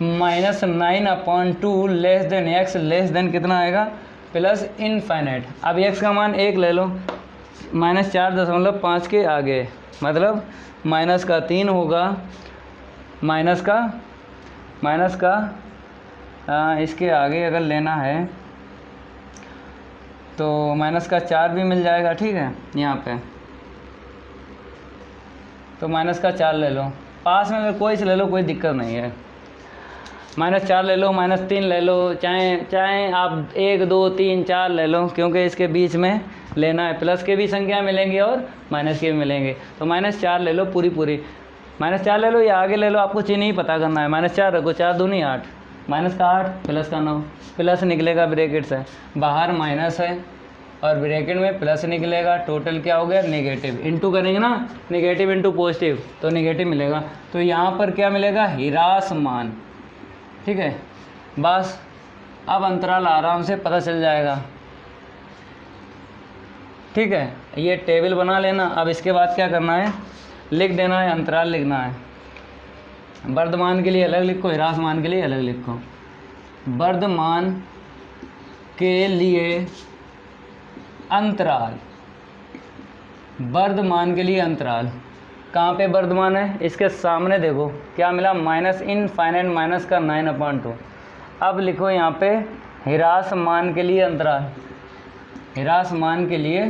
-9/2 less than X less then कितना आएगा, प्लस इनफाइनाइट। अब एक्स का मान 1 ले लो, -4.5 के आगे, मतलब माइनस का 3 होगा, माइनस का इसके आगे अगर लेना है तो माइनस का 4 भी मिल जाएगा, ठीक है। यहाँ पे तो माइनस का 4 ले लो, पास में अगर कोई से ले लो, कोई दिक्कत नहीं है। -4 ले लो, -3 ले लो, चाहे आप 1 2 3 4 ले लो, क्योंकि इसके बीच में लेना है। प्लस के भी संख्या मिलेंगी और माइनस के भी मिलेंगे, तो -4 ले लो पूरी -4 ले लो या आगे ले लो, आपको चिन्ह ही पता करना है। -4 रखो, 4 दूनी 8, माइनस का 8 प्लस का 9, प्लस निकलेगा ब्रैकेट से, बाहर माइनस है और ब्रैकेट में प्लस निकलेगा, टोटल क्या हो गया नेगेटिव। इंटू करेंगे ना, नेगेटिव इंटू पॉजिटिव तो नेगेटिव मिलेगा। तो यहाँ पर क्या मिलेगा, ह्रासमान, ठीक है। बस अब अंतराल आराम से पता चल जाएगा, ठीक है। ये टेबल बना लेना। अब इसके बाद क्या करना है, लिख देना है, अंतराल लिखना है। वर्धमान के लिए अलग लिखो, ह्रासमान के लिए अलग लिखो। वर्धमान के लिए अंतराल, वर्धमान के लिए अंतराल कहाँ पे वर्धमान है, इसके सामने देखो क्या मिला, -∞ माइनस का 9/2। अब लिखो यहाँ पे ह्रासमान के लिए अंतराल, ह्रासमान के लिए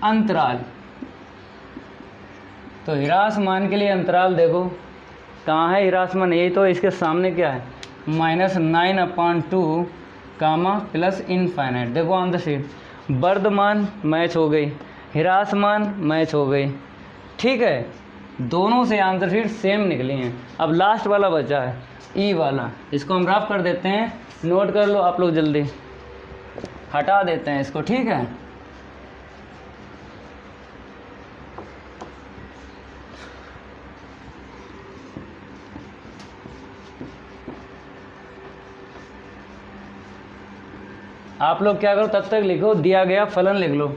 अंतराल। तो ह्रासमान के लिए अंतराल देखो कहाँ है ह्रासमान, यही तो इसके सामने क्या है, -9/2 +∞। देखो ऑन द शीट, वर्धमान मैच हो गई, ह्रासमान मैच हो गई, ठीक है। दोनों से आंसर शीट सेम निकली हैं। अब लास्ट वाला बचा है ई वाला, इसको हम रफ कर देते हैं, नोट कर लो आप लोग, जल्दी हटा देते हैं इसको, ठीक है। आप लोग क्या करो, तब तक लिखो दिया गया फलन लिख लो।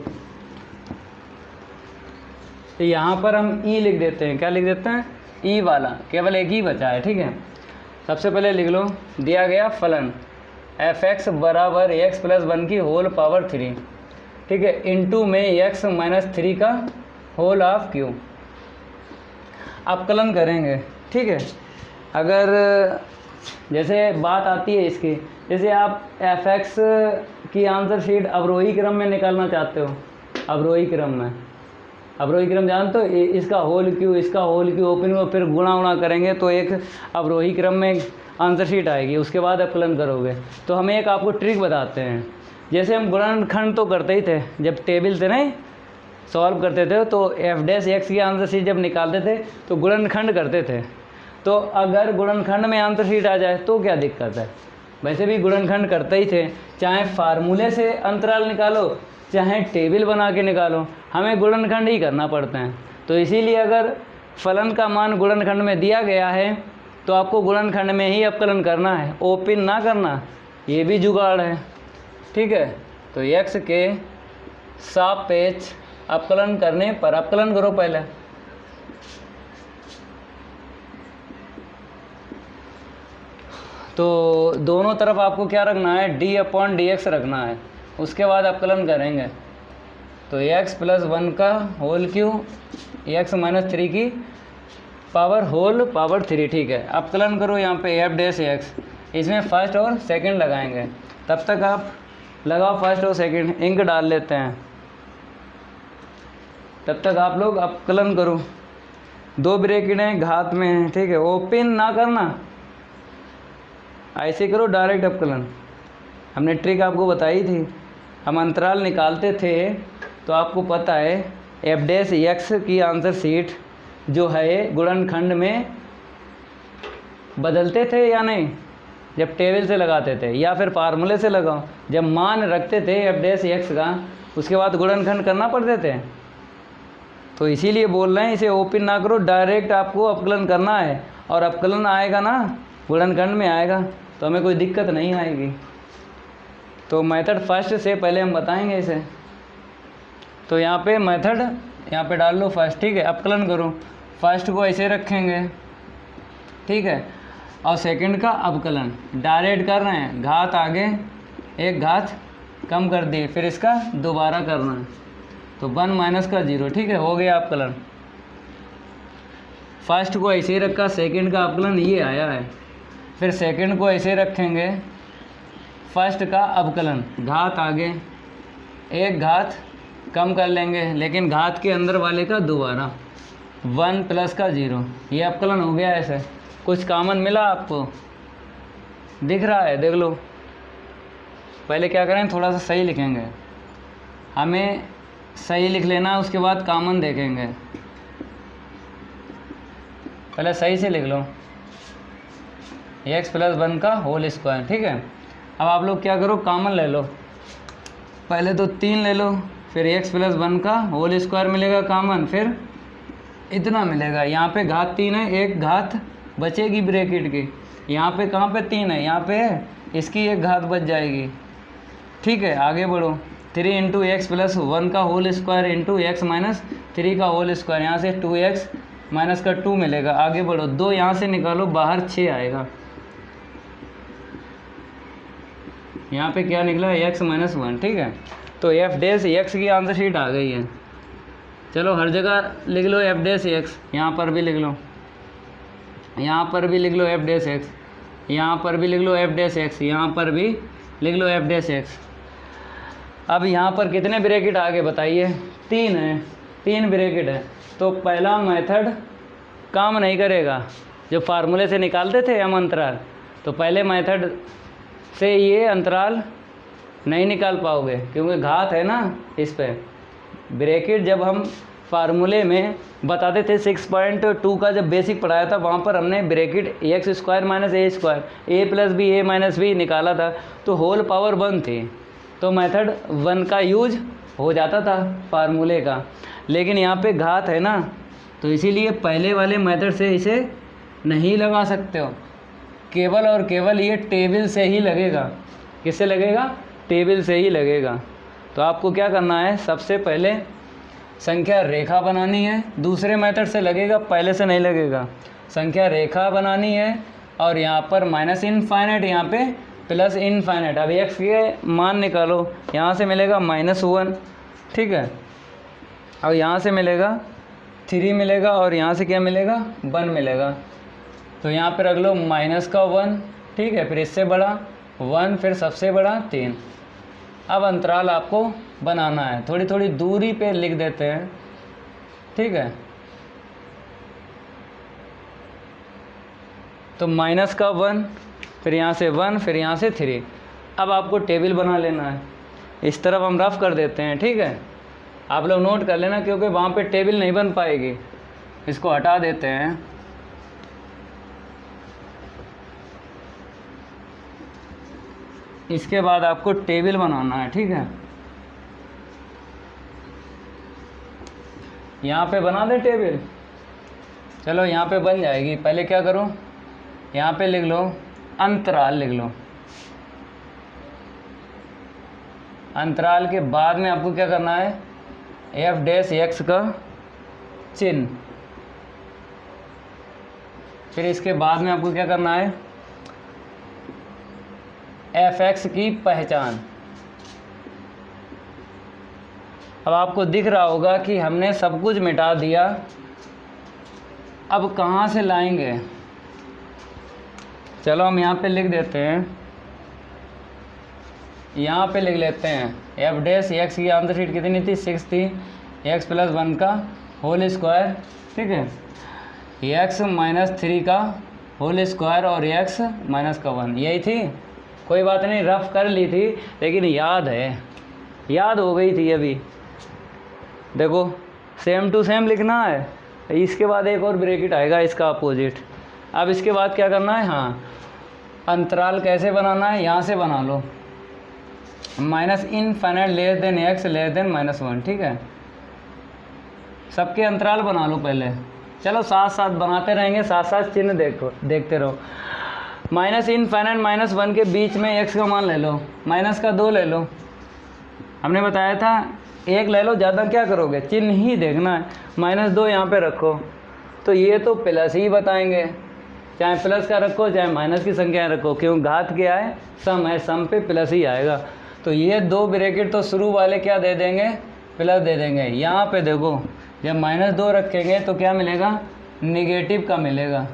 तो यहाँ पर हम ई लिख देते हैं, क्या लिख देते हैं, ई वाला, केवल एक ही बचा है, ठीक है। सबसे पहले लिख लो दिया गया फलन f(x) बराबर x + 1 की होल पावर 3, ठीक है, इंटू में x - 3 का होल ऑफ क्यू। अवकलन करेंगे, ठीक है। अगर जैसे बात आती है इसकी, जैसे आप f(x) की आंसर शीट अवरोही क्रम में निकालना चाहते हो, अवरोही क्रम में, अवरोही क्रम जानते हो, इसका होल क्यू, इसका होल क्यू, ओपन को फिर गुणा करेंगे तो एक अवरोही क्रम में आंसर शीट आएगी, उसके बाद अवकलन करोगे। तो हम एक आपको ट्रिक बताते हैं। जैसे हम गुणनखंड तो करते ही थे, जब टेबल से नहीं सॉल्व करते थे तो f' की आंसर शीट जब निकालते थे तो गुणनखंड करते थे। तो अगर गुणनखंड में आंसर शीट आ जाए तो क्या दिक्कत है, वैसे भी गुणनखंड करते ही थे, चाहे फार्मूले से अंतराल निकालो चाहे टेबल बना के निकालो, हमें गुणनखंड ही करना पड़ता है। तो इसीलिए अगर फलन का मान गुणनखंड में दिया गया है तो आपको गुणनखंड में ही अवकलन करना है, ओपन ना करना, ये भी जुगाड़ है, ठीक है। तो x के सापेक्ष अवकलन करने पर, अवकलन करो पहले, तो दोनों तरफ आपको क्या रखना है, d/dx रखना है, उसके बाद अवकलन करेंगे। तो x + 1 का होल क्यू, x - 3 की होल पावर 3, ठीक है। अवकलन करो यहाँ पे f'(x), इसमें फर्स्ट और सेकंड लगाएंगे। तब तक आप लगाओ फर्स्ट और सेकंड, इंक डाल लेते हैं, तब तक आप लोग अवकलन करो। 2 ब्रैकेट हैं, घात में हैं, ठीक है, ओपन ना करना, ऐसे करो डायरेक्ट अवकलन। हमने ट्रिक आपको बताई थी, हम अंतराल निकालते थे तो आपको पता है f'(x) की आंसर शीट जो है गुणनखंड में बदलते थे या नहीं, जब टेबल से लगाते थे या फिर फार्मूले से लगाओ, जब मान रखते थे f'(x) का उसके बाद गुणनखंड करना पड़ते थे। तो इसीलिए बोल रहे हैं इसे ओपन ना करो, डायरेक्ट आपको अवकलन करना है, और अवकलन आएगा ना गुणनखंड में आएगा तो हमें कोई दिक्कत नहीं आएगी। तो मेथड फर्स्ट से पहले हम बताएंगे इसे। तो यहाँ पे मेथड यहाँ पे डाल लो फर्स्ट, ठीक है। अवकलन करो, फर्स्ट को ऐसे रखेंगे, ठीक है, और सेकंड का अवकलन डायरेक्ट कर रहे हैं, घात आगे एक घात कम कर दी, फिर इसका दोबारा करना है, तो 1 माइनस का 0, ठीक है, हो गया अपकलन। फर्स्ट को ऐसे ही रखा, सेकंड का अपकलन ये आया है, फिर सेकंड को ऐसे रखेंगे, फर्स्ट का अवकलन, घात आगे, एक घात कम कर लेंगे, लेकिन घात के अंदर वाले का दोबारा 1 प्लस का 0, ये अवकलन हो गया। ऐसे कुछ कॉमन मिला आपको, दिख रहा है, देख लो। पहले क्या करें, थोड़ा सा सही लिखेंगे, हमें सही लिख लेना, उसके बाद कॉमन देखेंगे। पहले सही से लिख लो, x प्लस 1 का होल स्क्वायर, ठीक है। अब आप लोग क्या करो, कॉमन ले लो, पहले तो 3 ले लो, फिर x प्लस 1 का होल स्क्वायर मिलेगा कॉमन, फिर इतना मिलेगा। यहाँ पे घात 3 है, एक घात बचेगी ब्रैकेट की, यहाँ पे कहाँ पे 3 है, यहाँ पे है, इसकी एक घात बच जाएगी, ठीक है। आगे बढ़ो, 3 इंटू एक्स प्लस 1 का whole square into x minus 3 का होल स्क्वायर, यहाँ से 2x माइनस का 2 मिलेगा। आगे बढ़ो, 2 यहाँ से निकालो, बाहर 6 आएगा, यहाँ पे क्या निकला, x माइनस 1, ठीक है। तो एफ डैश एक्स की आंसर शीट आ गई है। चलो हर जगह लिख लो एफ डैश एक्स, यहाँ पर भी लिख लो, यहाँ पर भी लिख लो एफ डैश एक्स, यहाँ पर भी लिख लो एफ डैश एक्स, यहाँ पर भी लिख लो एफ डैश एक्स। अब यहाँ पर कितने ब्रैकेट आगे बताइए, 3 है, 3 ब्रैकेट है, तो पहला मेथड काम नहीं करेगा। जो फार्मूले से निकालते थे हम अंतराल, तो पहले मेथड से ये अंतराल नहीं निकाल पाओगे, क्योंकि घात है ना इस पे। ब्रैकेट जब हम फार्मूले में बताते थे 6.2 का जब बेसिक पढ़ाया था, वहाँ पर हमने bracket x square minus A square, A plus B A minus B निकाला था, तो होल पावर 1 थी, तो मेथड 1 का यूज हो जाता था फार्मूले का। लेकिन यहाँ पे घात है ना, तो इसीलिए पहले वाले मेथड से इसे नहीं लगा सकते हो, केवल और केवल ये टेबल से ही लगेगा। किससे लगेगा, टेबल से ही लगेगा। तो आपको क्या करना है, सबसे पहले संख्या रेखा बनानी है, दूसरे मेथड से लगेगा, पहले से नहीं लगेगा। संख्या रेखा बनानी है, और यहाँ पर माइनस इनफाइनाइट, यहाँ पे प्लस इनफाइनाइट। अब x के मान निकालो, यहाँ से मिलेगा -1, ठीक है, और यहाँ से मिलेगा 3 मिलेगा, और यहाँ से क्या मिलेगा, 1 मिलेगा। तो यहाँ पे रख लो -1, ठीक है, फिर इससे बड़ा 1, फिर सबसे बड़ा 3। अब अंतराल आपको बनाना है, थोड़ी थोड़ी दूरी पे लिख देते हैं, ठीक है। तो -1, फिर यहाँ से 1, फिर यहाँ से 3। अब आपको टेबल बना लेना है, इस तरफ हम रफ कर देते हैं, ठीक है। आप लोग नोट कर लेना, क्योंकि वहाँ पे टेबल नहीं बन पाएगी, इसको हटा देते हैं। इसके बाद आपको टेबल बनाना है, ठीक है। यहाँ पे बना दे टेबल, चलो यहाँ पे बन जाएगी। पहले क्या करो, यहाँ पे लिख लो अंतराल, लिख लो अंतराल के बाद में आपको क्या करना है, एफ डैश एक्स का चिन्ह, फिर इसके बाद में आपको क्या करना है, एफ एक्स की पहचान। अब आपको दिख रहा होगा कि हमने सब कुछ मिटा दिया, अब कहाँ से लाएंगे। चलो हम यहाँ पे लिख देते हैं, यहाँ पे लिख लेते हैं एफ डैश एक्स की आंसर शीट कितनी थी, 6 थी, एक्स प्लस 1 का होल स्क्वायर, ठीक है, एक्स माइनस 3 का होल स्क्वायर और एक्स माइनस का 1, यही थी। कोई बात नहीं, रफ कर ली थी, लेकिन याद है, याद हो गई थी। अभी देखो सेम टू सेम लिखना है, इसके बाद एक और ब्रैकेट आएगा इसका अपोजिट। अब इसके बाद क्या करना है, हाँ अंतराल कैसे बनाना है, यहाँ से बना लो, minus infinite less than X less than -1, ठीक है। सबके अंतराल बना लो पहले, चलो साथ साथ बनाते रहेंगे, साथ साथ चिन्ह देखते रहो। माइनस इनफाइनाइट -1 के बीच में एक्स का मान ले लो, माइनस का 2 ले लो, हमने बताया था 1 ले लो, ज़्यादा क्या करोगे, चिन्ह ही देखना है। -2 यहाँ पे रखो, तो ये तो प्लस ही बताएंगे, चाहे प्लस का रखो चाहे माइनस की संख्याएं रखो, क्यों घात क्या है, सम है, सम पे प्लस ही आएगा। तो ये 2 ब्रैकेट तो शुरू वाले क्या दे देंगे, प्लस दे देंगे। यहाँ पे देखो जब -2 रखेंगे तो क्या मिलेगा, निगेटिव का मिलेगा।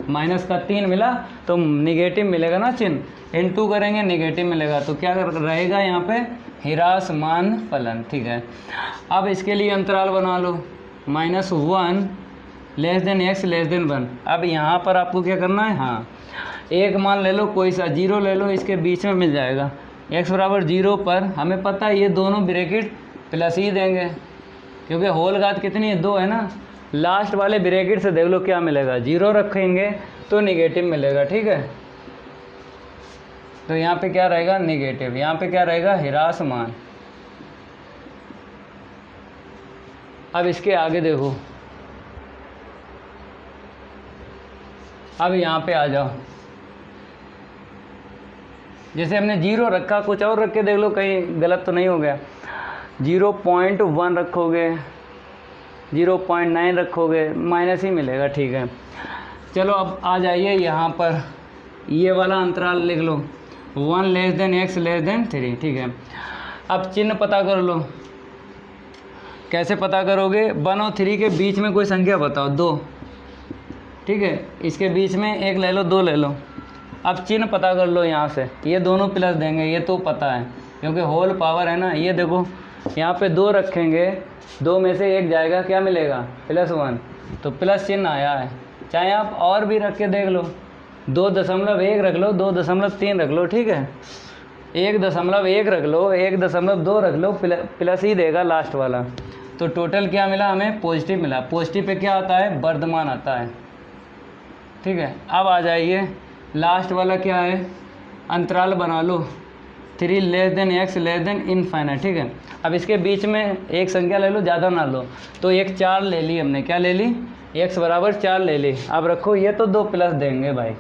माइनस का 3 मिला तो निगेटिव मिलेगा ना चिन्ह, इनटू करेंगे निगेटिव मिलेगा। तो क्या रहेगा यहाँ पे, ह्रासमान फलन। ठीक है, अब इसके लिए अंतराल बना लो, -1 less than x less than 1। अब यहाँ पर आपको क्या करना है, हाँ एक मान ले लो, कोई सा 0 ले लो, इसके बीच में मिल जाएगा। x बराबर 0 पर हमें पता है ये दोनों ब्रैकेट प्लस ही देंगे, क्योंकि होल घात कितनी है, 2 है ना। लास्ट वाले ब्रैकेट से देख लो क्या मिलेगा, 0 रखेंगे तो निगेटिव मिलेगा। ठीक है, तो यहाँ पे क्या रहेगा, निगेटिव। यहाँ पे क्या रहेगा, ह्रासमान। अब इसके आगे देखो, अब यहाँ पे आ जाओ, जैसे हमने 0 रखा, कुछ और रख के देख लो कहीं गलत तो नहीं हो गया। 0.1 रखोगे, 0.9 रखोगे, माइनस ही मिलेगा। ठीक है, चलो अब आ जाइए यहाँ पर, ये वाला अंतराल लिख लो, 1 less than x less than 3। ठीक है, अब चिन्ह पता कर लो। कैसे पता करोगे, 1 और 3 के बीच में कोई संख्या बताओ, 2। ठीक है, इसके बीच में 1 ले लो, 2 ले लो। अब चिन्ह पता कर लो यहाँ से, ये दोनों प्लस देंगे, ये तो पता है क्योंकि होल पावर है ना। ये देखो यहाँ पे 2 रखेंगे, 2 में से 1 जाएगा, क्या मिलेगा, +1। तो प्लस चिन्ह आया है। चाहे आप और भी रख के देख लो, 2.1 रख लो, 2.3 रख लो। ठीक है, 1.1 रख लो, 1.2 रख लो, प्लस ही देगा लास्ट वाला। तो टोटल क्या मिला हमें, पॉजिटिव मिला। पॉजिटिव पे क्या आता है, वर्धमान आता है। ठीक है, अब आ जाइए, लास्ट वाला क्या है, अंतराल बना लो, 3 less than x less than infinite. ठीक है, अब इसके बीच में एक संख्या ले लो, ज़्यादा ना लो। तो एक 4 ले ली हमने, क्या ले ली, x बराबर 4 ले ली। अब रखो, ये तो 2 प्लस देंगे भाई,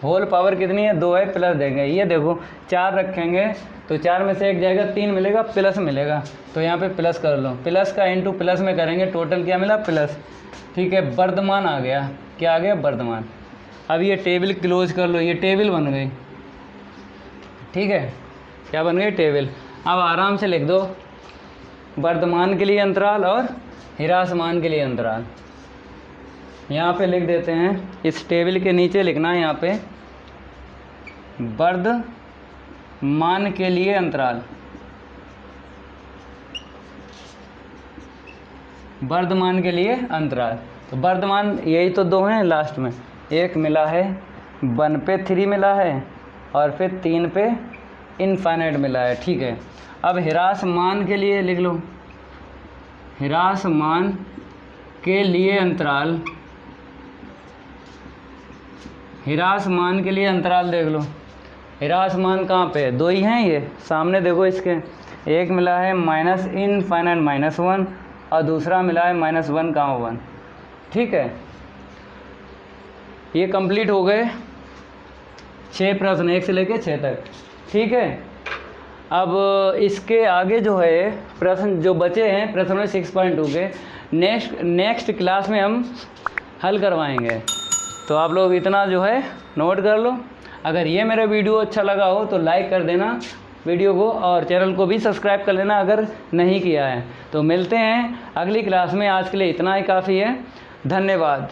होल पावर कितनी है, 2 है, प्लस देंगे। ये देखो 4 रखेंगे तो 4 में से 1 जाएगा, 3 मिलेगा, प्लस मिलेगा। तो यहाँ पे प्लस कर लो, प्लस का इंटू प्लस में करेंगे, टोटल क्या मिला, प्लस। ठीक है, वर्धमान आ गया, क्या आ गया, वर्धमान। अब ये टेबल क्लोज कर लो, ये टेबल बन गई। ठीक है, क्या बन गई, टेबल। अब आराम से लिख दो, वर्धमान के लिए अंतराल और ह्रासमान के लिए अंतराल। यहाँ पे लिख देते हैं, इस टेबल के नीचे लिखना है यहाँ पे, वर्धमान के लिए अंतराल। वर्धमान के लिए अंतराल, तो वर्धमान यही तो 2 हैं लास्ट में, एक मिला है 1 पे 3 मिला है और फिर 3 पे इनफाइनाइट मिला है। ठीक है, अब ह्रासमान के लिए लिख लो, ह्रासमान के लिए अंतराल। ह्रासमान के लिए अंतराल देख लो, ह्रासमान कहाँ पे, 2 ही हैं ये सामने देखो, इसके एक मिला है -इनफाइनाइट -1 और दूसरा मिला है -1, 1। ठीक है, ये कंप्लीट हो गए 6 प्रश्न, 1 से लेके 6 तक। ठीक है, अब इसके आगे जो है प्रश्न जो बचे हैं प्रश्न 6.2 के नेक्स्ट क्लास में हम हल करवाएंगे। तो आप लोग इतना जो है नोट कर लो। अगर ये मेरा वीडियो अच्छा लगा हो तो लाइक कर देना वीडियो को, और चैनल को भी सब्सक्राइब कर लेना अगर नहीं किया है। तो मिलते हैं अगली क्लास में, आज के लिए इतना ही काफ़ी है। धन्यवाद।